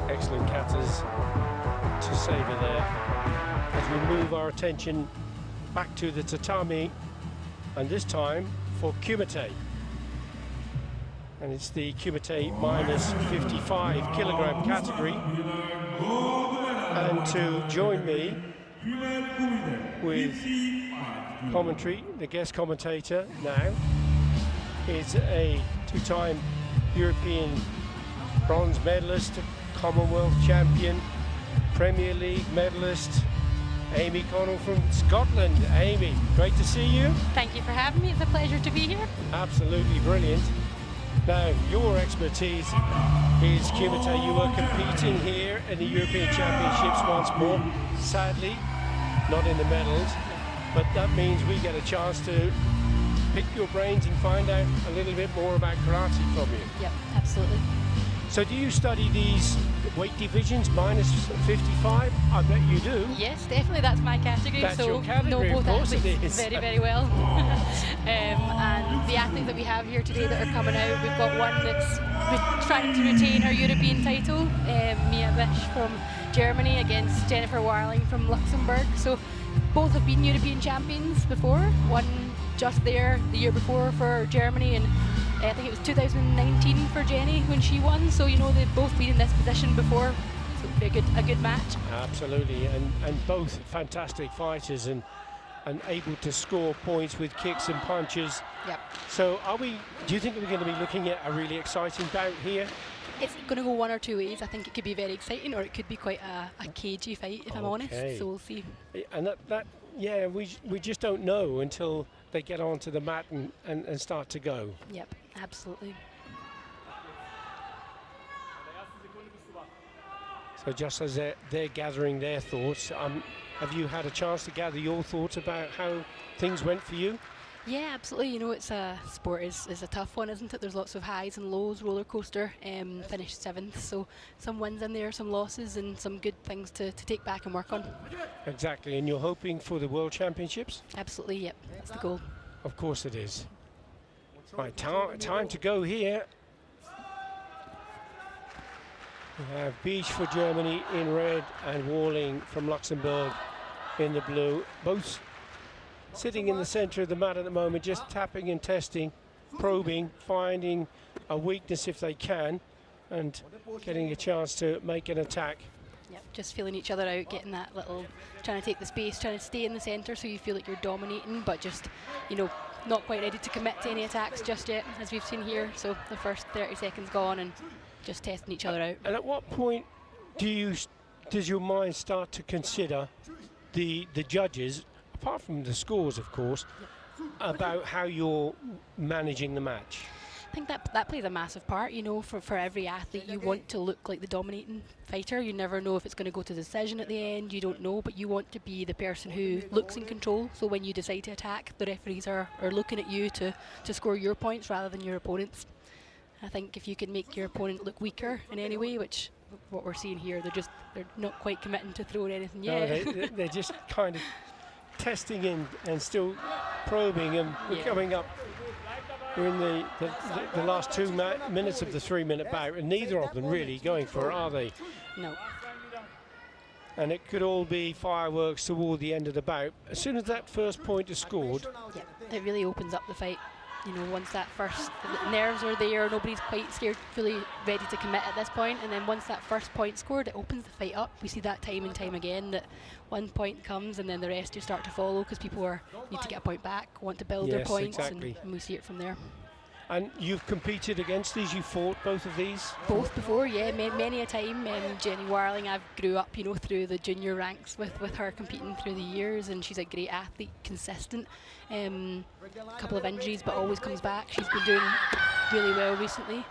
Excellent katas to savour there. As we move our attention back to the tatami, and this time for Kumite. And it's the Kumite minus 55 kilogram category. And to join me with commentary, the guest commentator now, is a two-time European bronze medalist, Commonwealth champion, Premier League medalist, Amy Connell from Scotland. Amy, great to see you. Thank you for having me. It's a pleasure to be here. Absolutely brilliant. Now, your expertise is Kumite. You were competing here in the European Championships once more. Sadly, not in the medals, but that means we get a chance to pick your brains and find out a little bit more about karate from you. Yep, absolutely. So do you study these weight divisions, minus 55? I bet you do. Yes, definitely, that's my category. That's so your category, know both of course it athletes is. very, very well. And the athletes that we have here today that are coming out, we've got one that's trying to retain her European title, Bish from Germany against Jennifer Warling from Luxembourg. So both have been European champions before. One just there the year before for Germany, and I think it was 2019 for Jenny when she won. So you know they've both been in this position before. So it'll be a good match. Absolutely, and both fantastic fighters and able to score points with kicks and punches. Yep. So do you think we're going to be looking at a really exciting bout here? It's going to go one or two ways. I think it could be very exciting, or it could be quite a cagey fight, if I'm honest. So we'll see. And yeah, we just don't know until they get onto the mat and start to go. Yep, absolutely. So just as they're gathering their thoughts, have you had a chance to gather your thoughts about how things went for you? Yeah, absolutely. You know, it's a sport is a tough one, isn't it? There's lots of highs and lows, roller coaster. Finished 7th, so some wins in there, some losses, and some good things to take back and work on. Exactly, and you're hoping for the World Championships? Absolutely, yep. That's the goal. Of course it is. Right, time to go here. We have Bish for Germany in red and Warling from Luxembourg in the blue. Both sitting in the centre of the mat at the moment, just tapping and testing, probing, finding a weakness if they can, and getting a chance to make an attack. Yep, just feeling each other out, getting that little, trying to take the space, trying to stay in the centre so you feel like you're dominating, but just, you know, not quite ready to commit to any attacks just yet, as we've seen here. So the first 30 seconds gone and just testing each other out. And at what point does your mind start to consider the judges, apart from the scores, of course, about how you're managing the match? I think that plays a massive part. You know, for every athlete, you want to look like the dominating fighter. You never know if it's going to go to decision at the end. You don't know, but you want to be the person who looks in control. So when you decide to attack, the referees are looking at you to score your points rather than your opponent's. I think if you can make your opponent look weaker in any way, which what we're seeing here, they're not quite committing to throwing anything yet. No, they're just kind of testing and still probing, and we're coming up. We're in the last 2 minutes of the 3-minute bout, and neither of them really going for it, are they? No. And it could all be fireworks toward the end of the bout. As soon as that first point is scored, it really opens up the fight. You know, once that the nerves are there, nobody's quite scared, fully ready to commit at this point, and then once that first point scored, it opens the fight up. We see that time and time again, that one point comes and then the rest just start to follow because people need to get a point back, want to build their points, exactly. and we see it from there. And you've competed against these, you fought both of these? Both before, yeah, many a time. Jenny Warling, I've grew up, you know, through the junior ranks with her competing through the years, and she's a great athlete, consistent. A couple of injuries, but always comes back. She's been doing really well recently.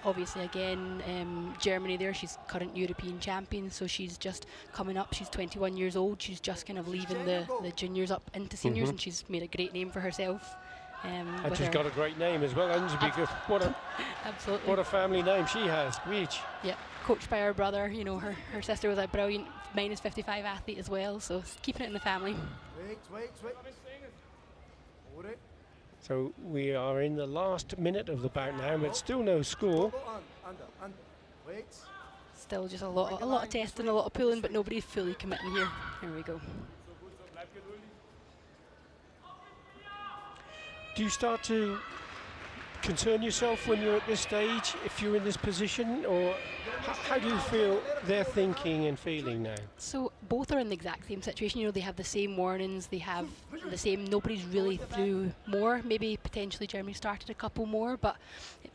Obviously, again, Germany there, she's current European champion, so she's just coming up. She's 21 years old. She's just kind of leaving the juniors up into seniors, and she's made a great name for herself. And she's got a great name as well, hasn't she? Because what a family name she has, Rich. Yep, coached by her brother. You know, her sister was a brilliant -55 athlete as well, so keeping it in the family. Wait. Hold it. So we are in the last minute of the bout now, but still no score. Go on, under. Wait. Still just a lot of testing, a lot of pulling, but nobody's fully committing here. Here we go. Do you start to concern yourself when you're at this stage, if you're in this position, or how do you feel they're thinking and feeling now? So both are in the exact same situation. You know, they have the same warnings, they have the same, nobody's really through more. Maybe potentially Germany started a couple more, but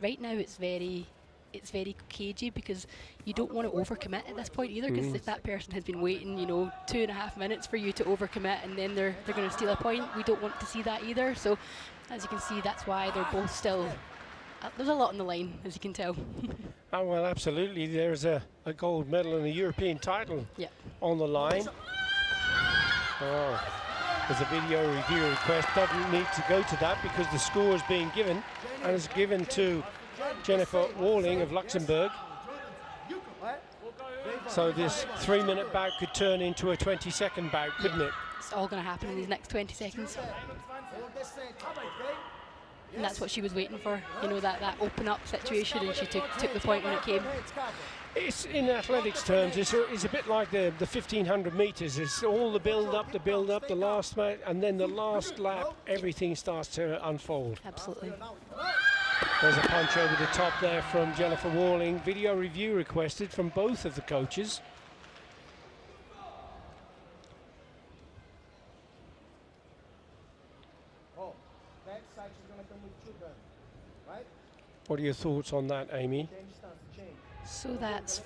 right now it's very cagey, because you don't want to overcommit at this point either, because if that person has been waiting, you know, 2.5 minutes for you to overcommit and then they're going to steal a point, we don't want to see that either. So as you can see, that's why they're both still, there's a lot on the line, as you can tell. Oh, well, absolutely. There's a gold medal and a European title on the line. Oh, there's a video review request. Doesn't need to go to that because the score is being given, and it's given to Jennifer Warling of Luxembourg. So this 3-minute bout could turn into a 20-second bout, couldn't it? It's all going to happen in these next 20 seconds. And that's what she was waiting for, you know, that open up situation, and she took the point when it came. It's, in athletics terms, it's a bit like the 1500 meters. It's all the build up, the last lap, and then the last lap, everything starts to unfold. Absolutely. There's a punch over the top there from Jennifer Warling. Video review requested from both of the coaches. What are your thoughts on that, Amy? So that's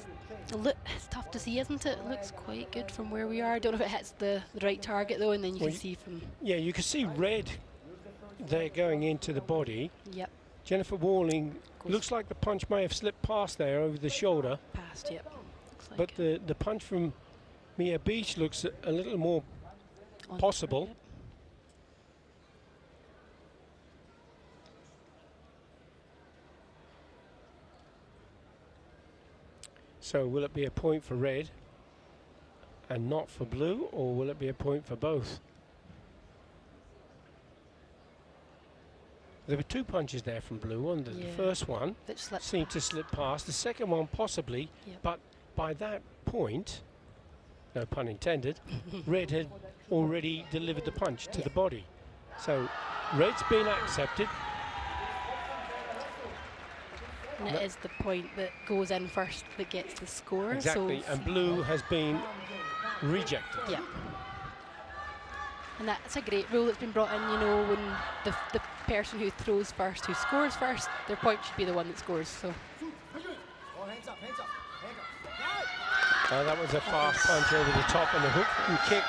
it's tough to see, isn't it? It looks quite good from where we are. I don't know if it hits the right target though, and then you can see from... Yeah, you can see red there going into the body. Yep. Jennifer Warling, looks like the punch may have slipped past there over the shoulder. Past, yep. But the punch from Mia Bish looks a little more possible. Yep. So will it be a point for red and not for blue, or will it be a point for both? There were 2 punches there from blue, wasn't there? The first one seemed to slip past, the second one possibly, but by that point, no pun intended, red had already delivered the punch to the body. So red's been accepted. And it is the point that goes in first that gets the score. Exactly, so and blue has been rejected. Yeah. And that's a great rule that's been brought in, you know, when the person who throws first, who scores first, their point should be the one that scores. So. That was a fast punch over the top, and the hook and kick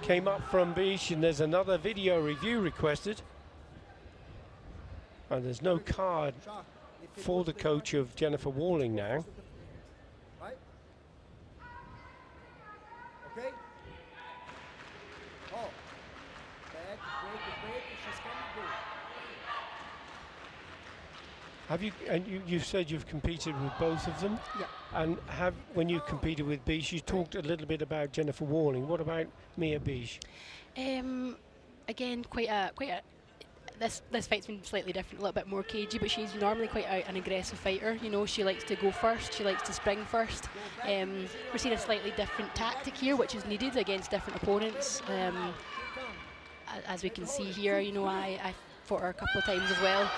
came up from Bish, and there's another video review requested. And there's no card for the coach of Jennifer Warling now. Right? Okay. Oh. Back, break, she's coming good. Have you, and you've said you've competed with both of them? Yeah. And when you competed with Bish, you talked a little bit about Jennifer Warling. What about Mia Bish? Again, quite a this fight's been slightly different, a little bit more cagey, but she's normally quite an aggressive fighter. You know, she likes to go first, she likes to spring first. We're seeing a slightly different tactic here, which is needed against different opponents. As we can see here, you know, I fought her a couple of times as well,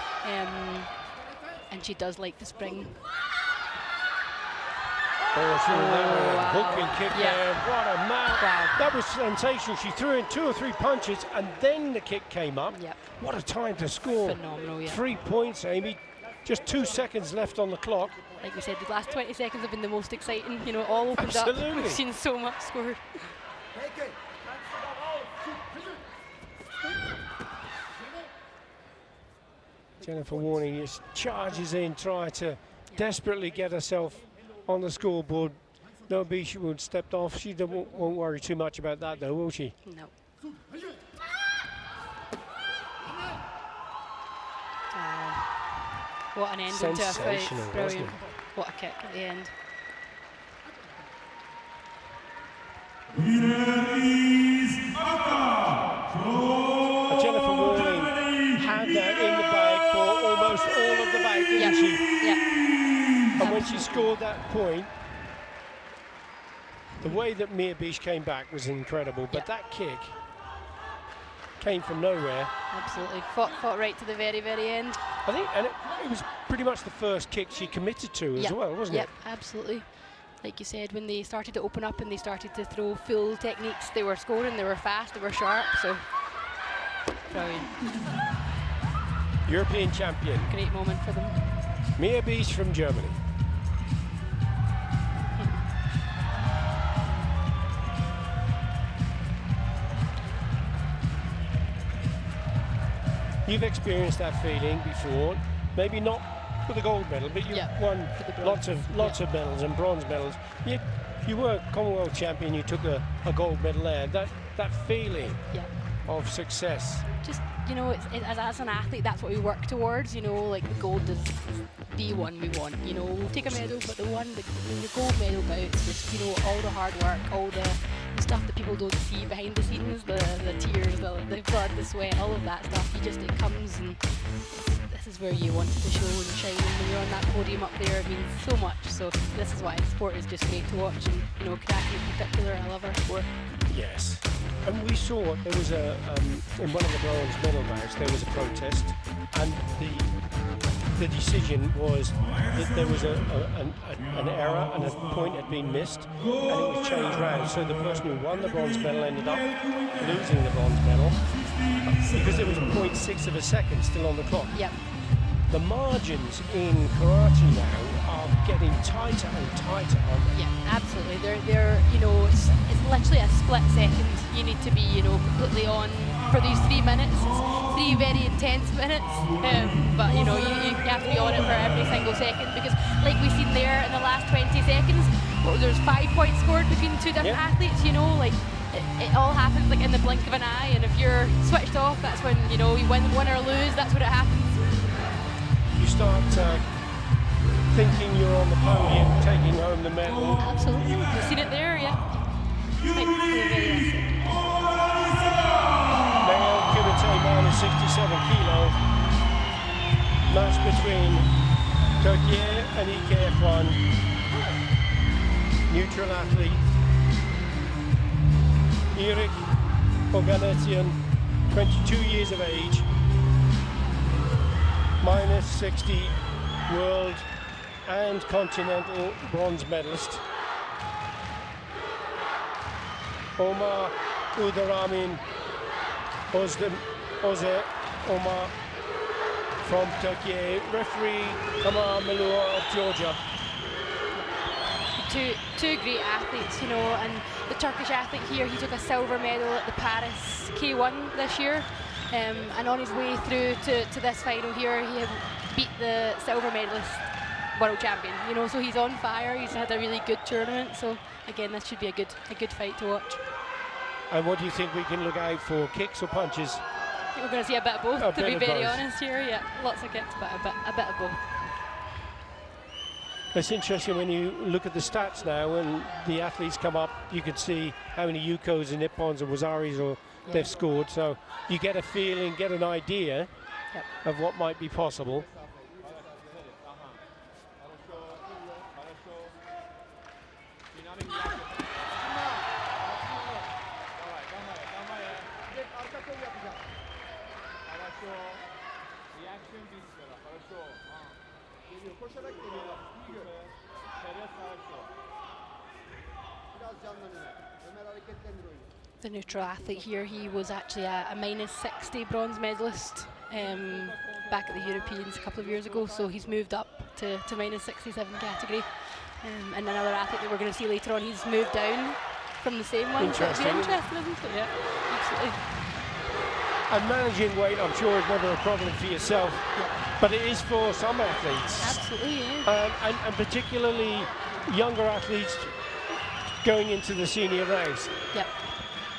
and she does like to spring. Hook and kick there. What a mount. Wow. That was sensational. She threw in 2 or 3 punches and then the kick came up. Yep. What a time to score. Phenomenal, yeah. 3 points, Amy. Just 2 seconds left on the clock. Like we said, the last 20 seconds have been the most exciting. You know, it all opened up. We've seen so much scored. Jennifer Warling just charges in, trying to desperately get herself on the scoreboard. No, Bish would stepped off. She won't worry too much about that, though, will she? No. What an ending to a fight. Brilliant. What a kick at the end. Winner is Jennifer Warling had that in the bag for almost all of the bag, didn't she? Yeah. And when she scored that point, the way that Bish came back was incredible, but that kick came from nowhere. Absolutely. Fought right to the very, very end. I think, and it was pretty much the first kick she committed to as well, wasn't it? Yeah, absolutely. Like you said, when they started to open up and they started to throw full techniques, they were scoring, they were fast, they were sharp, so brilliant. European champion. Great moment for them. Bish from Germany. You've experienced that feeling before, maybe not with a gold medal, but you've won lots of medals and bronze medals. You were Commonwealth champion, you took a gold medal there. That feeling of success. Just, you know, as an athlete, that's what we work towards, you know, like the gold is the one we want, you know, we'll take a medal, but the gold medal bouts, just, you know, all the hard work, all the stuff that people don't see behind the scenes, the tears, the blood, the sweat, all of that stuff, it comes, and this is where you want it to show and shine, and when you're on that podium up there, it means so much. So this is why sport is just great to watch, and you know, karate in particular, I love our sport. Yes, and we saw there was in one of the bronze medal bouts there was a protest, and the decision was that there was an error and a point had been missed, and it was changed round. So the person who won the bronze medal ended up losing the bronze medal because there was 0.6 of a second still on the clock. Yep. The margins in karate now are getting tighter and tighter, aren't they? Yeah, absolutely. They're you know, it's literally a split second. You need to be, you know, completely on for these 3 minutes. It's 3 very intense minutes, but you know, you have to be on it for every single second, because like we've seen there in the last 20 seconds, there's 5 points scored between 2 different athletes, you know, like it all happens like in the blink of an eye, and if you're switched off, that's when, you know, you win or lose, that's when it happens. You start thinking you're on the podium, taking home the medal. Absolutely, you've seen it there, yeah. Male Kumite minus 67 kilo. Match between Odeir and EKF 1. Neutral athlete. Eric Oganesian, 22 years of age. Minus 60 world and continental bronze medalist. Omar Udaramin Oze Omar from Turkey. Referee Kamar Melua of Georgia. Two great athletes, you know, and the Turkish athlete here, he took a silver medal at the Paris K1 this year. And on his way through to this final here, he had beat the silver medalist world champion, you know, so he's on fire. He's had a really good tournament, so again, this should be a good fight to watch. And what do you think we can look out for, kicks or punches? I think we're going to see a bit of both, to be very honest here. Yeah, lots of kicks, but a bit of both. It's interesting when you look at the stats now, and the athletes come up, you can see how many Yukos and Nippons and Wazaris they've scored, so you get a feeling, get an idea of what might be possible. The neutral athlete here, he was actually a minus 60 bronze medalist back at the Europeans a couple of years ago, so he's moved up to minus 67 category. And another athlete that we're going to see later on, he's moved down from the same one. Interesting. So it'll be interesting, isn't it? Yeah, absolutely. And managing weight, I'm sure, is never a problem for yourself, but it is for some athletes. Absolutely, yeah. And particularly younger athletes going into the senior ranks. Yep.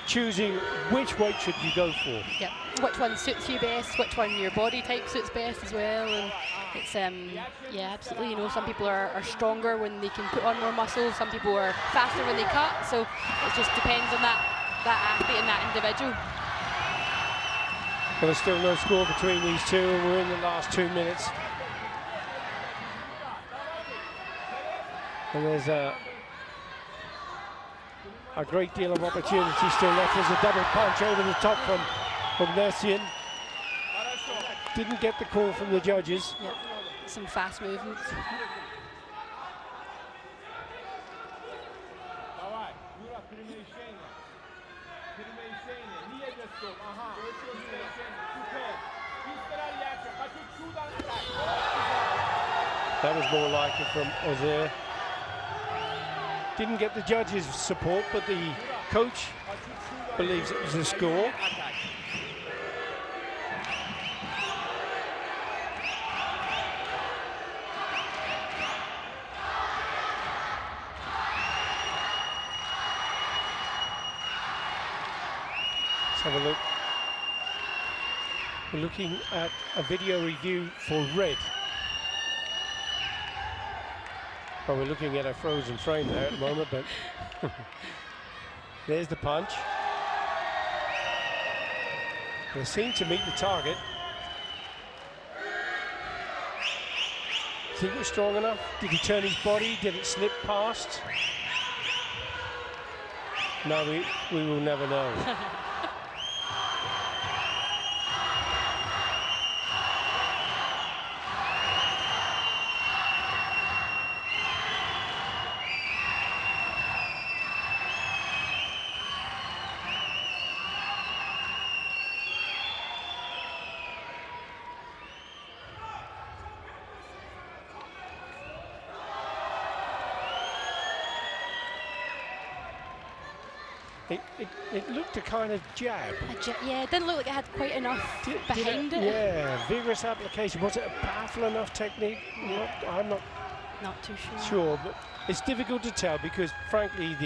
Choosing which weight should you go for. Yep. Which one suits you best, which one your body type suits best as well, and It's yeah, absolutely. You know, some people are stronger when they can put on more muscle. Some people are faster when they cut. So it just depends on that athlete and that individual. Well, there's still no score between these two, and we're in the last 2 minutes. And there's a great deal of opportunity still left. There's a double punch over the top from Odeir. Didn't get the call from the judges. Yeah, some fast movements. That was more like it from Odeir. Didn't get the judges' support, but the coach believes it was a score. Let's have a look. We're looking at a video review for red. Well, we're looking at a frozen frame there at the moment, but there's the punch. They seem to meet the target. Think it was strong enough? Did he turn his body? Did it slip past? No, we will never know. It looked a kind of jab. Yeah, it didn't look like it had quite enough behind it. Yeah, vigorous application. Was it a powerful enough technique? I'm not too sure, but it's difficult to tell because, frankly,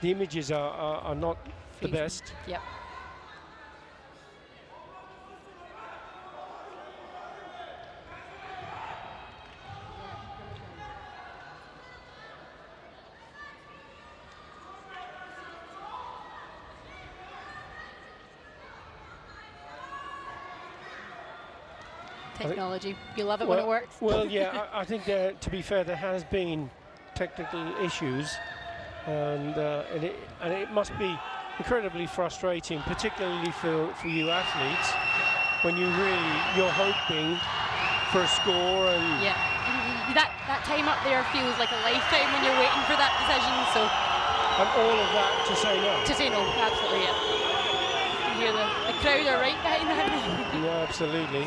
the images are not the best. Yep. Technology. You love it when it works. Well, yeah, I think to be fair, there has been technical issues, and it must be incredibly frustrating, particularly for you athletes, when you're hoping for a score and that time up there feels like a lifetime when you're waiting for that decision. So and all of that to say no. To say no, absolutely. Yeah. You can hear the crowd are right behind that. Yeah, absolutely.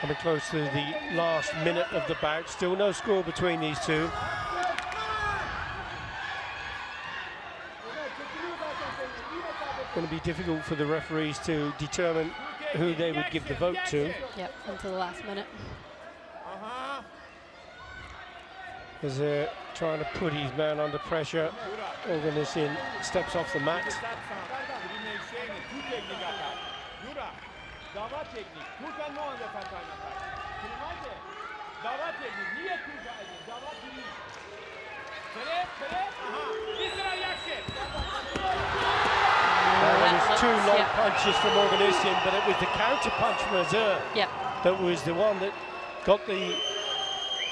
Coming close to the last minute of the bout. Still no score between these two. Going to be difficult for the referees to determine who they would give the vote to. Yep, until the last minute. As they're trying to put his man under pressure. Odeir steps off the mat. There was two long punches from Odeir, but it was the counter punch from Odeir that was the one that got the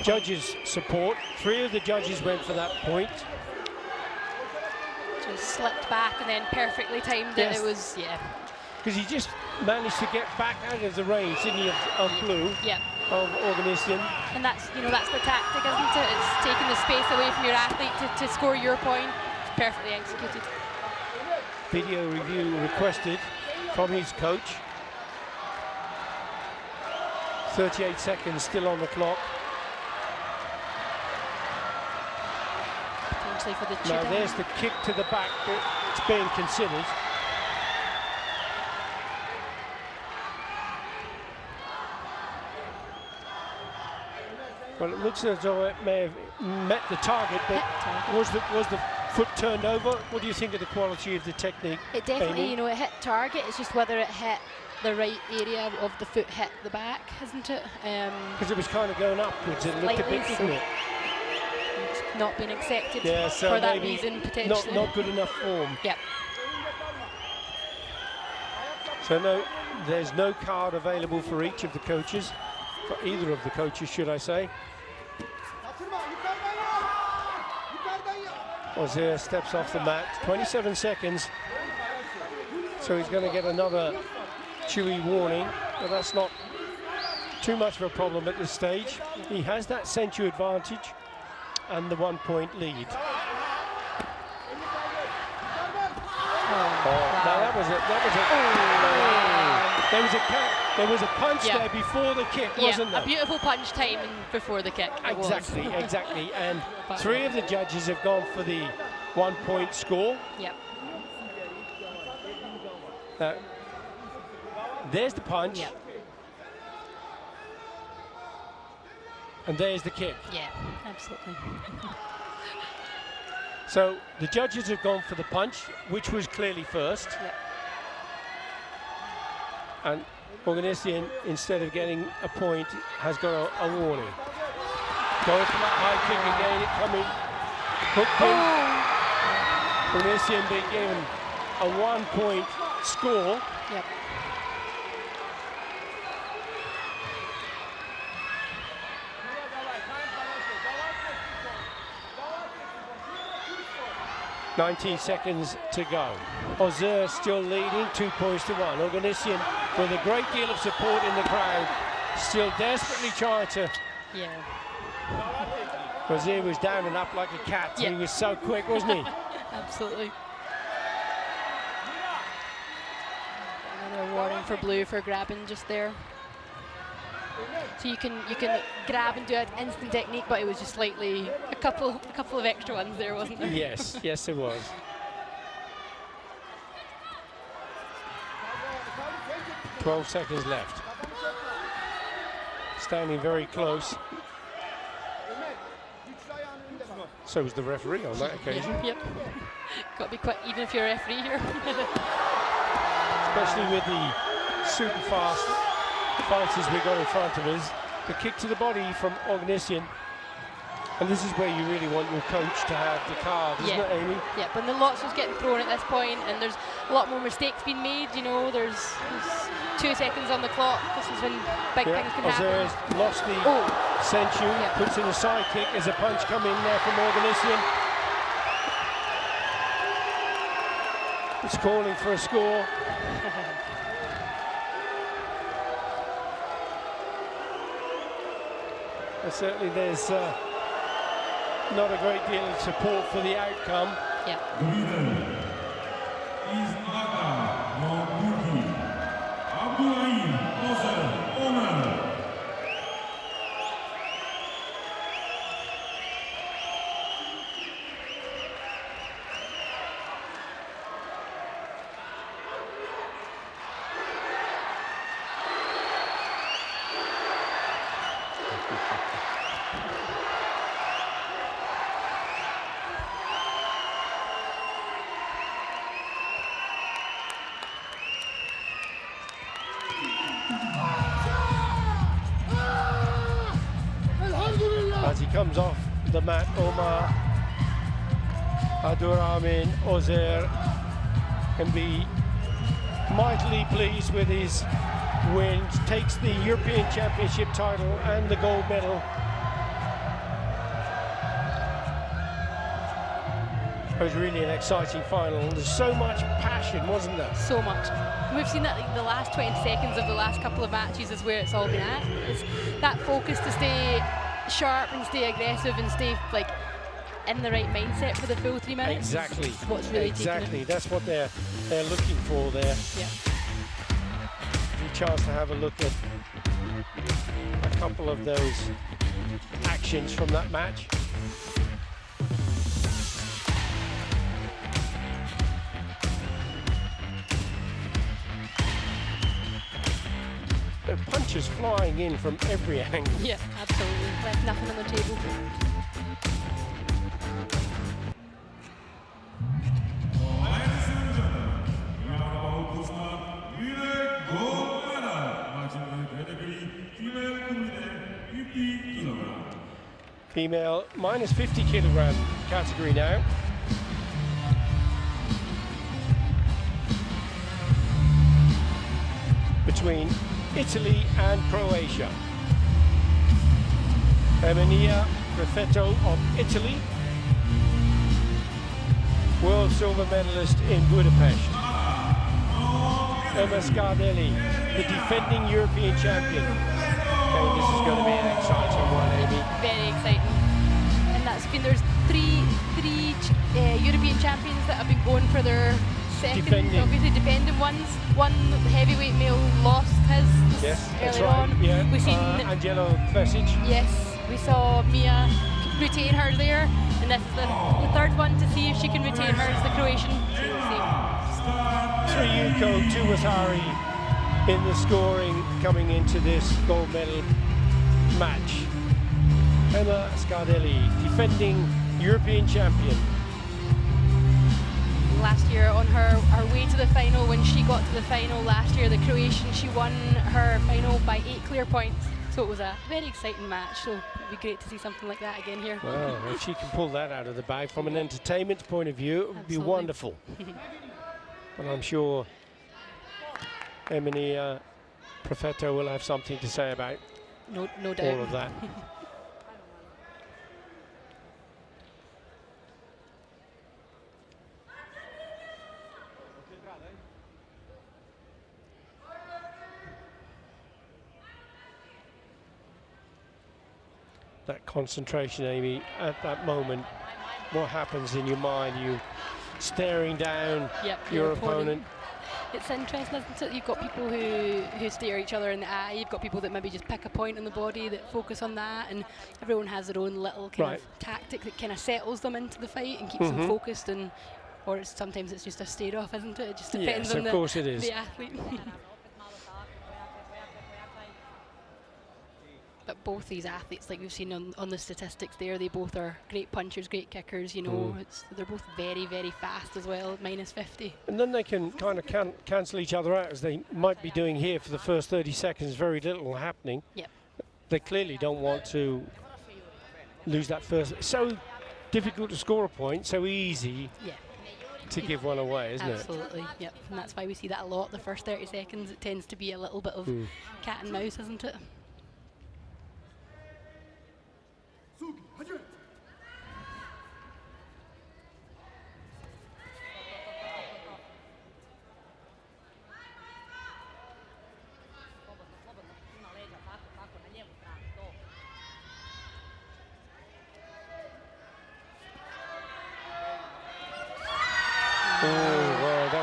judges' support. 3 of the judges went for that point. Just slipped back and then perfectly timed it. It was, because he just managed to get back out of the range, didn't he, of blue, of Odeir. And that's the tactic, isn't it? It's taking the space away from your athlete to score your point. It's perfectly executed. Video review requested from his coach. 38 seconds still on the clock. Potentially for the now there's the kick to the back that's being considered. Well, it looks as though it may have met the target, but was the foot turned over? What do you think of the quality of the technique? It definitely, Amy? you know, it hit target. It's just whether it hit the right area of the foot hit the back, isn't it? Because it was kind of going upwards. It looked a bit, Slightly, didn't it? It's not been accepted Yeah, so for that maybe reason, potentially. not good enough form. Yep. So no, there's no card available for each of the coaches, for either of the coaches, should I say. Odeir steps off the mat, 27 seconds. So he's going to get another chewy warning, but that's not too much of a problem at this stage. He has that sensu advantage and the 1 point lead. Now that was a punch there before the kick, wasn't there? A beautiful punch timing before the kick. Exactly. And 3 of the judges have gone for the 1 point score. Yep. There's the punch. Yep. And there's the kick. Yeah, absolutely. So the judges have gone for the punch, which was clearly first. Yep. And Odeir, instead of getting a point, has got a warning. Going for that high kick again, it coming hooked in. Odeir being given a 1 point score. Yep. "19 seconds to go. Odeir still leading 2 points to 1. Odeir with a great deal of support in the crowd, still desperately trying to. Yeah. Odeir was down and up like a cat. Yep. He was so quick, wasn't he? Absolutely. Another warning for blue for grabbing just there. So you can grab and do an instant technique, but it was just slightly a couple of extra ones there, wasn't there? Yes, it was. "12 seconds left. Standing very close. So was the referee on that occasion. Yep. Got to be quick, even if you're a referee here. Especially with the super fast fighters we got in front of us. The kick to the body from Odeir. And this is where you really want your coach to have the card, isn't it, Amy? Yeah, when the lots was getting thrown at this point, and there's a lot more mistakes being made, you know, there's 2 seconds on the clock. This is when big things can happen. Odeir's lost the sensu, puts in a side kick. There's a punch coming there from Odeir. It's calling for a score. And certainly there's not a great deal of support for the outcome. Yeah. The winner is Kata from Turkey. Odeir. As he comes off the mat, Omar Abduramin Odeir can be mightily pleased with his win. Takes the European Championship title and the gold medal. It was really an exciting final. There's so much passion, wasn't there? So much. And we've seen that like, the last 20 seconds of the last couple of matches is where it's all been at. It's that focus to stay sharp and stay aggressive and stay like in the right mindset for the full 3 minutes. Exactly. Is what's really exactly. That's what they're looking for there. Yeah. A chance to have a look at a couple of those actions from that match. punches flying in from every angle. Yeah, absolutely. Left nothing on the table. Female minus 50 kilogram category now. Between Italy and Croatia. Rafetto of Italy, world silver medalist in Budapest. Emma Scardelli, the defending European champion. Okay, this is going to be an exciting one, Amy. Very exciting. And there's three European champions that have been going for their second, obviously defending ones. One heavyweight male lost his earlier on. Yeah. We've seen Angelo Vesic. Yes, we saw Mia retain hers there, and this is the third one to see if she can retain hers, the Croatian. Triyuko Tumasari in the scoring coming into this gold medal match. Emma Scardelli, defending European champion. Last year on her way to the final, when she got to the final last year, the Croatian, she won her final by 8 clear points. So it was a very exciting match, so it'd be great to see something like that again here. Well, if she can pull that out of the bag from an entertainment point of view, it would be wonderful. But I'm sure Emily Rafetto will have something to say about no doubt. all of that. That concentration, Amy, at that moment, what happens in your mind? You staring down your opponent. It's interesting, isn't it? You've got people who stare each other in the eye. You've got people that maybe just pick a point on the body that focus on that, and everyone has their own little kind of tactic that kind of settles them into the fight and keeps them focused. Or sometimes it's just a stare off, isn't it? It just depends on the athlete. But both these athletes, like we've seen on the statistics there, they both are great punchers, great kickers, you know. They're both very, very fast as well, minus 50. And then they can kind of cancel each other out, as they might be doing here for the first 30 seconds, very little happening. Yep. They clearly don't want to lose that first. It's so difficult to score a point, so easy to give one away, isn't it? Absolutely, yep. And that's why we see that a lot, the first 30 seconds. It tends to be a little bit of cat and mouse, isn't it?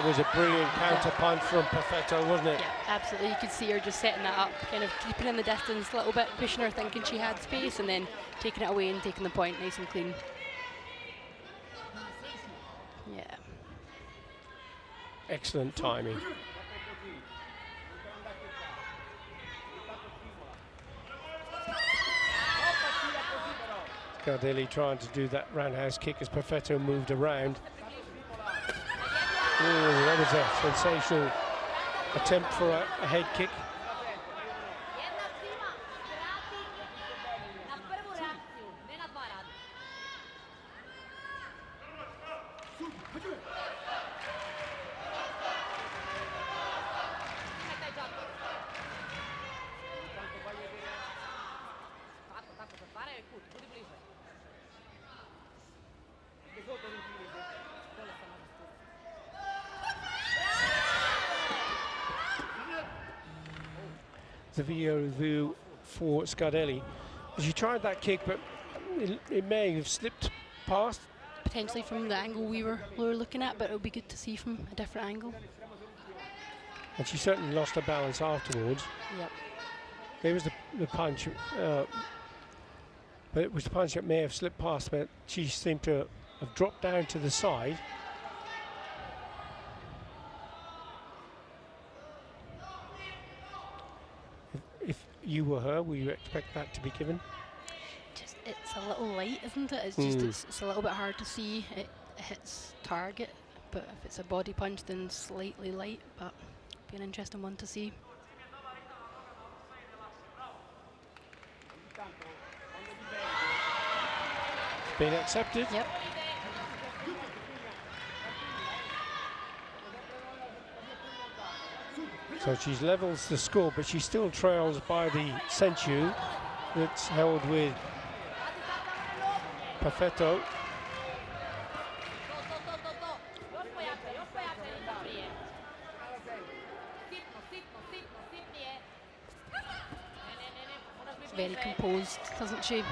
Was a brilliant counter punch from Rafetto, wasn't it? Yeah, absolutely. You could see her just setting that up, kind of keeping in the distance a little bit, pushing her, thinking she had space, and then taking it away and taking the point nice and clean. Yeah. Excellent timing. Scardelli trying to do that roundhouse kick as Rafetto moved around. That was a sensational attempt for a head kick. The video review for Scardelli. She tried that kick, but it may have slipped past. Potentially from the angle we were looking at, but it would be good to see from a different angle. And she certainly lost her balance afterwards. Yep. There was the punch, but it was the punch that may have slipped past, but she seemed to have dropped down to the side. if you were her, would you expect that to be given? Just it's a little light, isn't it? It's just it's a little bit hard to see. It hits target, but if it's a body punch, then slightly light. But it'll be an interesting one to see. It's been accepted. Yep. So she levels the score, but she still trails by the Senchu that's held with Rafetto. Very composed, doesn't she?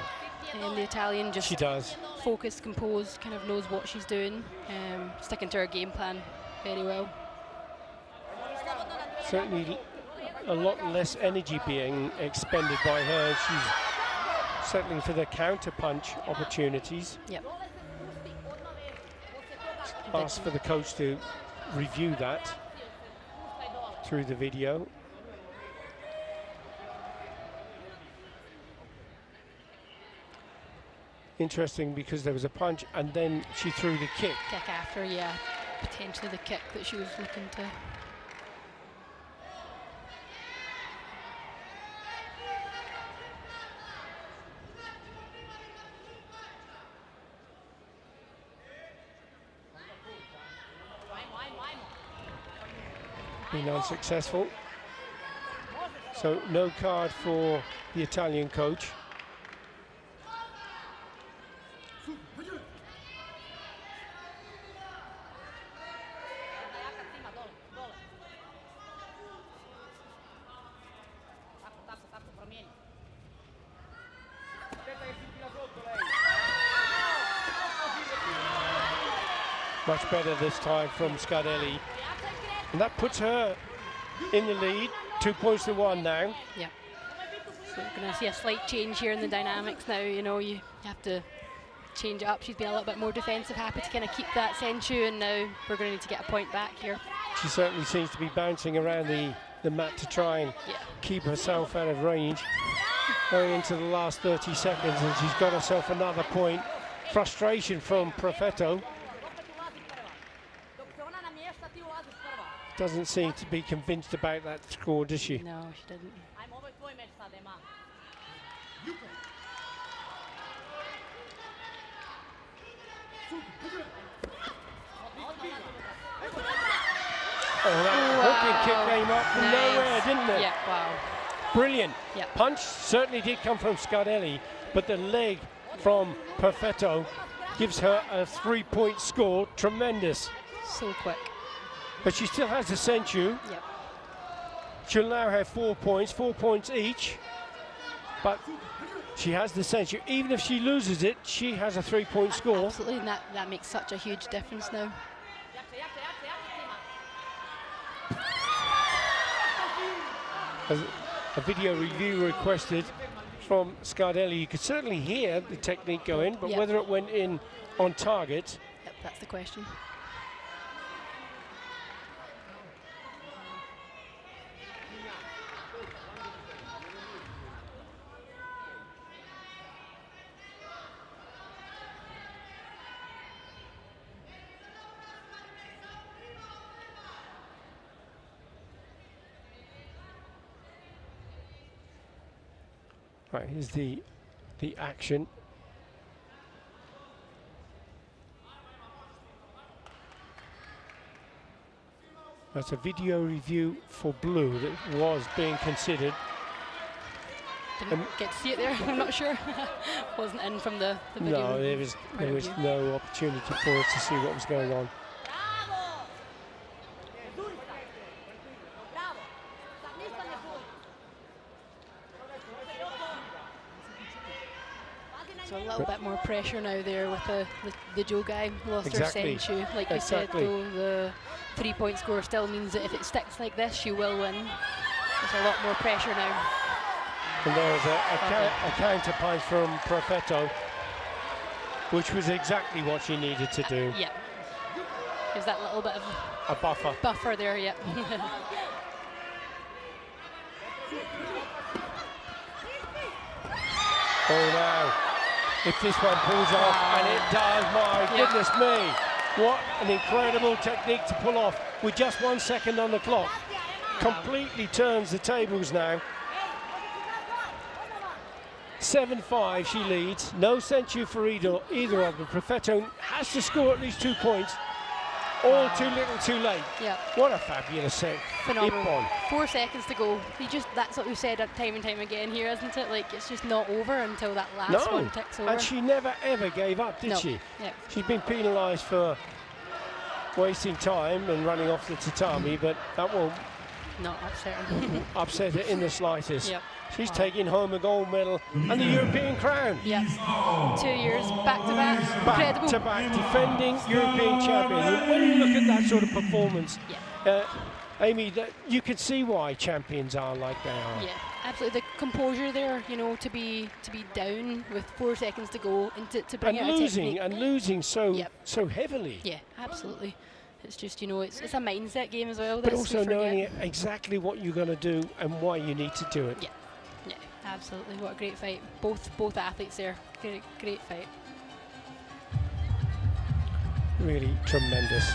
The Italian just she does. Focused, composed, kind of knows what she's doing, sticking to her game plan very well. Certainly a lot less energy being expended by her. She's settling for the counter punch opportunities. Yep. Asked for the coach to review that through the video. Interesting, because there was a punch and then she threw the kick. Kick after, yeah. Potentially the kick that she was looking to. Been unsuccessful. So no card for the Italian coach. Much better this time from Scardelli. And that puts her in the lead, 2 points to 1 now. Yeah. So we're going to see a slight change here in the dynamics now. You know, you have to change it up. She's been a little bit more defensive, happy to kind of keep that Senchu, and now we're going to need to get a point back here. She certainly seems to be bouncing around the mat to try and keep herself out of range. Going into the last 30 seconds, and she's got herself another point. Frustration from Rafetto. Doesn't seem to be convinced about that score, does she? No, she didn't. Oh, that hooking kick came up from nowhere, didn't it? Yeah, wow. Brilliant. Yeah. Punch certainly did come from Scardelli, but the leg from Rafetto gives her a 3-point score. Tremendous. So quick. But she still has the Senchu. Yep. She'll now have 4 points each. But she has the Senchu. Even if she loses it, she has a 3-point score. Absolutely, and that makes such a huge difference now. As a video review requested from Scardelli. You could certainly hear the technique go in, but whether it went in on target. Yep, that's the question. Right, here's the action. That's a video review for blue that was being considered. Didn't get to see it there, I'm not sure. Wasn't in from the video. No, there was no opportunity for us to see what was going on. So a little bit more pressure now there with the Joe guy. Lost her Senchu. Like you said, though, the 3-point score still means that if it sticks like this, she will win. There's a lot more pressure now. And there was a counter punch from Rafetto, which was exactly what she needed to do. Yeah. There's that little bit of a buffer. Buffer there, yeah. Oh no, if this one pulls off, and it does, my goodness me. What an incredible technique to pull off with just 1 second on the clock. Completely turns the tables now. 7-5 she leads. No century for either of them. Rafetto has to score at least 2 points. All too little, too late. Yeah. What a fabulous set. Phenomenal. 4 seconds to go. That's what we've said time and time again here, isn't it? Like, it's just not over until that last one ticks over. And she never ever gave up, did she? Yeah. She's been penalised for wasting time and running off the tatami, but that won't not upset her. upset her in the slightest. Yep. She's taking home a gold medal and the European crown. Yeah, 2 years back-to-back. Incredible. Back-to-back defending European champion. When you look at that sort of performance, Amy, you can see why champions are like they are. Yeah, absolutely. The composure there, you know, to be down with 4 seconds to go and to bring out a technique. And losing so heavily. Yeah, absolutely. It's just, you know, it's a mindset game as well. But also knowing exactly what you're going to do and why you need to do it. Yeah, yeah, absolutely. What a great fight. Both athletes there. Great fight. Really tremendous.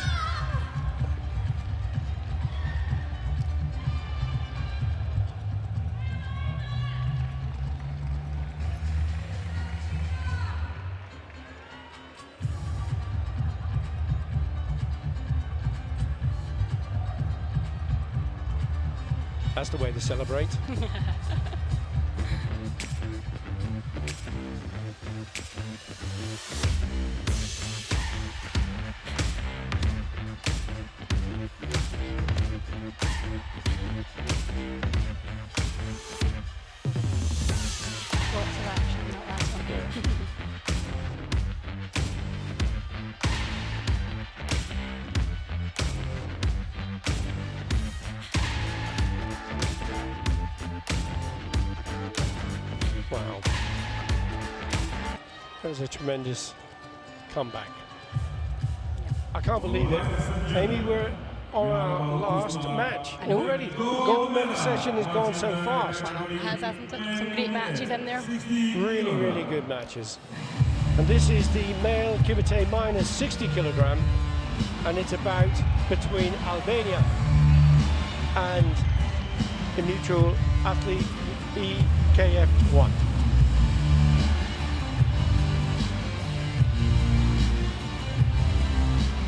That's the way to celebrate. Lots of action in that last one. Wow. That was a tremendous comeback. I can't believe it. Amy, we're on our last match already. The gold medal session has gone so fast. It has, hasn't it? Some great matches in there. Really, really good matches. And this is the male Kumite minus 60 kilogram, and it's a bout between Albania and the neutral athlete EKF 1.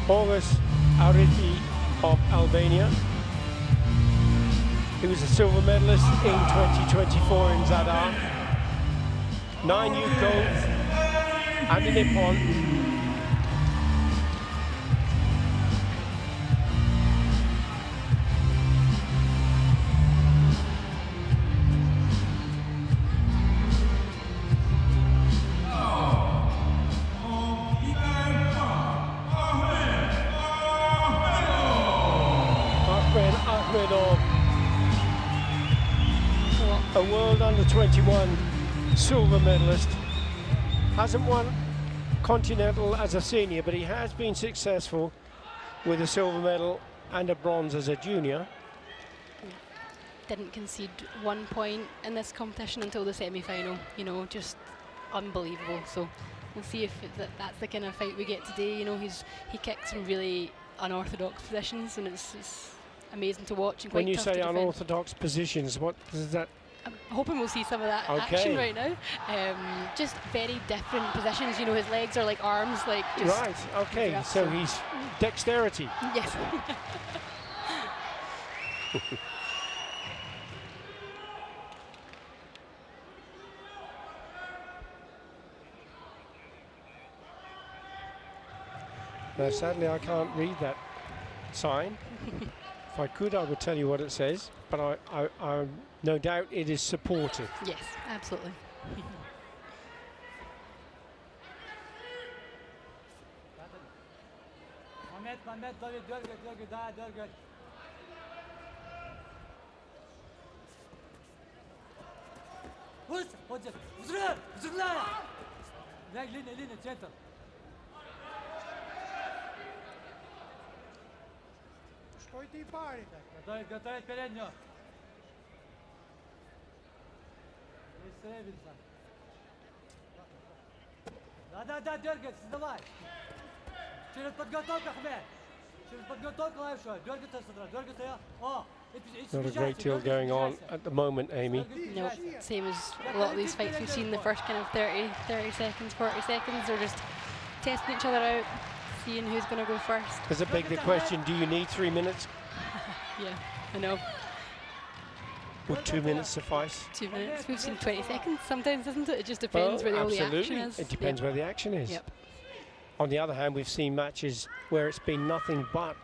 August Arifi of Albania. He was a silver medalist in 2024 in Zadori. 9 youth golds and a Nippon. A world under 21 silver medalist. Hasn't won continental as a senior, but he has been successful with a silver medal and a bronze as a junior. Didn't concede 1 point in this competition until the semi-final. You know, just unbelievable. So we'll see if that's the kind of fight we get today. You know, he kicked some really unorthodox positions, and it's amazing to watch. And when quite you tough say to defend. unorthodox positions, what does that? I'm hoping we'll see some of that action right now. Just very different positions. You know, his legs are like arms, like just right. Okay, so he's dexterity. Yes. Now, sadly, I can't read that sign. If I could, I would tell you what it says, but I no doubt it is supportive. Yes, absolutely. Что и парень? Готовить переднюю. Да, дергается, давай. Через подготовку, Ахмед. Через подготовку лучше. Дергаться сюда, дергаться. О, Not a great deal going on at the moment, Amy. No, same as a lot of these fights we've seen the first kind of 30 seconds, 40 seconds. They're just testing each other out, seeing who's going to go first. Does it beg the question, do you need 3 minutes? Yeah, I know. Would 2 minutes suffice? 2 minutes. We've seen 20 seconds sometimes, doesn't it? It just depends where all the action is. It depends where the action is. Yep. On the other hand, we've seen matches where it's been nothing but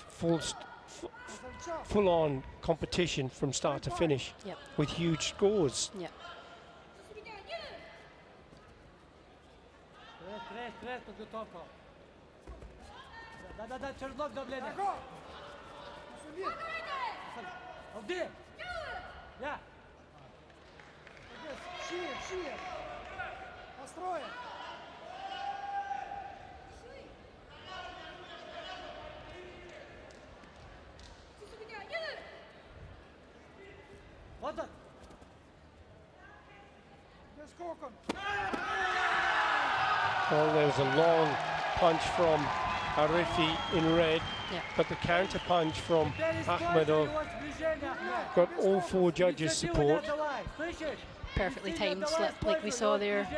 full-on competition from start to finish, yep, with huge scores. Yep. Стресс, подготовка. Да, через лоб давление. Алди! Я! Шире! Построен! Вот он! Well, there was a long punch from Arifi in red, but the counter punch from Akhmedov got all 4 judges' support. Perfectly timed slip like we saw there.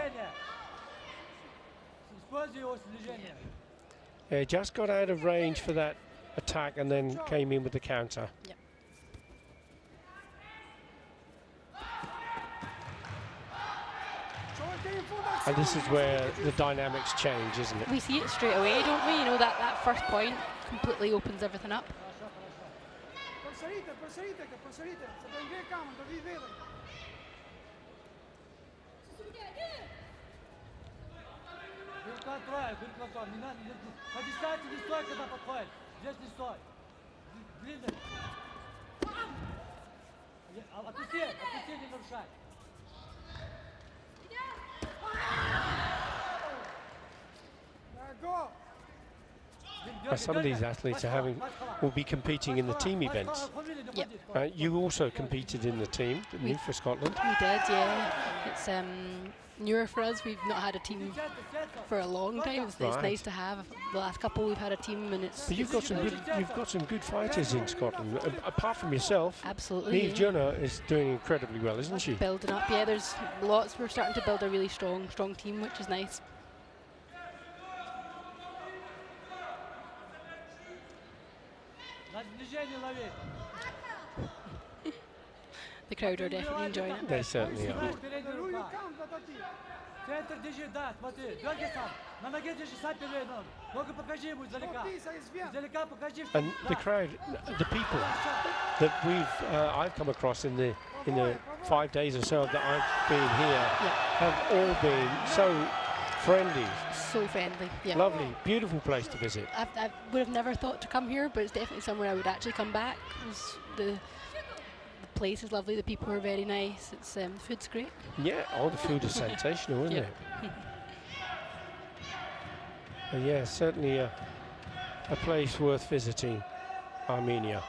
Yeah, just got out of range for that attack and then came in with the counter. Yep. And this is where the dynamics change, isn't it? We see it straight away, don't we? You know, that first point completely opens everything up. Some of these athletes will be competing in the team events. Yep. You also competed in the team, didn't you, for Scotland? We did, yeah. It's newer for us. We've not had a team for a long time. It's nice to have. The last couple we've had a team, and it's. But you've got some good fighters in Scotland. Apart from yourself, absolutely. Jahana is doing incredibly well, isn't she? Building up, yeah. There's lots. We're starting to build a really strong team, which is nice. The crowd are definitely enjoying it. They certainly are. And the crowd, the people that I've come across in the 5 days or so that I've been here, have all been so friendly. So friendly, yeah. Lovely, beautiful place to visit. I would have never thought to come here, but it's definitely somewhere I would actually come back. The place is lovely, the people are very nice, it's the food's great. Yeah, the food is sensational, isn't it? Yeah, certainly a place worth visiting, Armenia.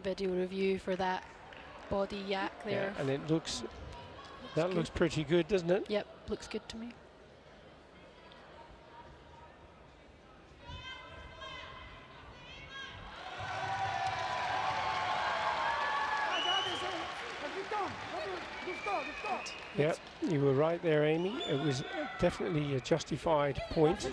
Video review for that body yak there. Yeah, and it looks pretty good, doesn't it? Yep, looks good to me. Yeah, you were right there, Amy. It was definitely a justified point.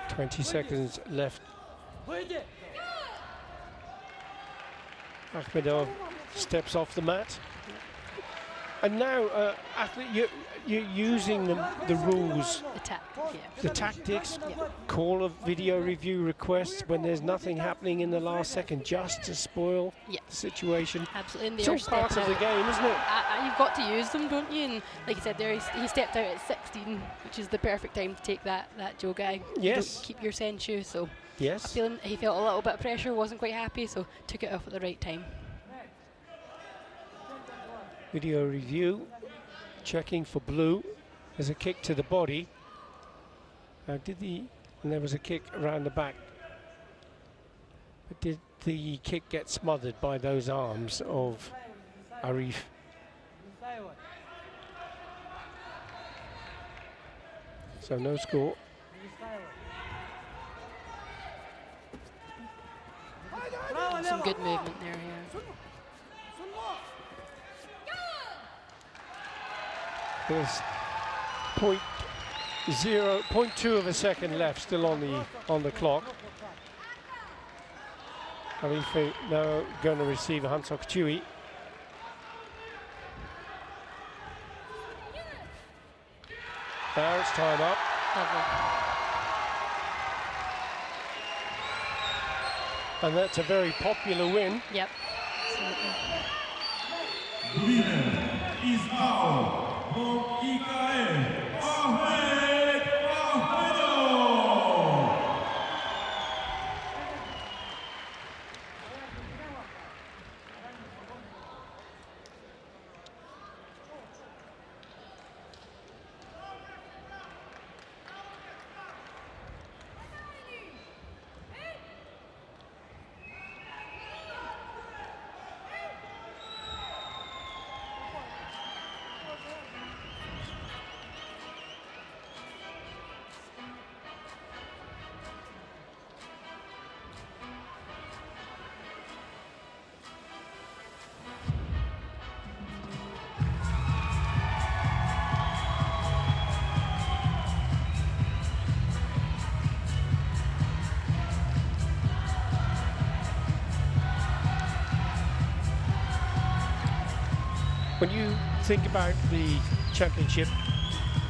"20 seconds left. Akhmedov steps off the mat. And now, athlete, you're using the rules, the tactics, call of video review requests when there's nothing happening in the last second, just to spoil the situation. Absolutely, it's all part of the game, isn't it? You've got to use them, don't you? And like you said there, he stepped out at 16, which is the perfect time to take that Joe guy. Yes. You don't keep your sensu, so yes. I feel he felt a little bit of pressure, wasn't quite happy, so took it off at the right time. Video review, checking for blue. There's a kick to the body. And there was a kick around the back. But did the kick get smothered by those arms of Arifi? So no score. Some good movement there, yeah. There's 0.2 of a second left still on the clock. Arifi now going to receive a Hansok Chewy. Now it's time up. And that's a very popular win. Yep. Absolutely. The winner is out from EKF, Ahmed Rafetto. When you think about the championship,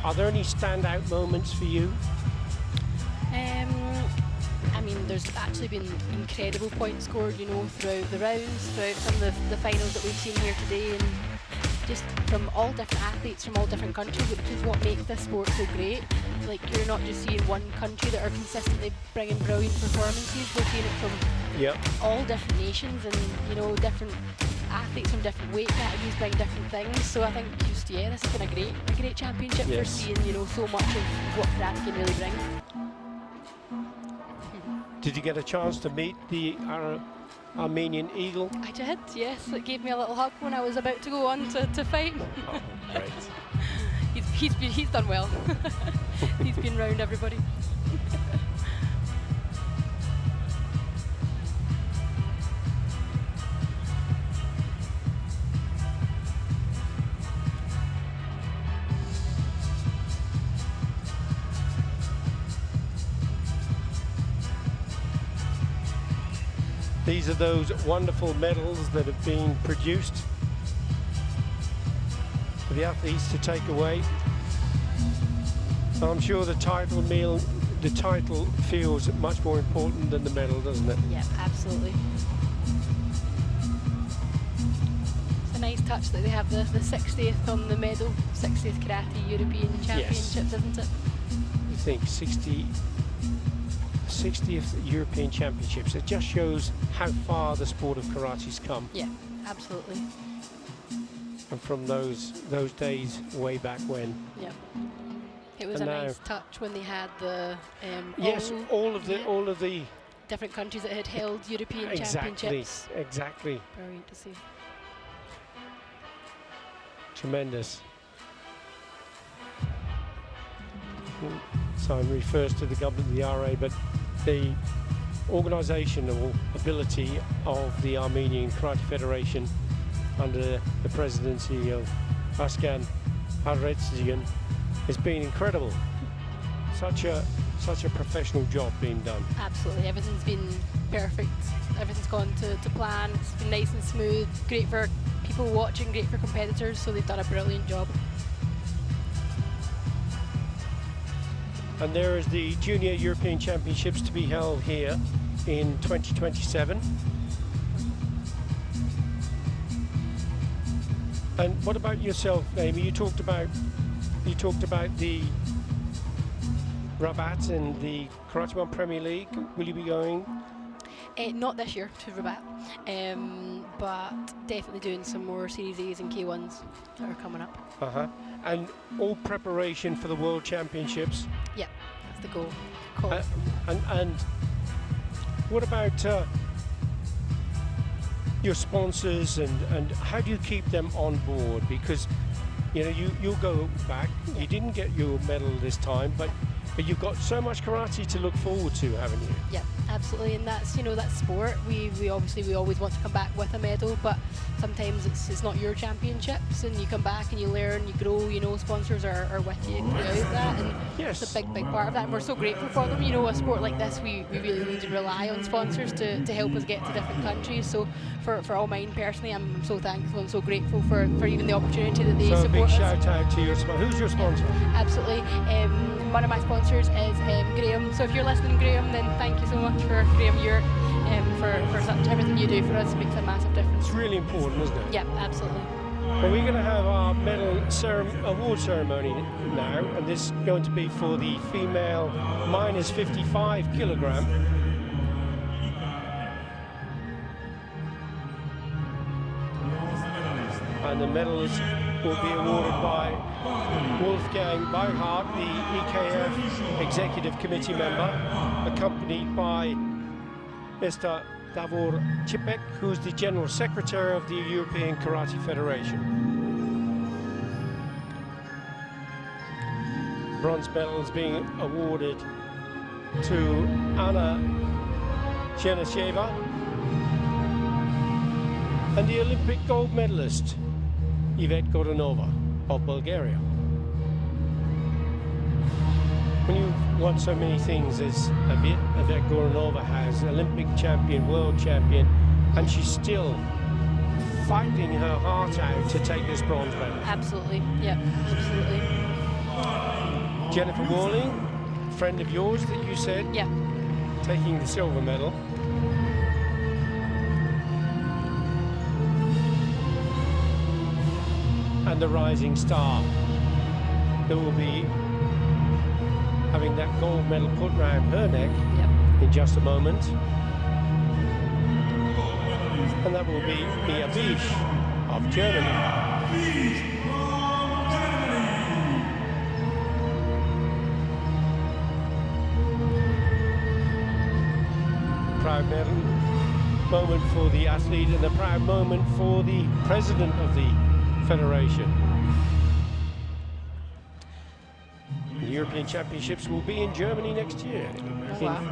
are there any standout moments for you? I mean, there's actually been incredible points scored, you know, throughout the rounds, throughout some of the finals that we've seen here today, and just from all different athletes from all different countries, which is what makes this sport so great. Like, you're not just seeing one country that are consistently bringing brilliant performances, we're seeing it from all different nations, and, you know, different athletes from different weight categories bring different things. So I think just, yeah, this has been a great championship for seeing, you know, so much of what karate can really bring. Did you get a chance to meet the Armenian Eagle? I did, yes. It gave me a little hug when I was about to go on to fight. Oh, great. he's done well. He's been round everybody. These are those wonderful medals that have been produced for the athletes to take away. I'm sure the title feels much more important than the medal, doesn't it? Yeah, absolutely. It's a nice touch that they have the 60th on the medal, 60th Karate European Championships, isn't it? You think 60th European Championships. It just shows how far the sport of karate's come. Yeah, absolutely. And from those days way back when. Yeah. It was a nice touch when they had the all of the different countries that had held European championships. Exactly. Brilliant to see. Tremendous. Simon refers to the government of the RA, but the organisational ability of the Armenian Karate Federation under the presidency of Askan Haretzian has been incredible. Such a professional job being done. Absolutely, everything's been perfect. Everything's gone to plan. It's been nice and smooth. Great for people watching, great for competitors, so they've done a brilliant job. And there is the Junior European Championships to be held here in 2027. And what about yourself, Amy? You talked about the Rabat in the Karate One Premier League. Will you be going? Not this year to Rabat, but definitely doing some more Series A's and K1s that are coming up. And all preparation for the World Championships. Yeah, that's the goal. Of course. And what about your sponsors and how do you keep them on board? Because you know you'll go back. You didn't get your medal this time, but you've got so much karate to look forward to, haven't you? Yeah, absolutely, and that's that sport. We obviously always want to come back with a medal, but sometimes it's not your championships, and you come back and you learn, you grow. Sponsors are with you throughout that, and yes, it's a big part of that. And we're so grateful for them. A sport like this, we really need to rely on sponsors to help us get to different countries. So for all mine personally, I'm so thankful and so grateful for even the opportunity that they support. So a big shout out to your sponsor. Who's your sponsor? Absolutely. One of my sponsors is Graham. So if you're listening, Graham, then thank you so much for Graham Europe for everything you do for us. It makes a massive difference. It's really important, isn't it? Yeah, absolutely. Well, we're going to have our medal award ceremony now, and this is going to be for the female minus 55 kilogram. And the medals will be awarded by Wolfgang Beihart, the EKF Executive Committee member, accompanied by Mr. Davor Cipek, who's the General Secretary of the European Karate Federation. Bronze medals being awarded to Anna Chernysheva and the Olympic gold medalist Yvette Goranova of Bulgaria. When you want so many things as Yvette Goranova has, Olympic champion, world champion, and she's still fighting her heart out to take this bronze medal. Absolutely, yeah, absolutely. Jennifer Warling, friend of yours that you said, yeah, taking the silver medal. And the rising star that will be having that gold medal put round her neck in just a moment. And that will be Bish of Germany. Proud moment for the athlete and a proud moment for the president of the Federation. The European Championships will be in Germany next year,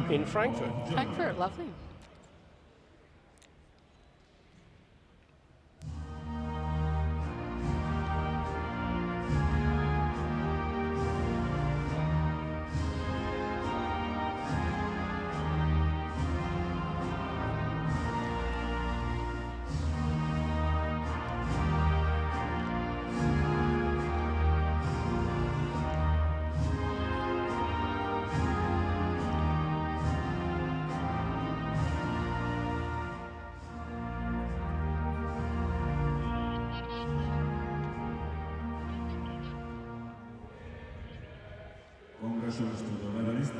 in Frankfurt. Frankfurt, lovely. Congratulations to the medalist.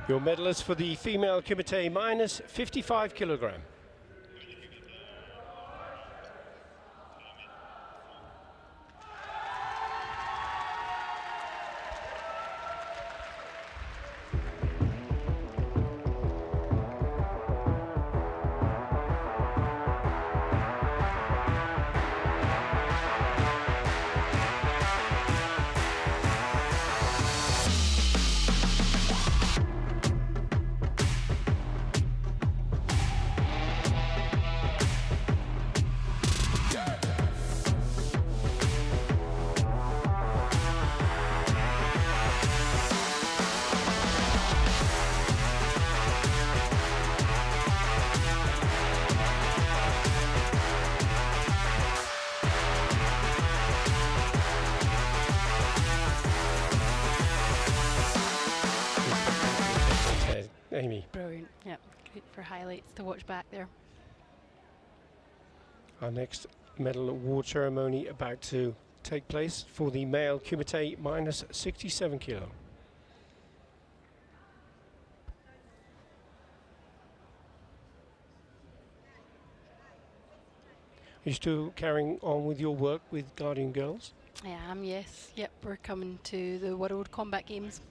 Your medalist for the female Kumite minus 55 kilogram. Amy. Brilliant, yeah, great for highlights to watch back there. Our next medal award ceremony about to take place for the male Kumite minus 67 kilo. You're still carrying on with your work with Guardian Girls? I am, yes. Yep, we're coming to the World Combat Games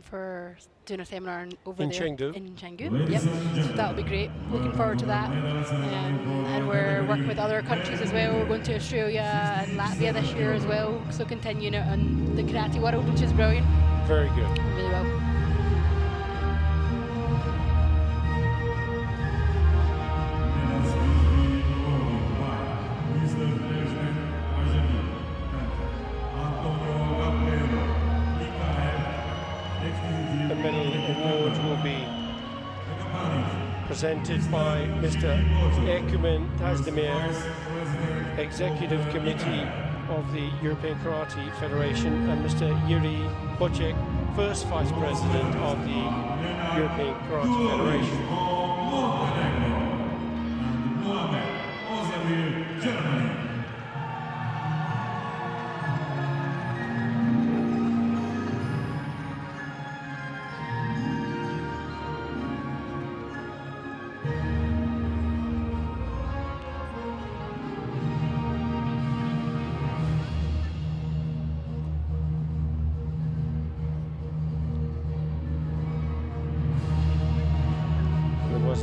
for doing a seminar over in there Chengdu. in Chengdu. Yep, so that'll be great. Looking forward to that. And we're working with other countries as well. We're going to Australia and Latvia this year as well. So continuing it on the karate world, which is brilliant. Very good. Really well. The medal awards will be presented by Mr. Ekumen Tazdemir, Executive Committee of the European Karate Federation, and Mr. Yuri Bocek, First Vice President of the European Karate Federation.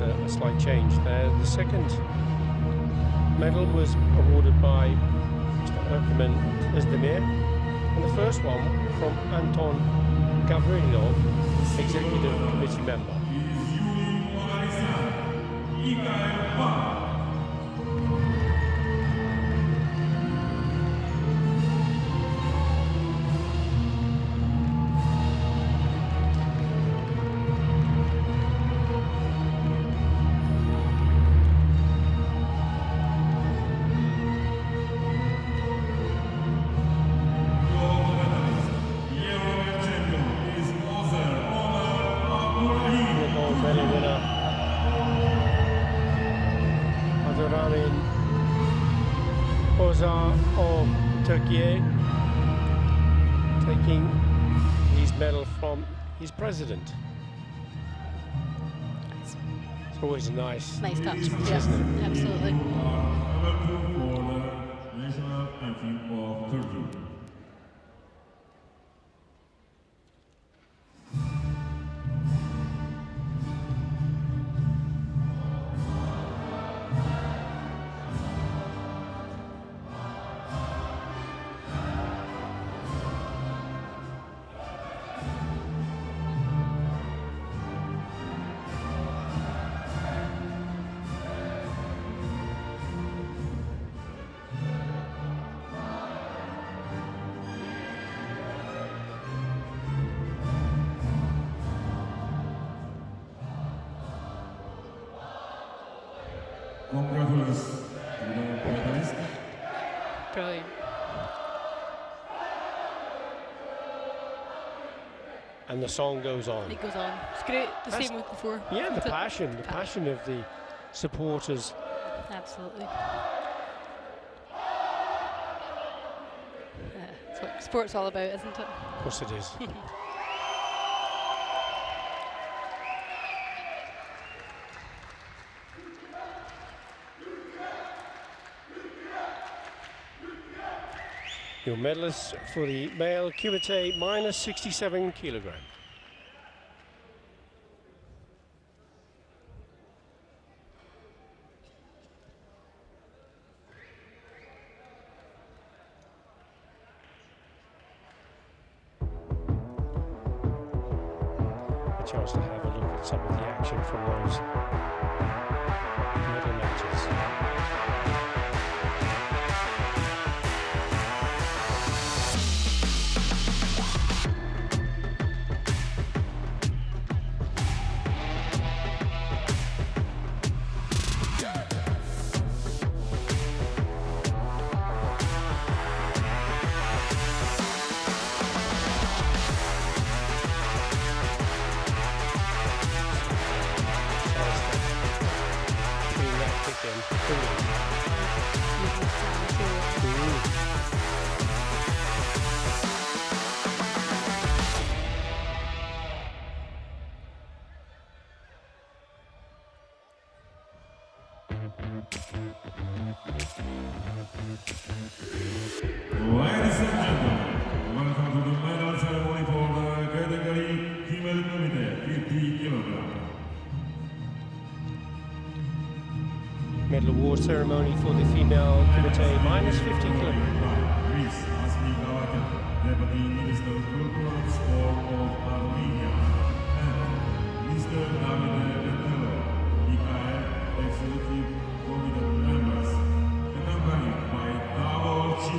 A slight change there. The second medal was awarded by Mr. Erkemen Özdemir, and the first one from Anton Gavrilov, Executive Committee member. Of Turkey, taking his medal from his president. It's always a nice touch, isn't it? Absolutely. National anthem of Turkey. Congratulations to the medalist. Brilliant. And the song goes on. It goes on. It's great. The same with before. Yeah, the passion of the supporters. Absolutely. That's what sport's all about, isn't it? Of course it is. Your medalists for the male Kumite minus 67 kilogram. A chance to have a look at some of the action from those medal matches. Ladies and gentlemen, welcome to the medal ceremony for the category female Kumite, 50 kilograms. Medal award ceremony for the female Kumite minus 50 kilograms. Deputy Minister of Cultural Sport of Armenia, and Mr. Netto, EKF Executive Committee members, accompanied by Dolovich,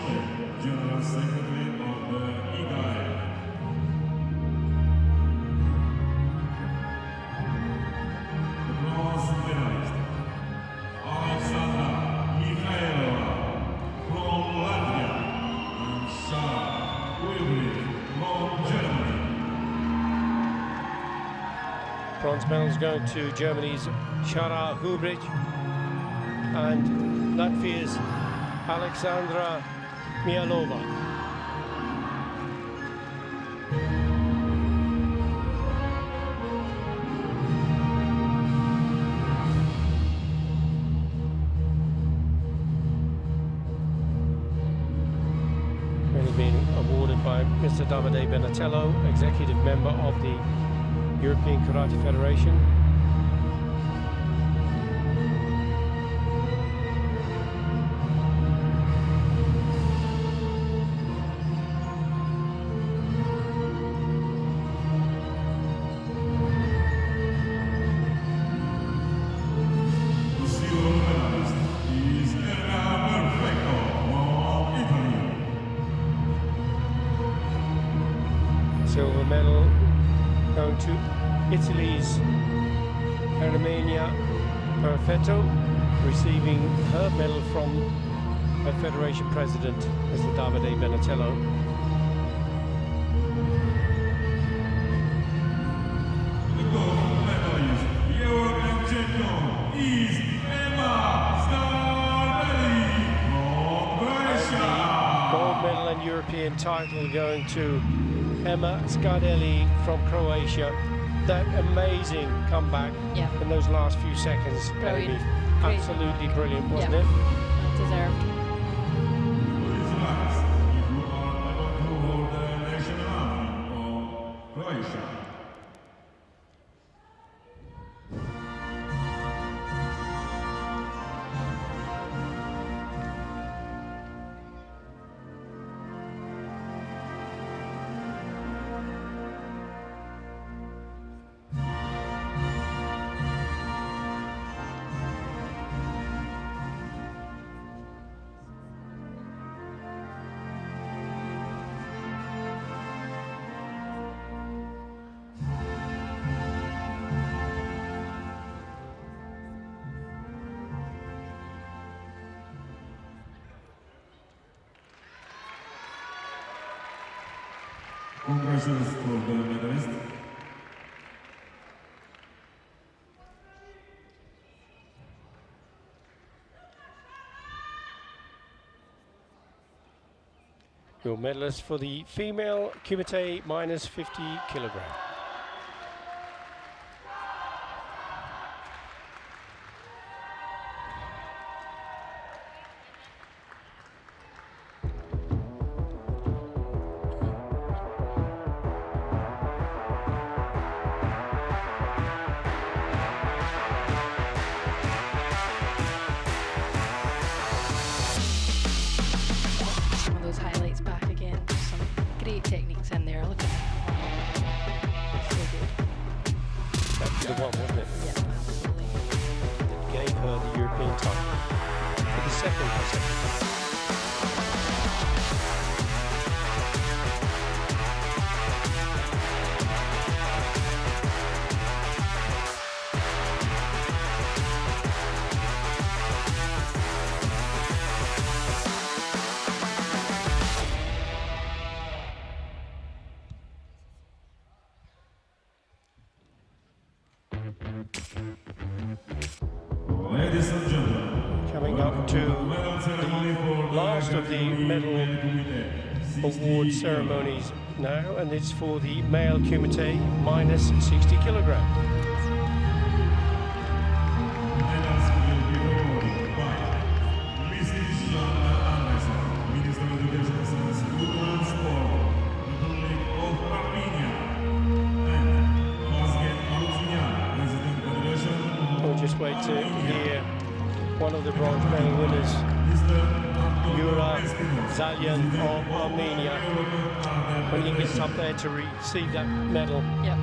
General Secretary of the EKF. The bronze medalist, Alexandra Mikhailova from Latvia, and Hubri from Germany. Bronze medals going to Germany's Hubri and Latvia's Alexandra Mikhailova. Being awarded by Mr. Davide Benatello, executive member of the European Karate Federation. The silver medalist is Rafetto from Italy. Silver medal going to Italy's Rafetto, receiving her medal from her federation president, Mr. Davide Benatello. The gold medalist, European champion, is Emma Salami from Croatia. Gold medal and European title going to Emma Scardelli from Croatia. That amazing comeback in those last few seconds. Brilliant. Amy. Absolutely brilliant, wasn't it? Well deserved. Please rise if you are about to hold the national anthem of Croatia. Congratulations for the medalist. Your medalist for the female Kumite minus 50 kilograms. Ladies and gentlemen, coming up to the last of the medal award ceremonies now, and it's for the male Kumite minus 60 kilograms. Medals will be awarded bronze medal winners, Yura Zalyan of Armenia, when he gets up there to receive that medal. Yep.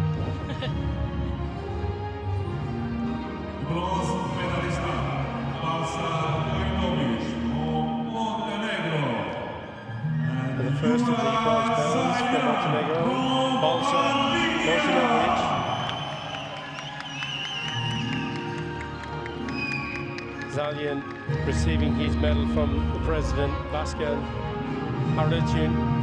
Bronze medalista Dolovich from Montenegro. And the first of the bronze medals for Montenegro, Bosen. Zalyan receiving his medal from the president, Vaskan Haradjian.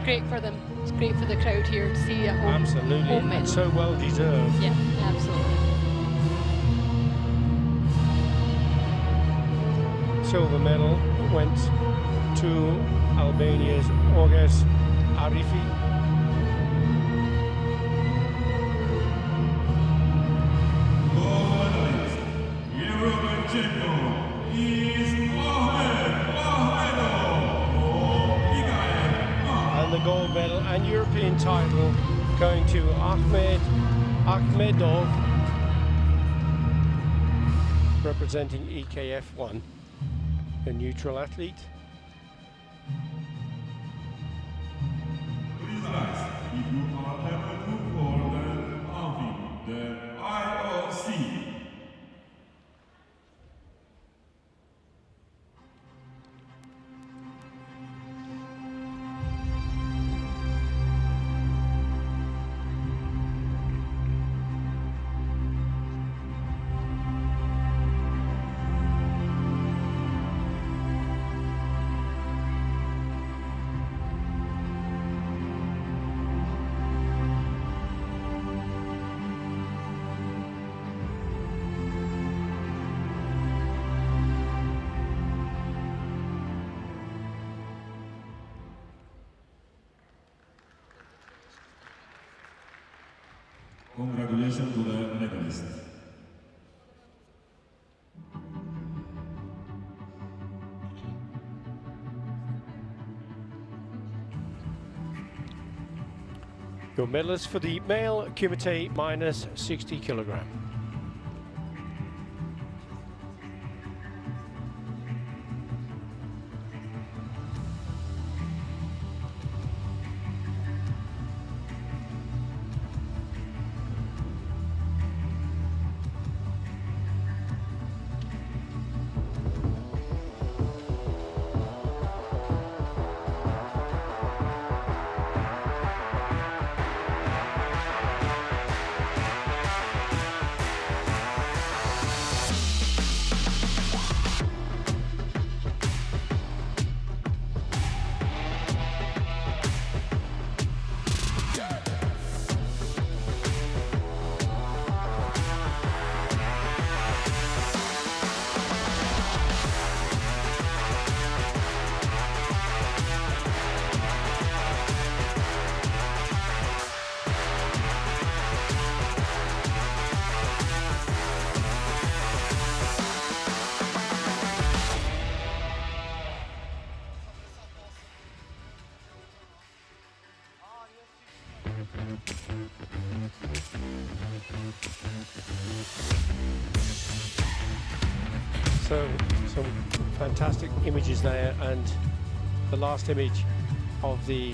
Great for them. It's great for the crowd here to see a home. Absolutely, home and so well deserved. Yeah, absolutely. Silver medal went to Albania's Odeir Arifi. Gold medalist, European champion is and the gold medal and European title going to Akhmedov, representing EKF 1, a neutral athlete. Please rise if you are able to for the IOC. Congratulations to the medalist. Your medalist for the male Kumite minus 60 kilogram. So some fantastic images there, and the last image of the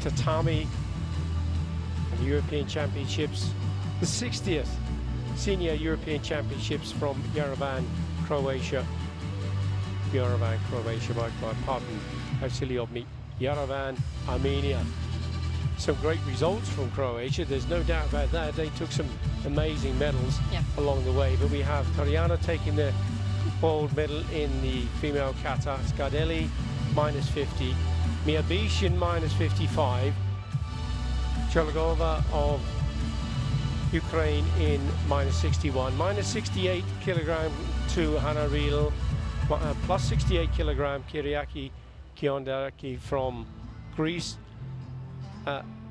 tatami and European Championships, the 60th Senior European Championships from Yerevan, Croatia. Yerevan, Croatia, my pardon, Silia, Yerevan, Armenia. Some great results from Croatia, there's no doubt about that. They took some amazing medals along the way, but we have Toriana taking the gold medal in the female kata, Skardeli minus 50, Bish in minus 55, Cholgova of Ukraine in minus 61, minus 68 kilogram to Hana Riedel, plus 68 kilogram Kyriaki Kiondaraki from Greece.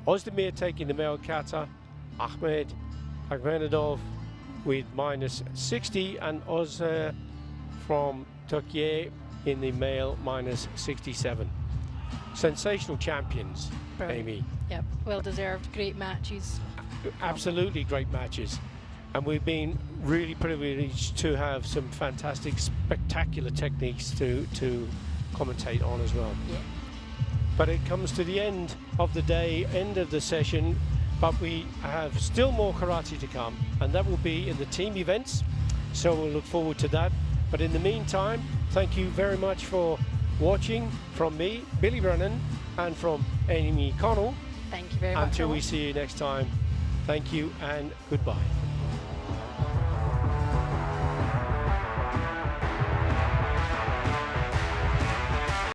Ozdemir taking the male kata, Ahmed Akhmedov with minus 60, and Ozer from Turkey in the male minus 67. Sensational champions, Amy. Yep, well deserved, great matches. Absolutely great matches. And we've been really privileged to have some fantastic, spectacular techniques to commentate on as well. Yeah. But it comes to the end of the day, end of the session, but we have still more karate to come, and that will be in the team events, so we'll look forward to that. But in the meantime, thank you very much for watching from me, Billy Brennan, and from Amy Connell. Thank you very much. Until we see you next time, thank you and goodbye.